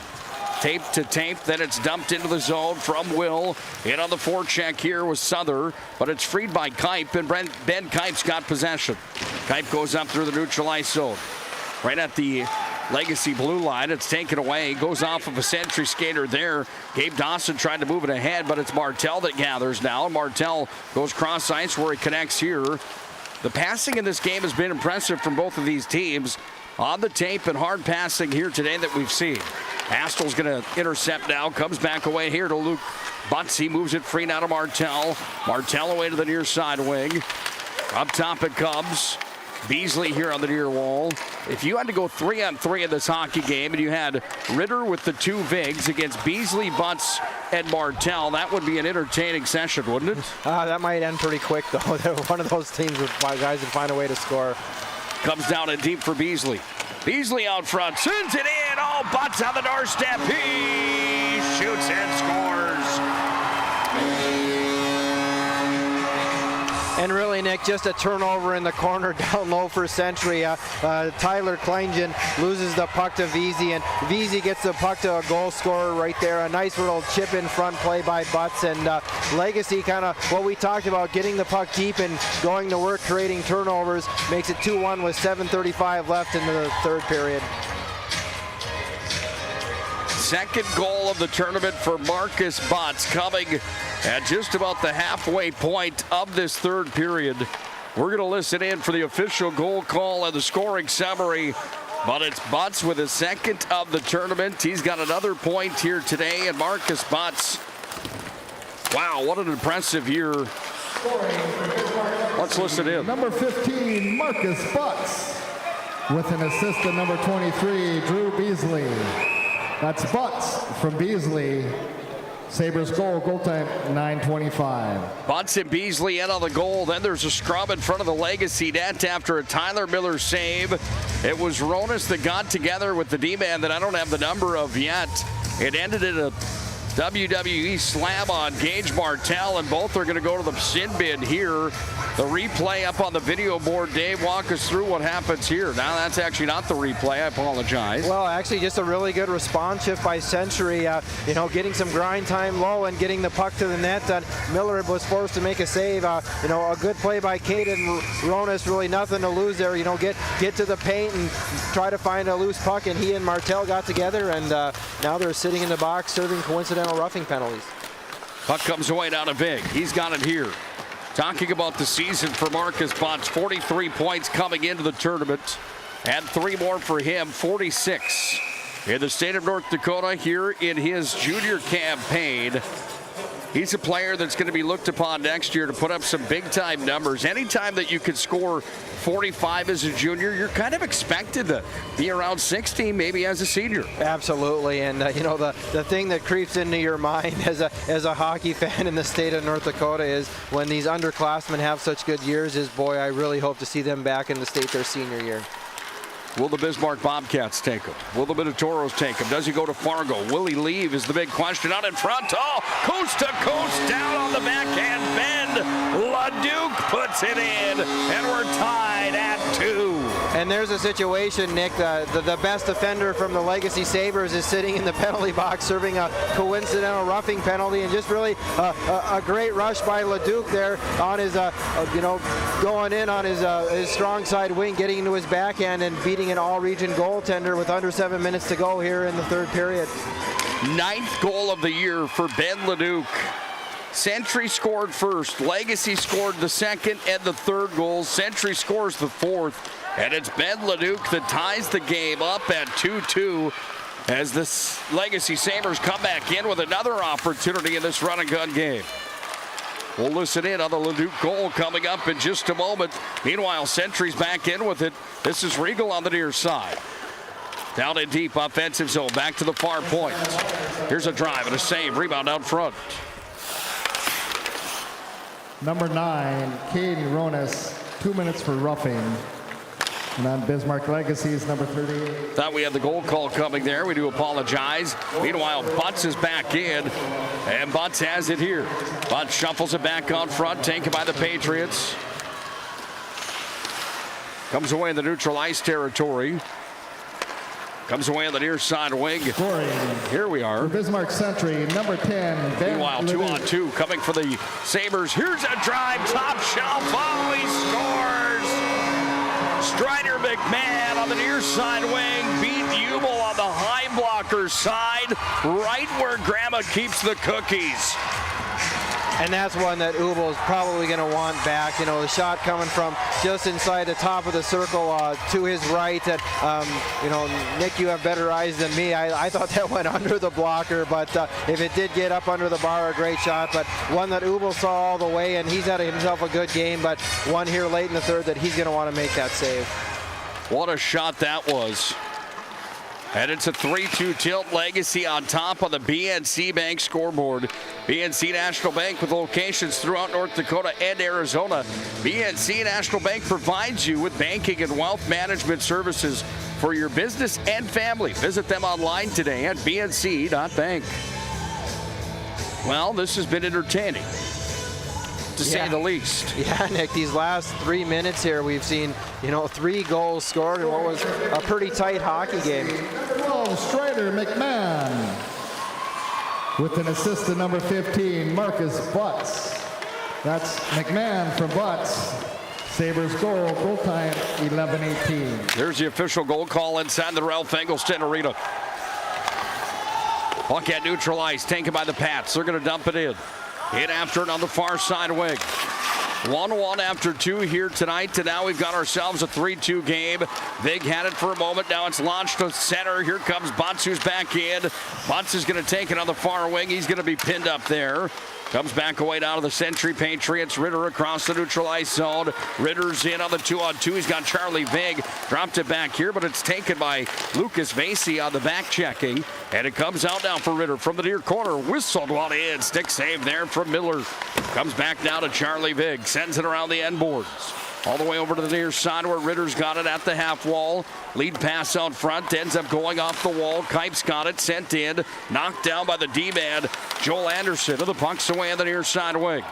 Tape to tape, then it's dumped into the zone from Will. In on the forecheck here was Souther, but it's freed by Kipe, and Ben Kipe's got possession. Kipe goes up through the neutral ice zone. Right at the Legacy blue line, it's taken away. Goes off of a Century skater there. Gabe Dawson tried to move it ahead, but it's Martel that gathers now. Martel goes cross ice where he connects here. The passing in this game has been impressive from both of these teams. On the tape and hard passing here today that we've seen. Astel's going to intercept now. Comes back away here to Luke Butts. He moves it free now to Martel. Martel away to the near side wing. Up top it comes. Beasley here on the near wall. If you had to go 3-on-3 in this hockey game and you had Ritter with the two Vigs against Beasley, Butts, and Martel, that would be an entertaining session, wouldn't it? That might end pretty quick, though. One of those teams with guys would find a way to score. Comes down and deep for Beasley. Beasley out front, sends it in. Oh, Butts on the doorstep. He shoots and scores. And really, Nick, just a turnover in the corner down low for Century. Tyler Kleingen loses the puck to Vesey, and Vesey gets the puck to a goal scorer right there. A nice little chip in front play by Butts, and Legacy kind of what we talked about, getting the puck deep and going to work, creating turnovers, makes it 2-1 with 7:35 left in the third period. Second goal of the tournament for Marcus Butts, coming at just about the halfway point of this third period. We're going to listen in for the official goal call and the scoring summary, but it's Butts with his second of the tournament. He's got another point here today, and Marcus Butts, wow, what an impressive year. Let's listen in. Number 15, Marcus Butts, with an assist to number 23, Drew Beasley. That's Butts from Beasley. Sabres goal time 9:25. Butts and Beasley in on the goal. Then there's a scrum in front of the Legacy net after a Tyler Miller save. It was Ronas that got together with the D-man that I don't have the number of yet. It ended in a WWE slam on Gage Martel, and both are going to go to the sin bin here. The replay up on the video board. Dave, walk us through what happens here. Now that's actually not the replay. I apologize. Well, actually just a really good response shift by Century. Getting some grind time low and getting the puck to the net. Miller was forced to make a save. A good play by Caden Ronas. Really nothing to lose there. Get to the paint and try to find a loose puck. And he and Martel got together, and now they're sitting in the box serving coincidental roughing penalties. Puck comes away down to Vig. He's got it here. Talking about the season for Marcus Butts, 43 points coming into the tournament. And 3 more for him, 46. In the state of North Dakota here in his junior campaign. He's a player that's going to be looked upon next year to put up some big-time numbers. Anytime that you could score 45 as a junior, you're kind of expected to be around 60 maybe as a senior. Absolutely, and the thing that creeps into your mind as a hockey fan in the state of North Dakota is when these underclassmen have such good years is, boy, I really hope to see them back in the state their senior year. Will the Bismarck Bobcats take him? Will the Minotauros take him? Does he go to Fargo? Will he leave is the big question. Out in front, coast to coast, down on the backhand bend. LeDuc puts it in, and we're tied at 2. And there's a situation, Nick, the best offender from the Legacy Sabres is sitting in the penalty box serving a coincidental roughing penalty, and just really a great rush by LeDuc there on his, going in on his strong side wing, getting into his backhand and beating an all-region goaltender with under 7 minutes to go here in the third period. 9th goal of the year for Ben LeDuc. Century scored first, Legacy scored the second and the third goals. Century scores the fourth, and it's Ben LeDuc that ties the game up at 2-2 as the Legacy Sabres come back in with another opportunity in this run-and-gun game. We'll listen in on the LeDuc goal coming up in just a moment. Meanwhile, Century's back in with it. This is Regal on the near side. Down in deep, offensive zone, back to the far point. Here's a drive and a save, rebound out front. Number 9, Caden Ronas, 2 minutes for roughing. And on Bismarck Legacy's number 38. Thought we had the goal call coming there. We do apologize. Meanwhile, Butts is back in, and Butts has it here. Butts shuffles it back on front, taken by the Patriots. Comes away in the neutral ice territory. Comes away on the near side wing. Scoring. Here we are. For Bismarck Century, number 10. Meanwhile, 2-on-2 coming for the Sabres. Here's a drive, top shelf. Oh, he scores! Strider McMahon on the near side wing. Beat Ubel on the high blocker side. Right where Grandma keeps the cookies. And that's one that Ubel is probably going to want back. The shot coming from just inside the top of the circle to his right. And, Nick, you have better eyes than me. I thought that went under the blocker, but if it did get up under the bar, a great shot. But one that Ubel saw all the way, and he's had himself a good game, but one here late in the third that he's going to want to make that save. What a shot that was. And it's a 3-2 tilt. Legacy on top on the BNC Bank scoreboard. BNC National Bank with locations throughout North Dakota and Arizona. BNC National Bank provides you with banking and wealth management services for your business and family. Visit them online today at bnc.bank. Well, this has been entertaining, to say the least. Yeah, Nick, these last 3 minutes here, we've seen, 3 goals scored in what was a pretty tight hockey game. 12, Strider McMahon. With an assist to number 15, Marcus Butts. That's McMahon from Butts. Sabres goal time 11-18. There's the official goal call inside the Ralph Engelstad Arena. Puck at neutral ice, taken by the Pats. They're going to dump it in. In after it on the far side wing. 1-1 after 2 here tonight. And now we've got ourselves a 3-2 game. Vig had it for a moment. Now it's launched to center. Here comes Butts, who's back in. Butts is going to take it on the far wing. He's going to be pinned up there. Comes back away down to the Century Patriots. Ritter across the neutral ice zone. Ritter's in on the 2-on-2. He's got Charlie Vig. Dropped it back here, but it's taken by Lucas Vasey on the back checking. And it comes out now for Ritter from the near corner. Whistled one in. Stick save there from Miller. Comes back now to Charlie Vig. Sends it around the end boards. All the way over to the near side where Ritter's got it at the half wall. Lead pass out front. Ends up going off the wall. Kipes got it. Sent in. Knocked down by the D-man, Joel Anderson. The puck's away on the near side wing.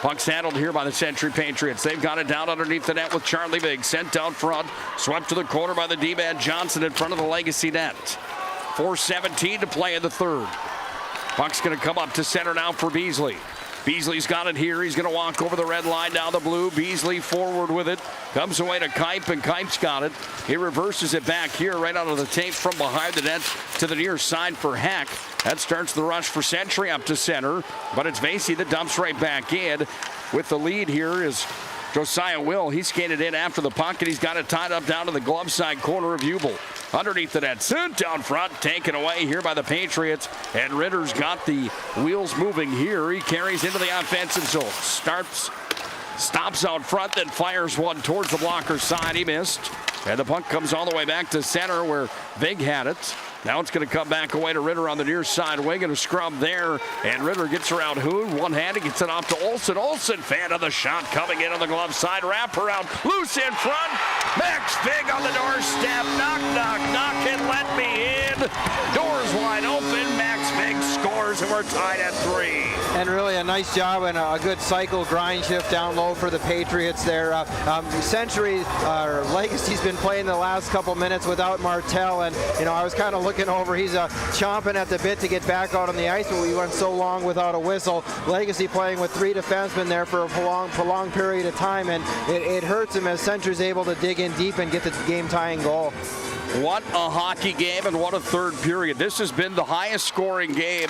Puck's handled here by the Century Patriots. They've got it down underneath the net with Charlie Vig. Sent down front. Swept to the corner by the D-man Johnson in front of the Legacy net. 4:17 to play in the third. Puck's going to come up to center now for Beasley. Beasley's got it here. He's going to walk over the red line down the blue. Beasley forward with it. Comes away to Kipe, and Kipe's got it. He reverses it back here right out of the tape from behind the net to the near side for Heck. That starts the rush for Century up to center. But it's Vasey that dumps right back in. With the lead here is Josiah Will, he skated in after the puck, and he's got it tied up down to the glove side corner of Hubel. Underneath the net, sent down front, taken away here by the Patriots, and Ritter's got the wheels moving here. He carries into the offensive zone, stops out front, then fires one towards the blocker side. He missed, and the puck comes all the way back to center where Vig had it. Now it's going to come back away to Ritter on the near side wing, and a scrum there. And Ritter gets around Hoon, one-handed, gets it off to Olsen. Olsen, fan of the shot, coming in on the glove side, wrap around, loose in front. Max Vig on the doorstep, knock, knock, knock, and let me in. Doors wide open, Max Vig scores, and we're tied at 3. And really a nice job and a good cycle grind shift down low for the Patriots there. Century, Legacy's been playing the last couple minutes without Martel, and I was kind of looking over. He's chomping at the bit to get back out on the ice, but we went so long without a whistle. Legacy playing with 3 defensemen there for a prolonged period of time, and it hurts him as Century's able to dig in deep and get the game-tying goal. What a hockey game, and what a third period. This has been the highest scoring game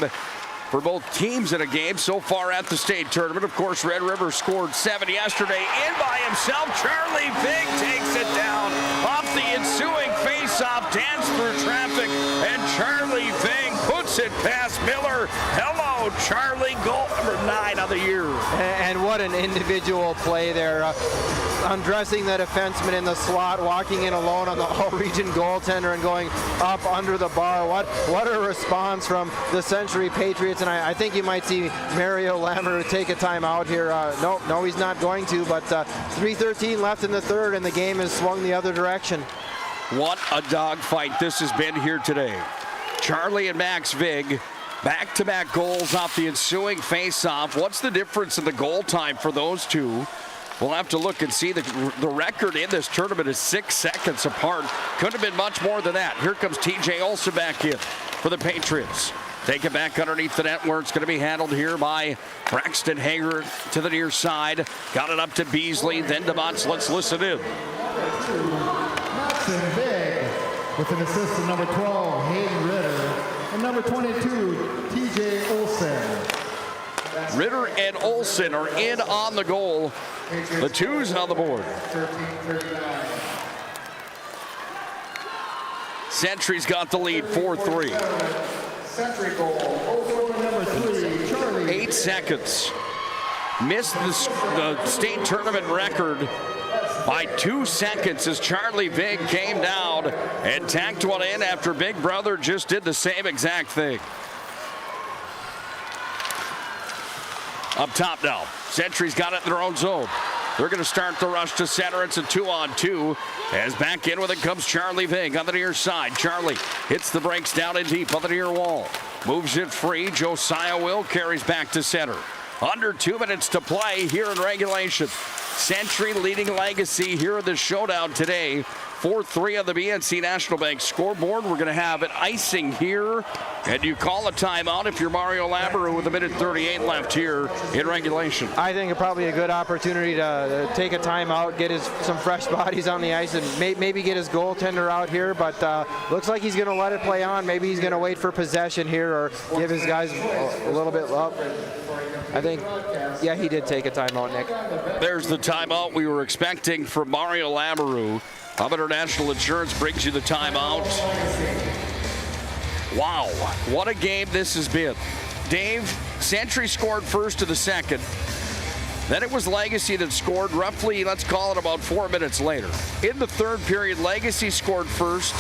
for both teams in a game so far at the state tournament. Of course, Red River scored 7 yesterday in by himself. Charlie Vig takes it down off the ensuing face-off, dance through traffic, and Charlie Vig puts it past Miller. Hello, Charlie, goal number 9 of the year. And what an individual play there. Undressing the defenseman in the slot, walking in alone on the all-region goaltender and going up under the bar. What a response from the Century Patriots, and I think you might see Mario Lamoureux take a timeout here. No, he's not going to, but 3:13 left in the third, and the game has swung the other direction. What a dogfight this has been here today. Charlie and Max Vig, back-to-back goals off the ensuing face-off. What's the difference in the goal time for those two? We'll have to look and see. The record in this tournament is 6 seconds apart. Could have been much more than that. Here comes TJ Olsen back in for the Patriots. Take it back underneath the net where it's going to be handled here by Braxton Hager to the near side. Got it up to Beasley, then to Motz. Let's listen in. Maxon Vig with an assist to number 12, Hayden Ritter, and number 22, TJ Olsen. Ritter and Olsen are in on the goal. The 2's on the board. Century's got the lead, 4-3. Century goal, number 3, Charlie. 8 seconds. Missed the state tournament record by 2 seconds as Charlie Vig came down and tacked one in after Big Brother just did the same exact thing. Up top now. Century's got it in their own zone. They're going to start the rush to center. It's a 2-on-2. As back in with it comes Charlie Vig on the near side. Charlie hits the brakes down and deep on the near wall. Moves it free. Josiah Will carries back to center. Under 2 minutes to play here in regulation. Century leading Legacy here in the showdown today. 4-3 on the BNC National Bank scoreboard. We're going to have an icing here. And you call a timeout if you're Mario Lamoureux with 1:38 left here in regulation. I think it's probably a good opportunity to take a timeout, get some fresh bodies on the ice, and maybe get his goaltender out here. But looks like he's going to let it play on. Maybe he's going to wait for possession here or give his guys a little bit up. I think, yeah, he did take a timeout, Nick. There's the timeout we were expecting from Mario Lamoureux. Hub International Insurance brings you the timeout. Wow, what a game this has been. Dave, Century scored first of the second. Then it was Legacy that scored roughly, let's call it about 4 minutes later. In the third period, Legacy scored first.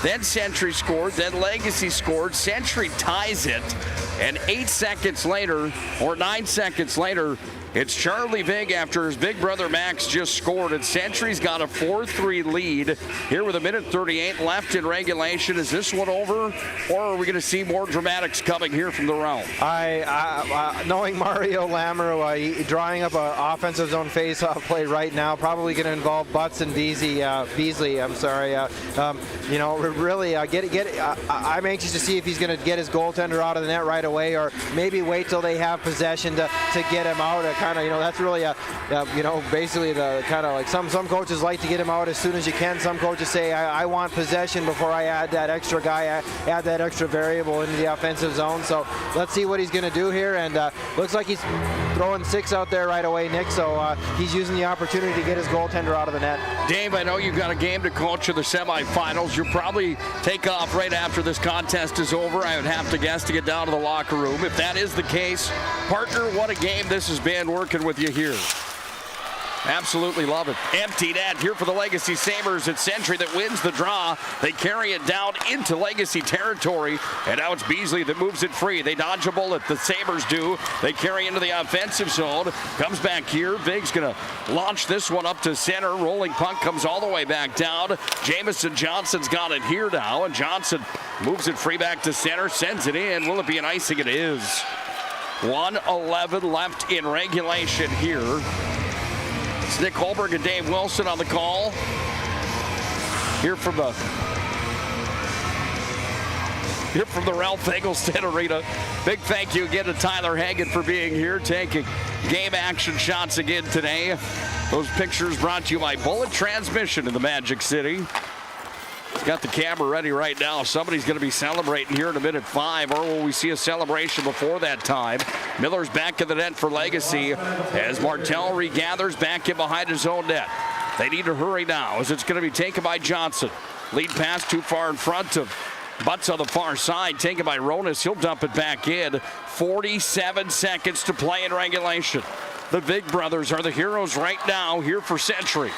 Then Century scored, then Legacy scored. Century ties it. And 8 seconds later, or 9 seconds later, it's Charlie Vig after his big brother Max just scored, and Century's got a 4-3 lead here with 1:38 left in regulation. Is this one over, or are we going to see more dramatics coming here from the round? Knowing Mario Lamoureux, drawing up an offensive zone face-off play right now, probably going to involve Butts and Beasley. I'm sorry. Really, I'm anxious to see if he's going to get his goaltender out of the net right away, or maybe wait till they have possession to get him out. kind of, that's really basically the kind of like some coaches like to get him out as soon as you can. Some coaches say, I want possession before I add that extra guy, add that extra variable into the offensive zone. So let's see what he's going to do here. And looks like he's throwing 6 out there right away, Nick. So he's using the opportunity to get his goaltender out of the net. Dave, I know you've got a game to coach in the semifinals. You'll probably take off right after this contest is over, I would have to guess, to get down to the locker room. If that is the case, partner, what a game this has been working with you here. Absolutely love it. Empty net here for the Legacy Sabres. It's Century that wins the draw. They carry it down into Legacy territory, and now it's Beasley that moves it free. They dodge a bullet. The Sabres do. They carry into the offensive zone. Comes back here. Vig's going to launch this one up to center. Rolling puck comes all the way back down. Jamison Johnson's got it here now, and Johnson moves it free back to center, sends it in. Will it be an icing? It is. 1:11 left in regulation here. It's Nick Holberg and Dave Wilson on the call. Here from the Ralph Eggleston Arena. Big thank you again to Tyler Hagan for being here, taking game action shots again today. Those pictures brought to you by Bullet Transmission in the Magic City. Got the camera ready right now. Somebody's going to be celebrating here in a minute 5, or will we see a celebration before that time? Miller's back in the net for Legacy as Martell regathers back in behind his own net. They need to hurry now as it's going to be taken by Johnson. Lead pass too far in front of Butts on the far side, taken by Ronas. He'll dump it back in. 47 seconds to play in regulation. The Vig brothers are the heroes right now here for Century.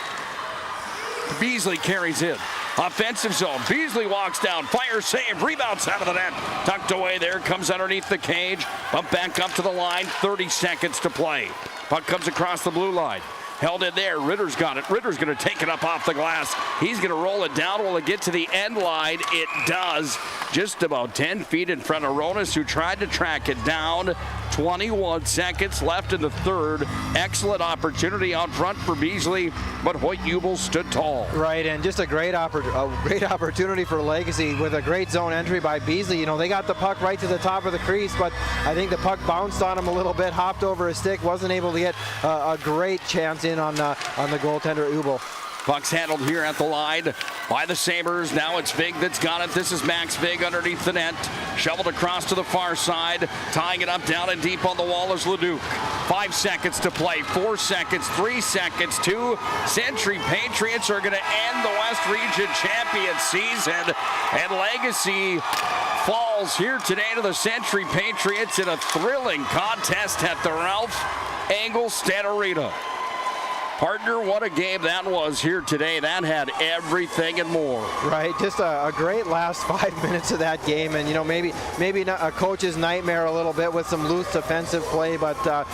Beasley carries in. Offensive zone. Beasley walks down. Fire save. Rebounds out of the net. Tucked away there. Comes underneath the cage. Bump back up to the line. 30 seconds to play. Puck comes across the blue line. Held in there. Ritter's got it. Ritter's going to take it up off the glass. He's going to roll it down. Will it get to the end line? It does. Just about 10 feet in front of Ronas, who tried to track it down. 21 seconds left in the third. Excellent opportunity out front for Beasley, but Hoyt Jubel stood tall. Right, and just a great opportunity for Legacy with a great zone entry by Beasley. They got the puck right to the top of the crease, but I think the puck bounced on him a little bit, hopped over his stick, wasn't able to get a great chance in on the goaltender Jubel. Puck's handled here at the line by the Sabres. Now it's Vig that's got it. This is Max Vig underneath the net. Shoveled across to the far side. Tying it up down and deep on the wall is Leduc. 5 seconds to play. 4 seconds. 3 seconds. 2. Century Patriots are going to end the West Region champion season. And Legacy falls here today to the Century Patriots in a thrilling contest at the Ralph Eggleston Arena. Partner, what a game that was here today. That had everything and more. Right, just a great last 5 minutes of that game. And, maybe not a coach's nightmare a little bit with some loose defensive play, but, a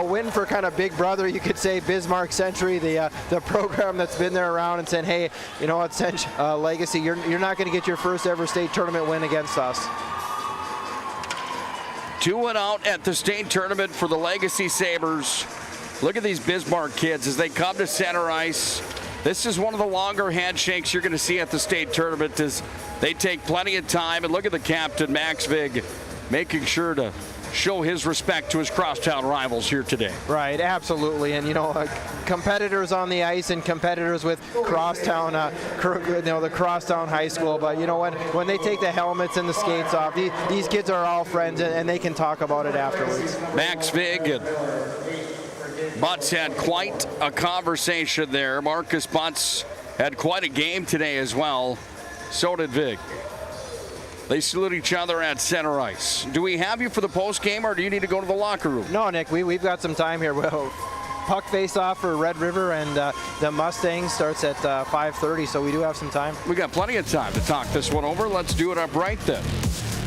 win for kind of big brother, you could say. Bismarck Century, the program that's been there around and saying, hey, you know what, Legacy, you're not going to get your first ever state tournament win against us. 2-0 at the state tournament for the Legacy Sabres. Look at these Bismarck kids as they come to center ice. This is one of the longer handshakes you're going to see at the state tournament as they take plenty of time. And look at the captain, Max Vig, making sure to show his respect to his crosstown rivals here today. Right, absolutely. And, competitors on the ice and competitors with crosstown, the crosstown high school. But, when they take the helmets and the skates off, these kids are all friends and they can talk about it afterwards. Max Vig and Butts had quite a conversation there. Marcus Butts had quite a game today as well. So did Vig. They salute each other at center ice. Do we have you for the post game, or do you need to go to the locker room? No, Nick, we've got some time here. Puck face-off for Red River, and the Mustangs starts at 5:30, so we do have some time. We got plenty of time to talk this one over. Let's do it up right then.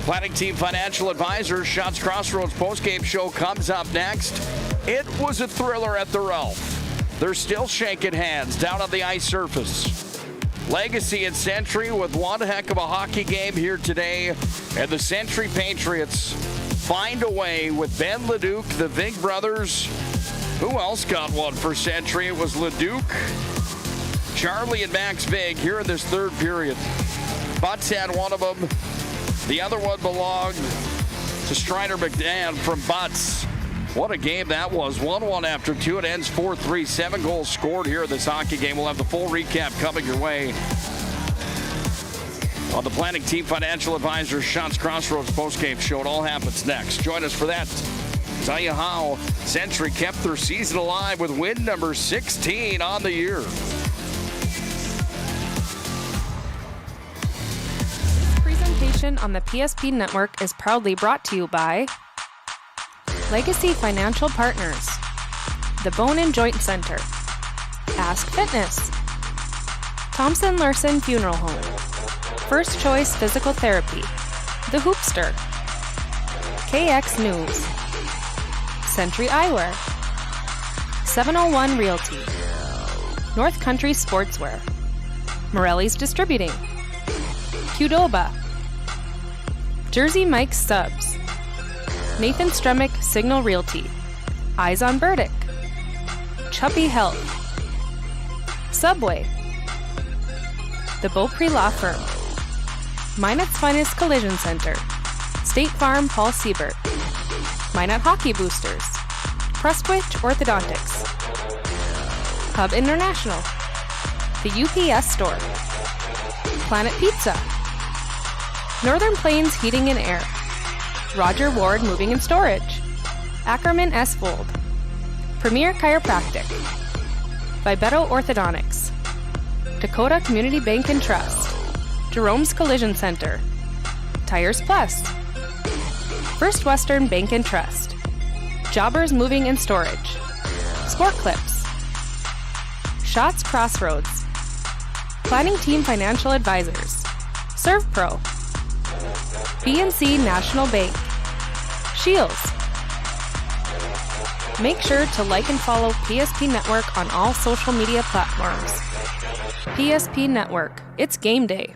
Planning Team Financial Advisors, Shots Crossroads postgame show comes up next. It was a thriller at the Ralph. They're still shaking hands down on the ice surface. Legacy and Century with one heck of a hockey game here today. And the Century Patriots find a way with Ben Leduc, the Vig brothers. Who else got one for Century? It was Leduc, Charlie, and Max Vig here in this third period. Butts had one of them. The other one belonged to Strider McDan from Butts. What a game that was. 1-1 after 2. It ends 4-3. 7 goals scored here in this hockey game. We'll have the full recap coming your way on the Planning Team Financial Advisors Shots Crossroads postgame show. It all happens next. Join us for that. Tell you how Century kept their season alive with win number 16 on the year. This presentation on the PSP Network is proudly brought to you by Legacy Financial Partners, the Bone and Joint Center, Ask Fitness, Thompson Larson Funeral Home, First Choice Physical Therapy, The Hoopster, KX News, Century Eyewear, 701 Realty, North Country Sportswear, Morelli's Distributing, Qdoba, Jersey Mike's Subs, Nathan Stremick Signal Realty, Eyes on Burdick, Chuppy Health, Subway, The Beaupre Law Firm, Minot's Finest Collision Center, State Farm Paul Siebert, Minot Hockey Boosters, Prestwich Orthodontics, Hub International, The UPS Store, Planet Pizza, Northern Plains Heating and Air, Roger Ward Moving and Storage, Ackerman S. Fold, Premier Chiropractic, Vibeto Orthodontics, Dakota Community Bank and Trust, Jerome's Collision Center, Tires Plus, First Western Bank and Trust, Jobbers Moving and Storage, Sport Clips, Shots Crossroads, Planning Team Financial Advisors, ServPro, BNC National Bank, Shields. Make sure to like and follow PSP Network on all social media platforms. PSP Network, it's game day.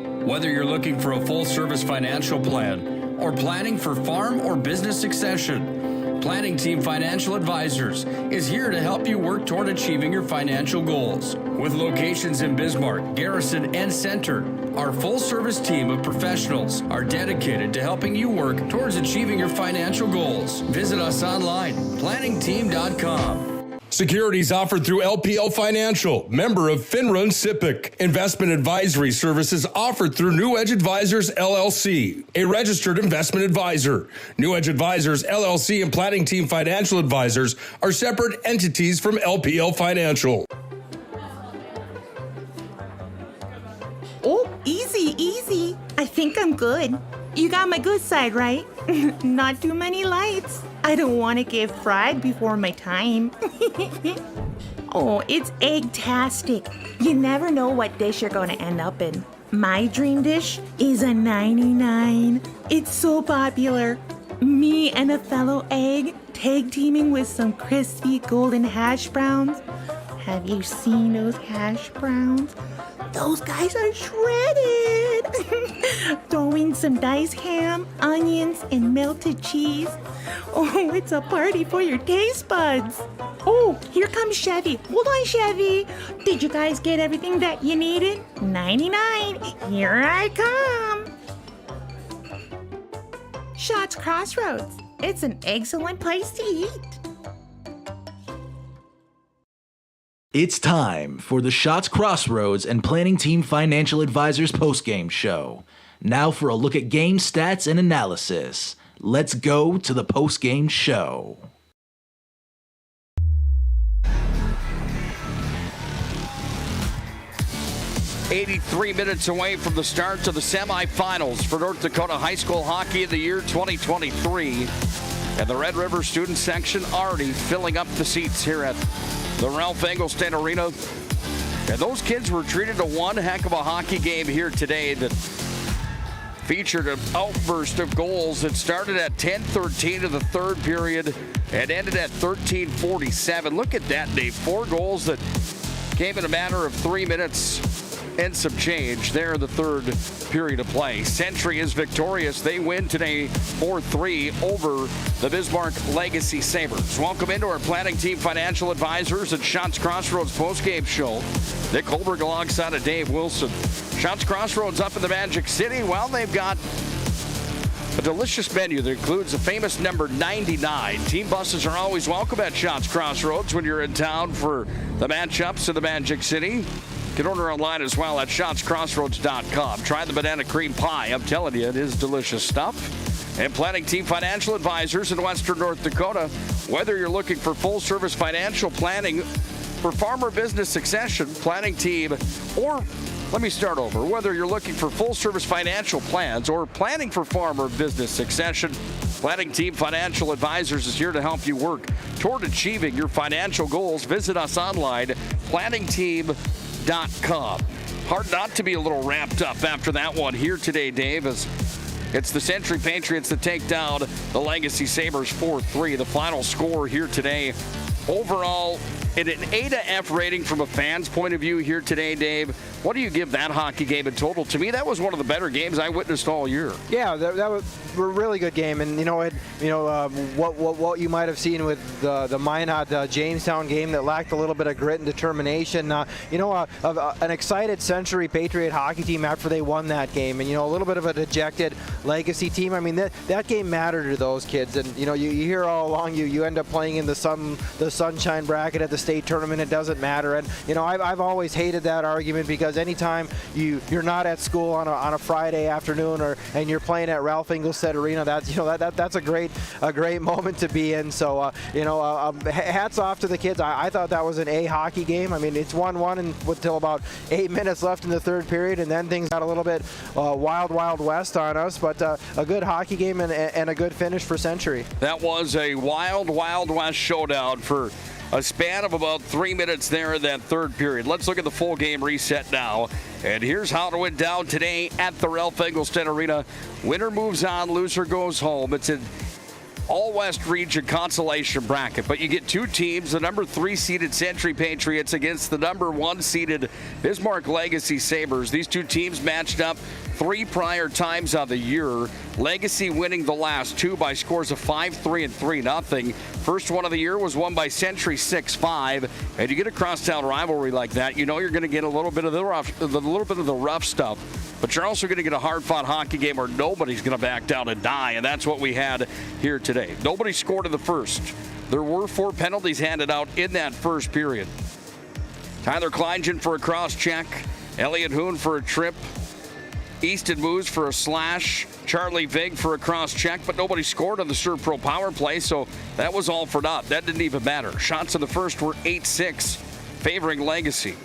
Whether you're looking for a full-service financial plan or planning for farm or business succession, Planning Team Financial Advisors is here to help you work toward achieving your financial goals. With locations in Bismarck, Garrison, and Center, our full-service team of professionals are dedicated to helping you work towards achieving your financial goals. Visit us online, planningteam.com. Securities offered through LPL Financial, member of FINRA and SIPC. Investment advisory services offered through New Edge Advisors, LLC, a registered investment advisor. New Edge Advisors, LLC, and Planning Team Financial Advisors are separate entities from LPL Financial. Oh, easy, easy. I think I'm good. You got my good side, right? Not too many lights. I don't want to get fried before my time. Oh, it's egg-tastic. You never know what dish you're going to end up in. My dream dish is a 99. It's so popular. Me and a fellow egg tag teaming with some crispy golden hash browns. Have you seen those hash browns? Those guys are shredded. Throw in some diced ham, onions, and melted cheese. Oh, it's a party for your taste buds. Oh, here comes Chevy. Hold on, Chevy. Did you guys get everything that you needed? 99. Here I come. Shots Crossroads. It's an excellent place to eat. It's time for the Shots Crossroads and Planning Team Financial Advisors postgame show. Now for a look at game stats and analysis. Let's go to the postgame show. "83 minutes away from the start of the semifinals for North Dakota High School Hockey in the year 2023. And the Red River student section already filling up the seats here at the Ralph Engelstad Arena. And those kids were treated to one heck of a hockey game here today that featured an outburst of goals that started at 10:13 of the third period and ended at 13:47. Look at that, Dave. 4 goals that came in a matter of 3 minutes and some change there in the third period of play. Century is victorious. They win today 4-3 over the Bismarck Legacy Sabres. Welcome into our Planning Team Financial Advisors and Shots Crossroads postgame show. Nick Holberg alongside of Dave Wilson. Shots Crossroads up in the Magic City. Well, they've got A delicious menu that includes a famous number 99. Team buses are always welcome at Shots Crossroads when you're in town for the matchups in the Magic City. You can order online as well at shotscrossroads.com. Try the banana cream pie. I'm telling you, it is delicious stuff. And Planning Team Financial Advisors in Western North Dakota. Whether you're looking for full-service financial planning for farmer business succession, Planning Team, or let me start over. Whether you're looking for full-service financial plans or planning for farmer business succession, Planning Team Financial Advisors is here to help you work toward achieving your financial goals. Visit us online, planningteam.com. Hard not to be a little wrapped up after that one here today, Dave, as it's the Century Patriots that take down the Legacy Sabres 4-3. The final score here today, overall, in an A to F rating from a fan's point of view here today, Dave. What do you give that hockey game in total? To me, that was one of the better games I witnessed all year. Yeah, that was a really good game, and what you might have seen with the Minot Jamestown game that lacked a little bit of grit and determination. An excited Century Patriot hockey team after they won that game, and a little bit of a dejected Legacy team. I mean, that game mattered to those kids, and you hear all along you end up playing in the sunshine bracket at the state tournament. It doesn't matter, and I've always hated that argument because anytime you're not at school on a Friday afternoon and you're playing at Ralph Engelstad Arena, that's a great moment to be in. So hats off to the kids. I thought that was an A hockey game. I mean, it's 1-1 until about 8 minutes left in the third period, and then things got a little bit wild west on us. But a good hockey game and a good finish for Century. That was a wild west showdown for a span of about 3 minutes there in that third period. Let's look at the full game reset now. And here's how it went down today at the Ralph Engelstad Arena. Winner moves on, loser goes home. It's an all-West region consolation bracket, but you get two teams, the number 3 seeded Century Patriots against the number 1 seeded Bismarck Legacy Sabres. These two teams matched up 3 prior times of the year. Legacy winning the last 2 by scores of 5-3 and 3-0. First one of the year was won by Century 6-5. And you get a crosstown rivalry like that, you're going to get a little bit of the rough stuff. But you're also going to get a hard-fought hockey game where nobody's going to back down and die, and that's what we had here today. Nobody scored in the first. There were 4 penalties handed out in that first period. Tyler Kleingen for a cross-check. Elliot Hoon for a trip. Easton Moose for a slash. Charlie Vig for a cross-check, but nobody scored on the ServPro power play, so that was all for naught. That didn't even matter. Shots in the first were 8-6, favoring Legacy.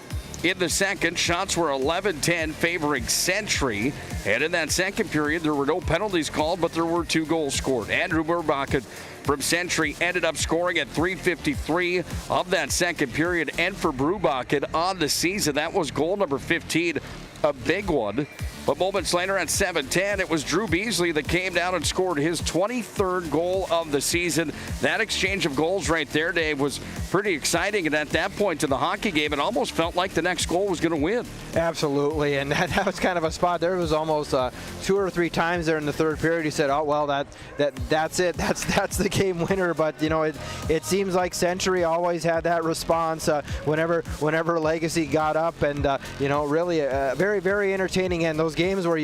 In the second, shots were 11-10, favoring Century. And in that second period, there were no penalties called, but there were 2 goals scored. Andrew Burbakken from Century ended up scoring at .353 of that second period. And for Brubakken on the season, that was goal number 15, a big one. But moments later at 7:10, it was Drew Beasley that came down and scored his 23rd goal of the season. That exchange of goals right there, Dave, was pretty exciting. And at that point in the hockey game, it almost felt like the next goal was going to win. Absolutely, and that was kind of a spot. There was almost 2 or 3 times there in the third period. He said, "Oh well, that's it. That's the game winner." But it seems like Century always had that response whenever Legacy got up, and really very very entertaining. And those games where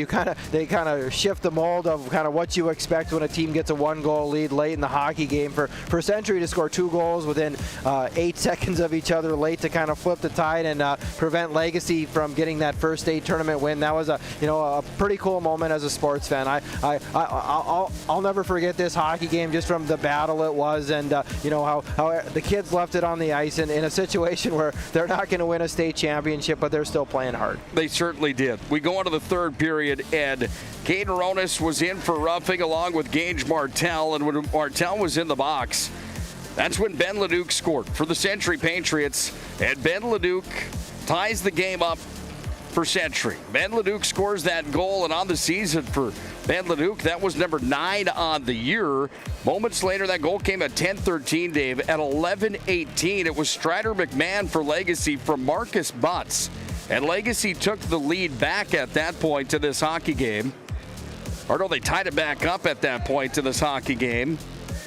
they kind of shift the mold of kind of what you expect when a team gets a 1-goal lead late in the hockey game. For Century to score 2 goals within 8 seconds of each other late to kind of flip the tide and prevent Legacy from getting that first state tournament win, that was a pretty cool moment as a sports fan. I'll never forget this hockey game just from the battle it was, and how the kids left it on the ice in a situation where they're not going to win a state championship, but they're still playing hard. They certainly did. We go into the third period, and Caden Aronis was in for roughing along with Gage Martell, and when Martell was in the box, that's when Ben Leduc scored for the Century Patriots, and Ben Leduc ties the game up for Century. Ben Leduc scores that goal, and on the season for Ben Leduc, that was number 9 on the year. Moments later, that goal came at 10:13, Dave. At 11:18, it was Strider McMahon for Legacy from Marcus Butts. And Legacy took the lead back at that point to this hockey game. Or no, they tied it back up at that point to this hockey game.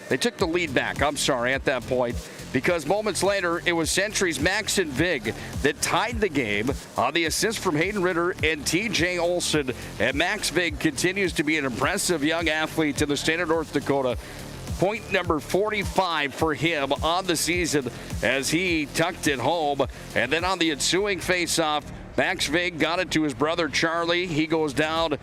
They took the lead back, at that point. because moments later, it was Century's Maxon Vig that tied the game on the assist from Hayden Ritter and TJ Olson. And Max Vig continues to be an impressive young athlete in the state of North Dakota. Point number 45 for him on the season as he tucked it home. And then on the ensuing faceoff, Max Vig got it to his brother Charlie. He goes down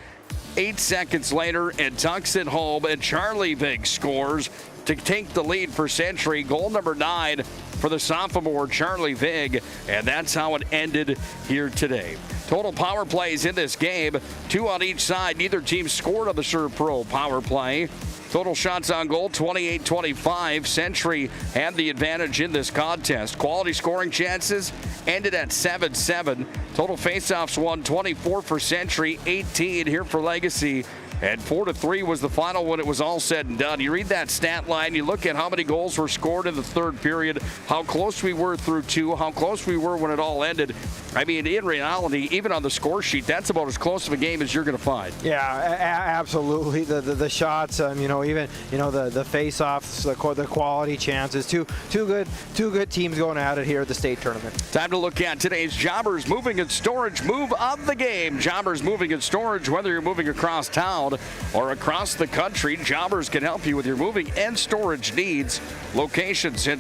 8 seconds later and tucks it home. And Charlie Vig scores to take the lead for Century. Goal number 9 for the sophomore Charlie Vig. And that's how it ended here today. Total power plays in this game, 2 on each side. Neither team scored on the SurePro power play. Total shots on goal, 28-25. Century had the advantage in this contest. Quality scoring chances ended at 7-7. Total faceoffs won, 24 for Century, 18 here for Legacy. And 4-3 was the final when it was all said and done. You read that stat line, you look at how many goals were scored in the third period, how close we were through 2, how close we were when it all ended. I mean, in reality, even on the score sheet, that's about as close of a game as you're going to find. Yeah, absolutely. The shots, even the face-offs, the quality chances. Two good teams going at it here at the state tournament. Time to look at today's Jobbers Moving and Storage move of the game. Jobbers Moving and Storage, whether you're moving across town or across the country, Jobbers can help you with your moving and storage needs. Locations in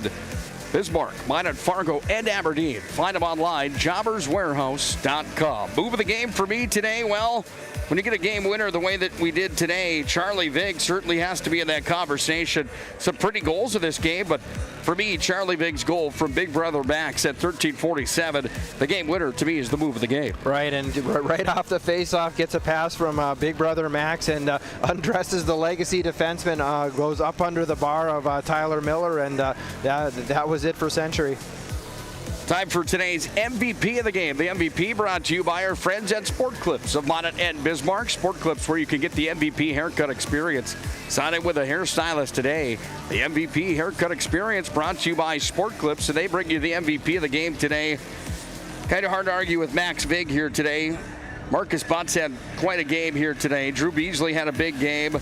Bismarck, Minot, Fargo, and Aberdeen. Find them online, jobberswarehouse.com. Move of the game for me today, well, when you get a game winner the way that we did today, Charlie Vig certainly has to be in that conversation. Some pretty goals in this game, but for me, Charlie Vig's goal from Big Brother Max at 13:47, the game winner to me is the move of the game. Right, and right off the face-off, gets a pass from Big Brother Max and undresses the Legacy defenseman, goes up under the bar of Tyler Miller, and that was it for Century. Time for today's MVP of the game. The MVP brought to you by our friends at Sport Clips of Minot and Bismarck. Sport Clips, where you can get the MVP haircut experience. Sign in with a hairstylist today. The MVP haircut experience brought to you by Sport Clips, and they bring you the MVP of the game today. Kind of hard to argue with Max Vig here today. Marcus Butts had quite a game here today. Drew Beasley had a big game. A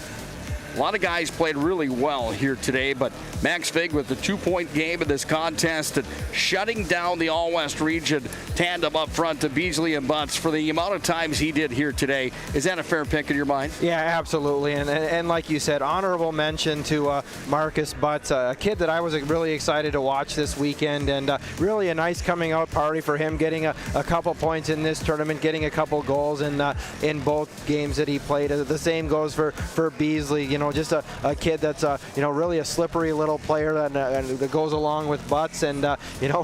lot of guys played really well here today, but Max Vig with the 2-point game in this contest and shutting down the All-West region tandem up front to Beasley and Butts for the amount of times he did here today. Is that a fair pick in your mind? Yeah, absolutely. And like you said, honorable mention to Marcus Butts, a kid that I was really excited to watch this weekend, and really a nice coming out party for him, getting a couple points in this tournament, getting a couple goals in both games that he played. The same goes for Beasley, just a kid that's really a slippery little player that goes along with Butts, and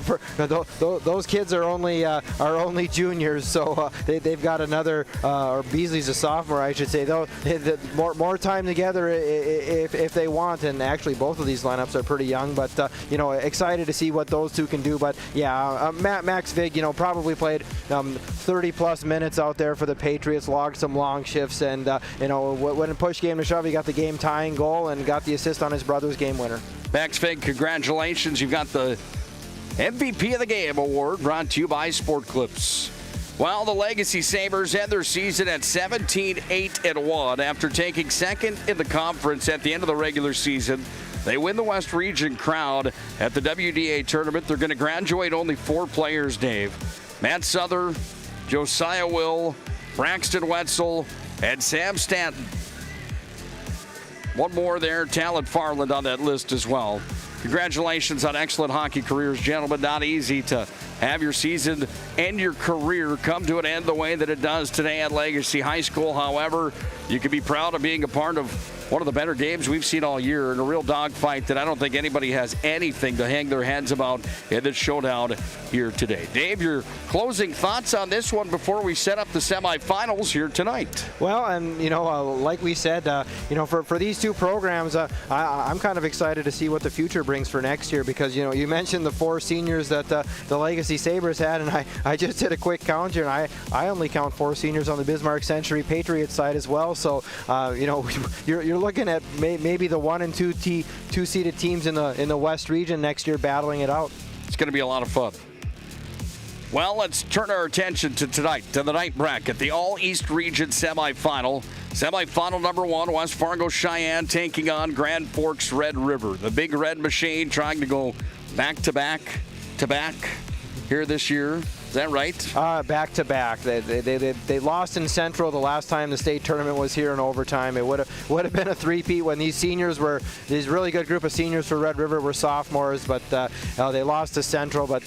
for those kids are only juniors, so they've got another, or Beasley's a sophomore, I should say, though, more time together if they want. And actually both of these lineups are pretty young, but excited to see what those two can do. But yeah, Max Vig probably played 30 plus minutes out there for the Patriots, logged some long shifts, and when push game to shove, he got the game tying goal and got the assist on his brother's game winner. Max Vig, congratulations. You've got the MVP of the game award brought to you by Sport Clips. Well, the Legacy Sabres end their season at 17-8-1 after taking second in the conference at the end of the regular season. They win the West Region Crown at the WDA tournament. They're going to graduate only 4 players, Dave. Matt Souther, Josiah Will, Braxton Wetzel, and Sam Stanton. One more there, Talon Farland on that list as well. Congratulations on excellent hockey careers, gentlemen. Not easy to have your season and your career come to an end the way that it does today at Legacy High School. However, you can be proud of being a part of one of the better games we've seen all year, in a real dogfight that I don't think anybody has anything to hang their heads about in this showdown here today. Dave, your closing thoughts on this one before we set up the semifinals here tonight? Well, and like we said, for these two programs, I'm kind of excited to see what the future brings for next year, because you mentioned the 4 seniors that the Legacy Sabres had, and I just did a quick count here, and I only count 4 seniors on the Bismarck Century Patriots side as well. So you're looking at maybe the 1 and 2 seeded teams in the West region next year battling it out. It's going to be a lot of fun. Well, let's turn our attention to tonight, to the night bracket, the All-East Region semifinal. Semifinal number 1, West Fargo Cheyenne taking on Grand Forks Red River. The Big Red Machine trying to go back-to-back here this year. Is that right? Back-to-back. They lost in Central the last time the state tournament was here in overtime. It would have been a three-peat when these seniors were, these really good group of seniors for Red River were sophomores, but they lost to Central, but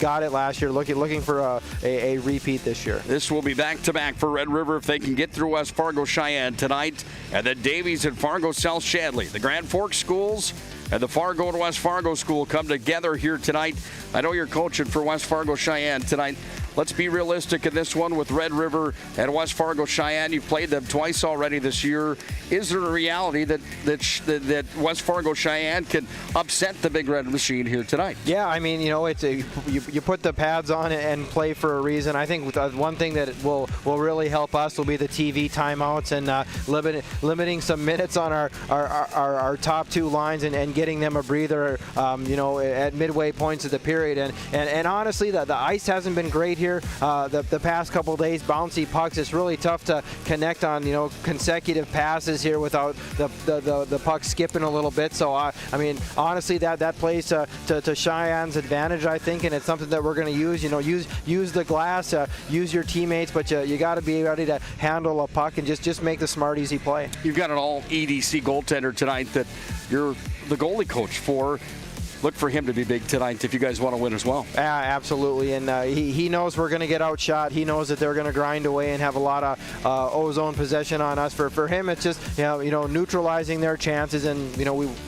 got it last year. Looking for a repeat this year. This will be back-to-back for Red River if they can get through West Fargo Cheyenne tonight. And then Davies and Fargo South Shadley. The Grand Forks schools and the Fargo and West Fargo school come together here tonight. I know you're coaching for West Fargo Cheyenne tonight. Let's be realistic in this one with Red River and West Fargo Cheyenne. You've played them twice already this year. Is there a reality that West Fargo Cheyenne can upset the Big Red Machine here tonight? Yeah, I mean, it's you put the pads on and play for a reason. I think one thing that will really help us will be the TV timeouts and limiting some minutes on our top two lines and getting them a breather, at midway points of the period. And honestly, the ice hasn't been great here the past couple days. Bouncy pucks. It's really tough to connect on consecutive passes here without the puck skipping a little bit. So I mean, honestly, that plays to Cheyenne's advantage, I think, and it's something that we're going to use. Use the glass, use your teammates, but you got to be ready to handle a puck and just make the smart, easy play. You've got an all EDC goaltender tonight that you're the goalie coach for. Look for him to be big tonight if you guys want to win as well. Absolutely, and he knows we're going to get outshot. He knows that they're going to grind away and have a lot of ozone possession on us. For him, it's just neutralizing their chances, and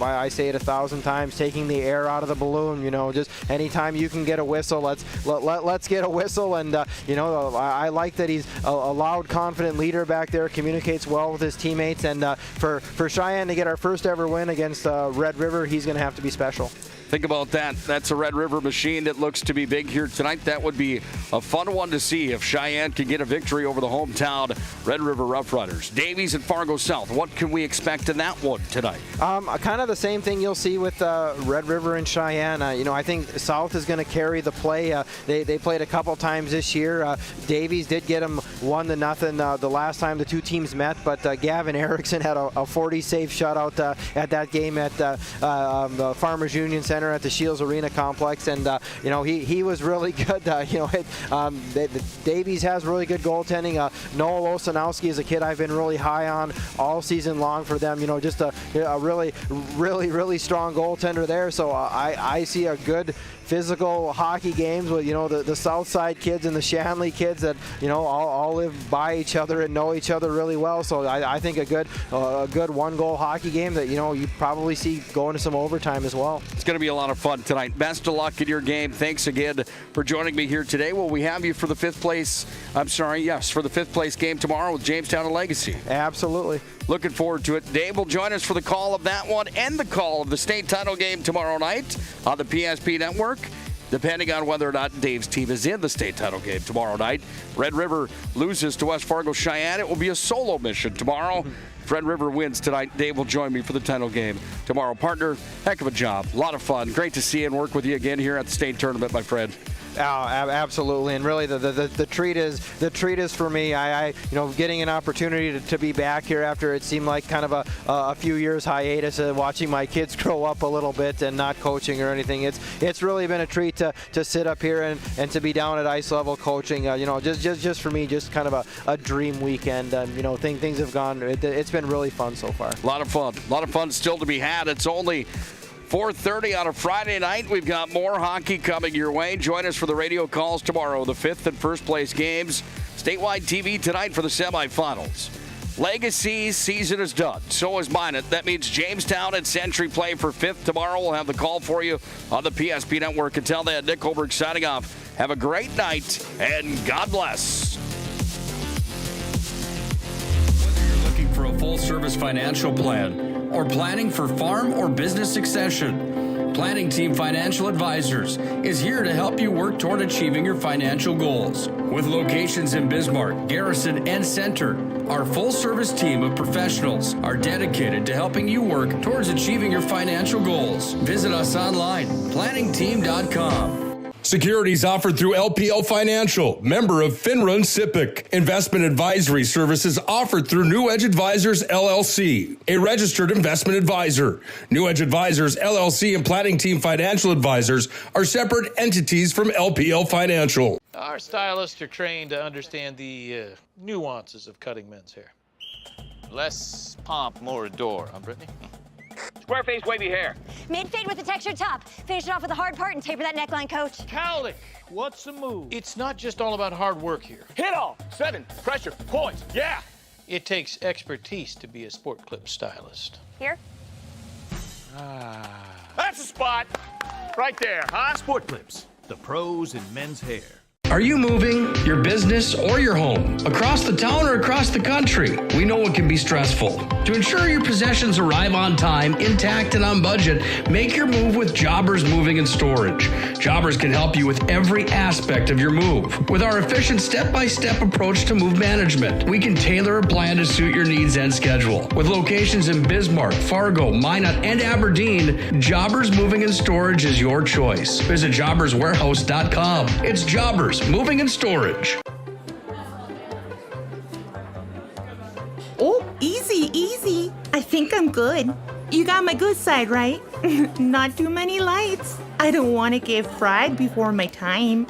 I say it 1,000 times, taking the air out of the balloon. Just anytime you can get a whistle, let's get a whistle. And I like that he's a loud, confident leader back there, communicates well with his teammates, and for Cheyenne to get our first ever win against Red River, he's going to have to be special. Think about that. That's a Red River Machine that looks to be big here tonight. That would be a fun one to see if Cheyenne can get a victory over the hometown Red River Rough Riders. Davies and Fargo South. What can we expect in that one tonight? Kind of the same thing you'll see with Red River and Cheyenne. I think South is going to carry the play. They played a couple times this year. Davies did get them 1-0 the last time the two teams met, but Gavin Erickson had a 40 save shutout at that game at the Farmers Union Center at the Shields Arena complex, and he was really good. Davies has really good goaltending. Noel Osanowski is a kid I've been really high on all season long for them. Just a really strong goaltender there. So I see a good physical hockey games with the South Side kids and the Shanley kids that all live by each other and know each other really well. So I think a good one-goal hockey game that you probably see going to some overtime as well. It's going to be a lot of fun tonight. Best of luck in your game. Thanks again for joining me here today. Will we have you for the fifth place game tomorrow with Jamestown and Legacy? Absolutely. Looking forward to it. Dave will join us for the call of that one and the call of the state title game tomorrow night on the PSP Network, depending on whether or not Dave's team is in the state title game tomorrow night. Red River loses to West Fargo Cheyenne. It will be a solo mission tomorrow. If Red River wins tonight, Dave will join me for the title game tomorrow. Partner, heck of a job. A lot of fun. Great to see you and work with you again here at the state tournament, my friend. Oh, absolutely, and really the treat is for me. I getting an opportunity to be back here after it seemed like kind of a few years hiatus, watching my kids grow up a little bit and not coaching or anything. It's really been a treat to sit up here and to be down at ice level coaching. Just for me, just kind of a dream weekend. Things have gone. It's been really fun so far. A lot of fun still to be had. It's only 4:30 on a Friday night. We've got more hockey coming your way. Join us for the radio calls tomorrow, the 5th and first place games. Statewide TV tonight for the semifinals. Legacy's season is done. So is mine. That means Jamestown and Century play for 5th tomorrow. We'll have the call for you on the PSP Network. Until then, Nick Holberg signing off. Have a great night, and God bless. Whether you're looking for a full-service financial plan or planning for farm or business succession, Planning Team Financial Advisors is here to help you work toward achieving your financial goals. With locations in Bismarck, Garrison, and Center, our full-service team of professionals are dedicated to helping you work towards achieving your financial goals. Visit us online, planningteam.com. Securities offered through LPL Financial, member of Finrun SIPC. Investment advisory services offered through New Edge Advisors LLC, a registered investment advisor. New Edge Advisors LLC and Planning Team Financial Advisors are separate entities from LPL Financial. Our stylists are trained to understand the nuances of cutting men's hair. Less pomp, more adore, huh, Brittany? Square face wavy hair. Mid fade with a textured top. Finish it off with a hard part and taper that neckline, coach. Cowlick, what's the move? It's not just all about hard work here. Hit all. 7, pressure, points, yeah! It takes expertise to be a sport clip stylist. Here. That's the spot. Right there, huh? Sport Clips, the pros in men's hair. Are you moving your business or your home across the town or across the country? We know it can be stressful. To ensure your possessions arrive on time, intact, and on budget, make your move with Jobbers Moving and Storage. Jobbers can help you with every aspect of your move. With our efficient step-by-step approach to move management, we can tailor a plan to suit your needs and schedule. With locations in Bismarck, Fargo, Minot, and Aberdeen, Jobbers Moving and Storage is your choice. Visit jobberswarehouse.com. It's Jobbers Moving and Storage. Oh, easy, easy. I think I'm good. You got my good side, right? Not too many lights. I don't want to get fried before my time.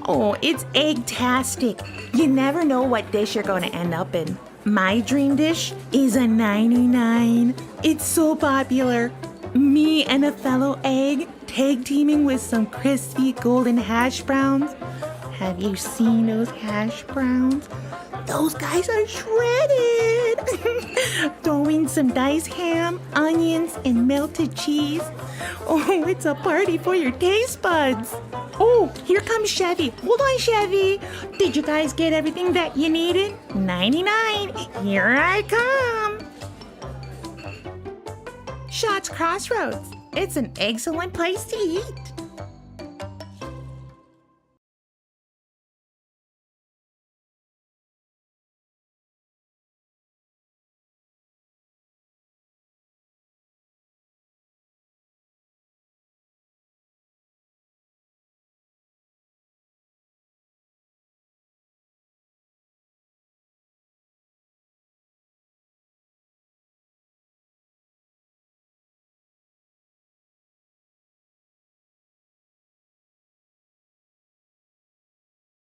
Oh, it's egg-tastic. You never know what dish you're going to end up in. My dream dish is a 99. It's so popular. Me and a fellow egg tag teaming with some crispy golden hash browns. Have you seen those hash browns? Those guys are shredded. Throw in some diced ham, onions, and melted cheese. Oh, it's a party for your taste buds. Oh, here comes Chevy. Hold on, Chevy. Did you guys get everything that you needed? 99. Here I come. Shots Crossroads. It's an excellent place to eat.